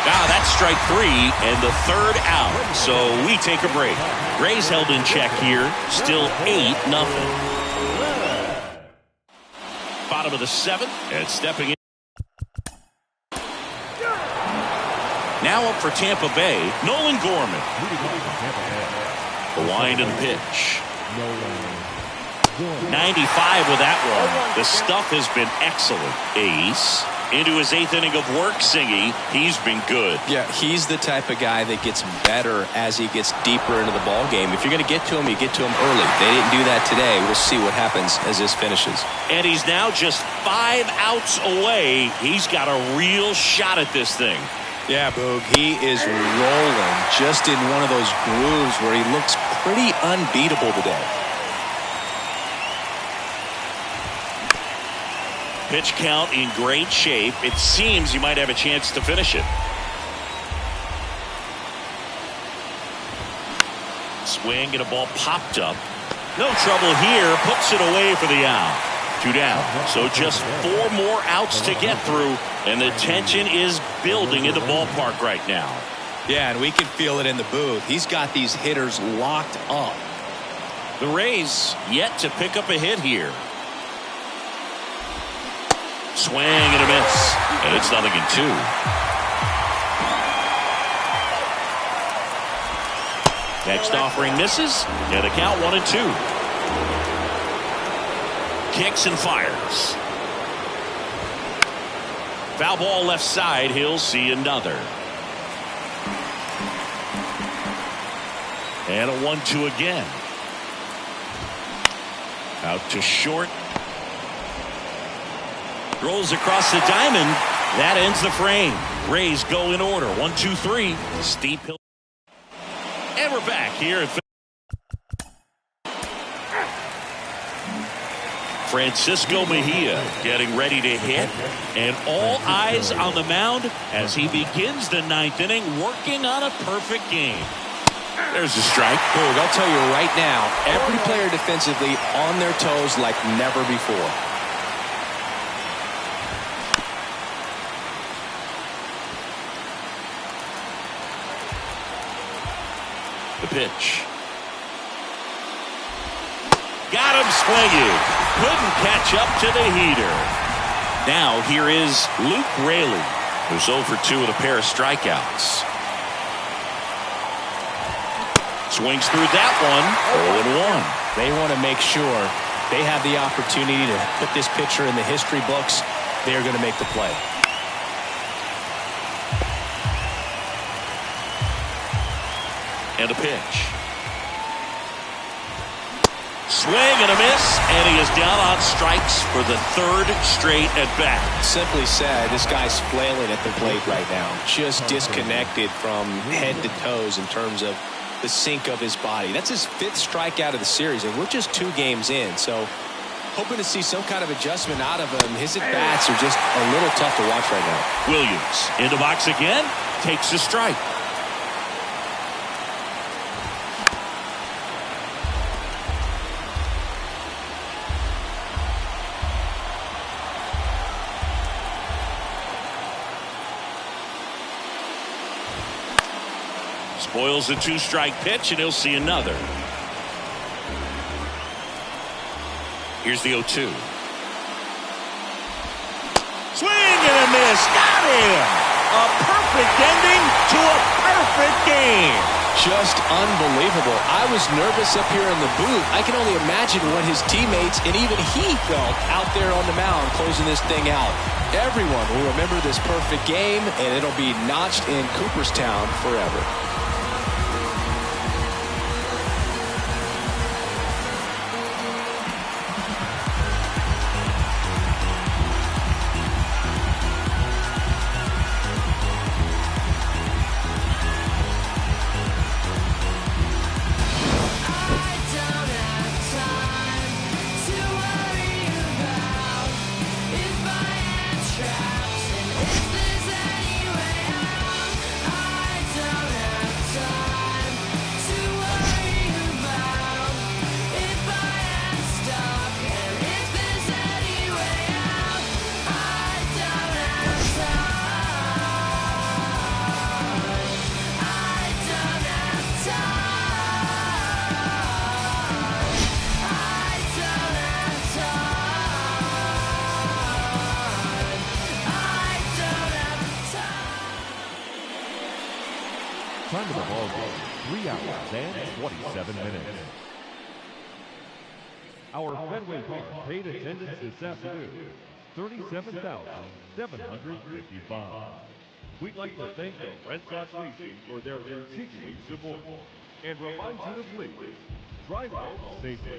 Now that's strike 3 and the 3rd out. So we take a break. Rays held in check here. Still 8-0. Bottom of the 7th and stepping in. Now up for Tampa Bay, Nolan Gorman. The wind and the pitch. 95 with that one. The stuff has been excellent. Ace. Into his 8th inning of work, Singy. He's been good. Yeah, he's the type of guy that gets better as he gets deeper into the ball game. If you're going to get to him, you get to him early. They didn't do that today. We'll see what happens as this finishes. And he's now just 5 outs away. He's got a real shot at this thing. Yeah, Boog, he is rolling just in one of those grooves where he looks pretty unbeatable today. Pitch count in great shape. It seems you might have a chance to finish it. Swing and a ball popped up. No trouble here. Puts it away for the out. 2 down. So just 4 more outs to get through. And the tension is building in the ballpark right now. Yeah, and we can feel it in the booth. He's got these hitters locked up. The Rays yet to pick up a hit here. Swing and a miss. And it's 0-2. Next offering misses. And the count 1-2. Kicks and fires. Foul ball left side. He'll see another. And a 1-2 again. Out to short. Rolls across the diamond. That ends the frame. Rays go in order. 1, 2, 3. Steep hill. And we're back here at Francisco Mejia getting ready to hit. And all eyes on the mound as he begins the 9th inning, working on a perfect game. There's a strike. Boog, I'll tell you right now, every player defensively on their toes like never before. The pitch. Got him swinging. Couldn't catch up to the heater. Now here is Luke Raley, who's 0 for 2 with a pair of strikeouts. Swings through that one. 0-1. They want to make sure they have the opportunity to put this pitcher in the history books. They're going to make the play. And a pitch. Swing and a miss, and he is down on strikes for the third straight at bat. Simply said, this guy's flailing at the plate right now. Just disconnected from head to toes in terms of the sink of his body. That's his 5th strikeout of the series, and we're just 2 games in. So hoping to see some kind of adjustment out of him. His at-bats are just a little tough to watch right now. Williams in the box again, takes a strike. Spoils a 2-strike pitch, and he'll see another. Here's the 0-2. Swing and a miss. Got him. A perfect ending to a perfect game. Just unbelievable. I was nervous up here in the booth. I can only imagine what his teammates and even he felt out there on the mound closing this thing out. Everyone will remember this perfect game, and it'll be notched in Cooperstown forever. Time of the ball game, 3 hours and 27 minutes. Our Fenway Park paid attendance this afternoon, 37,755. We'd like to thank the Red Sox Nation for their continued support and remind you to please drive home safely.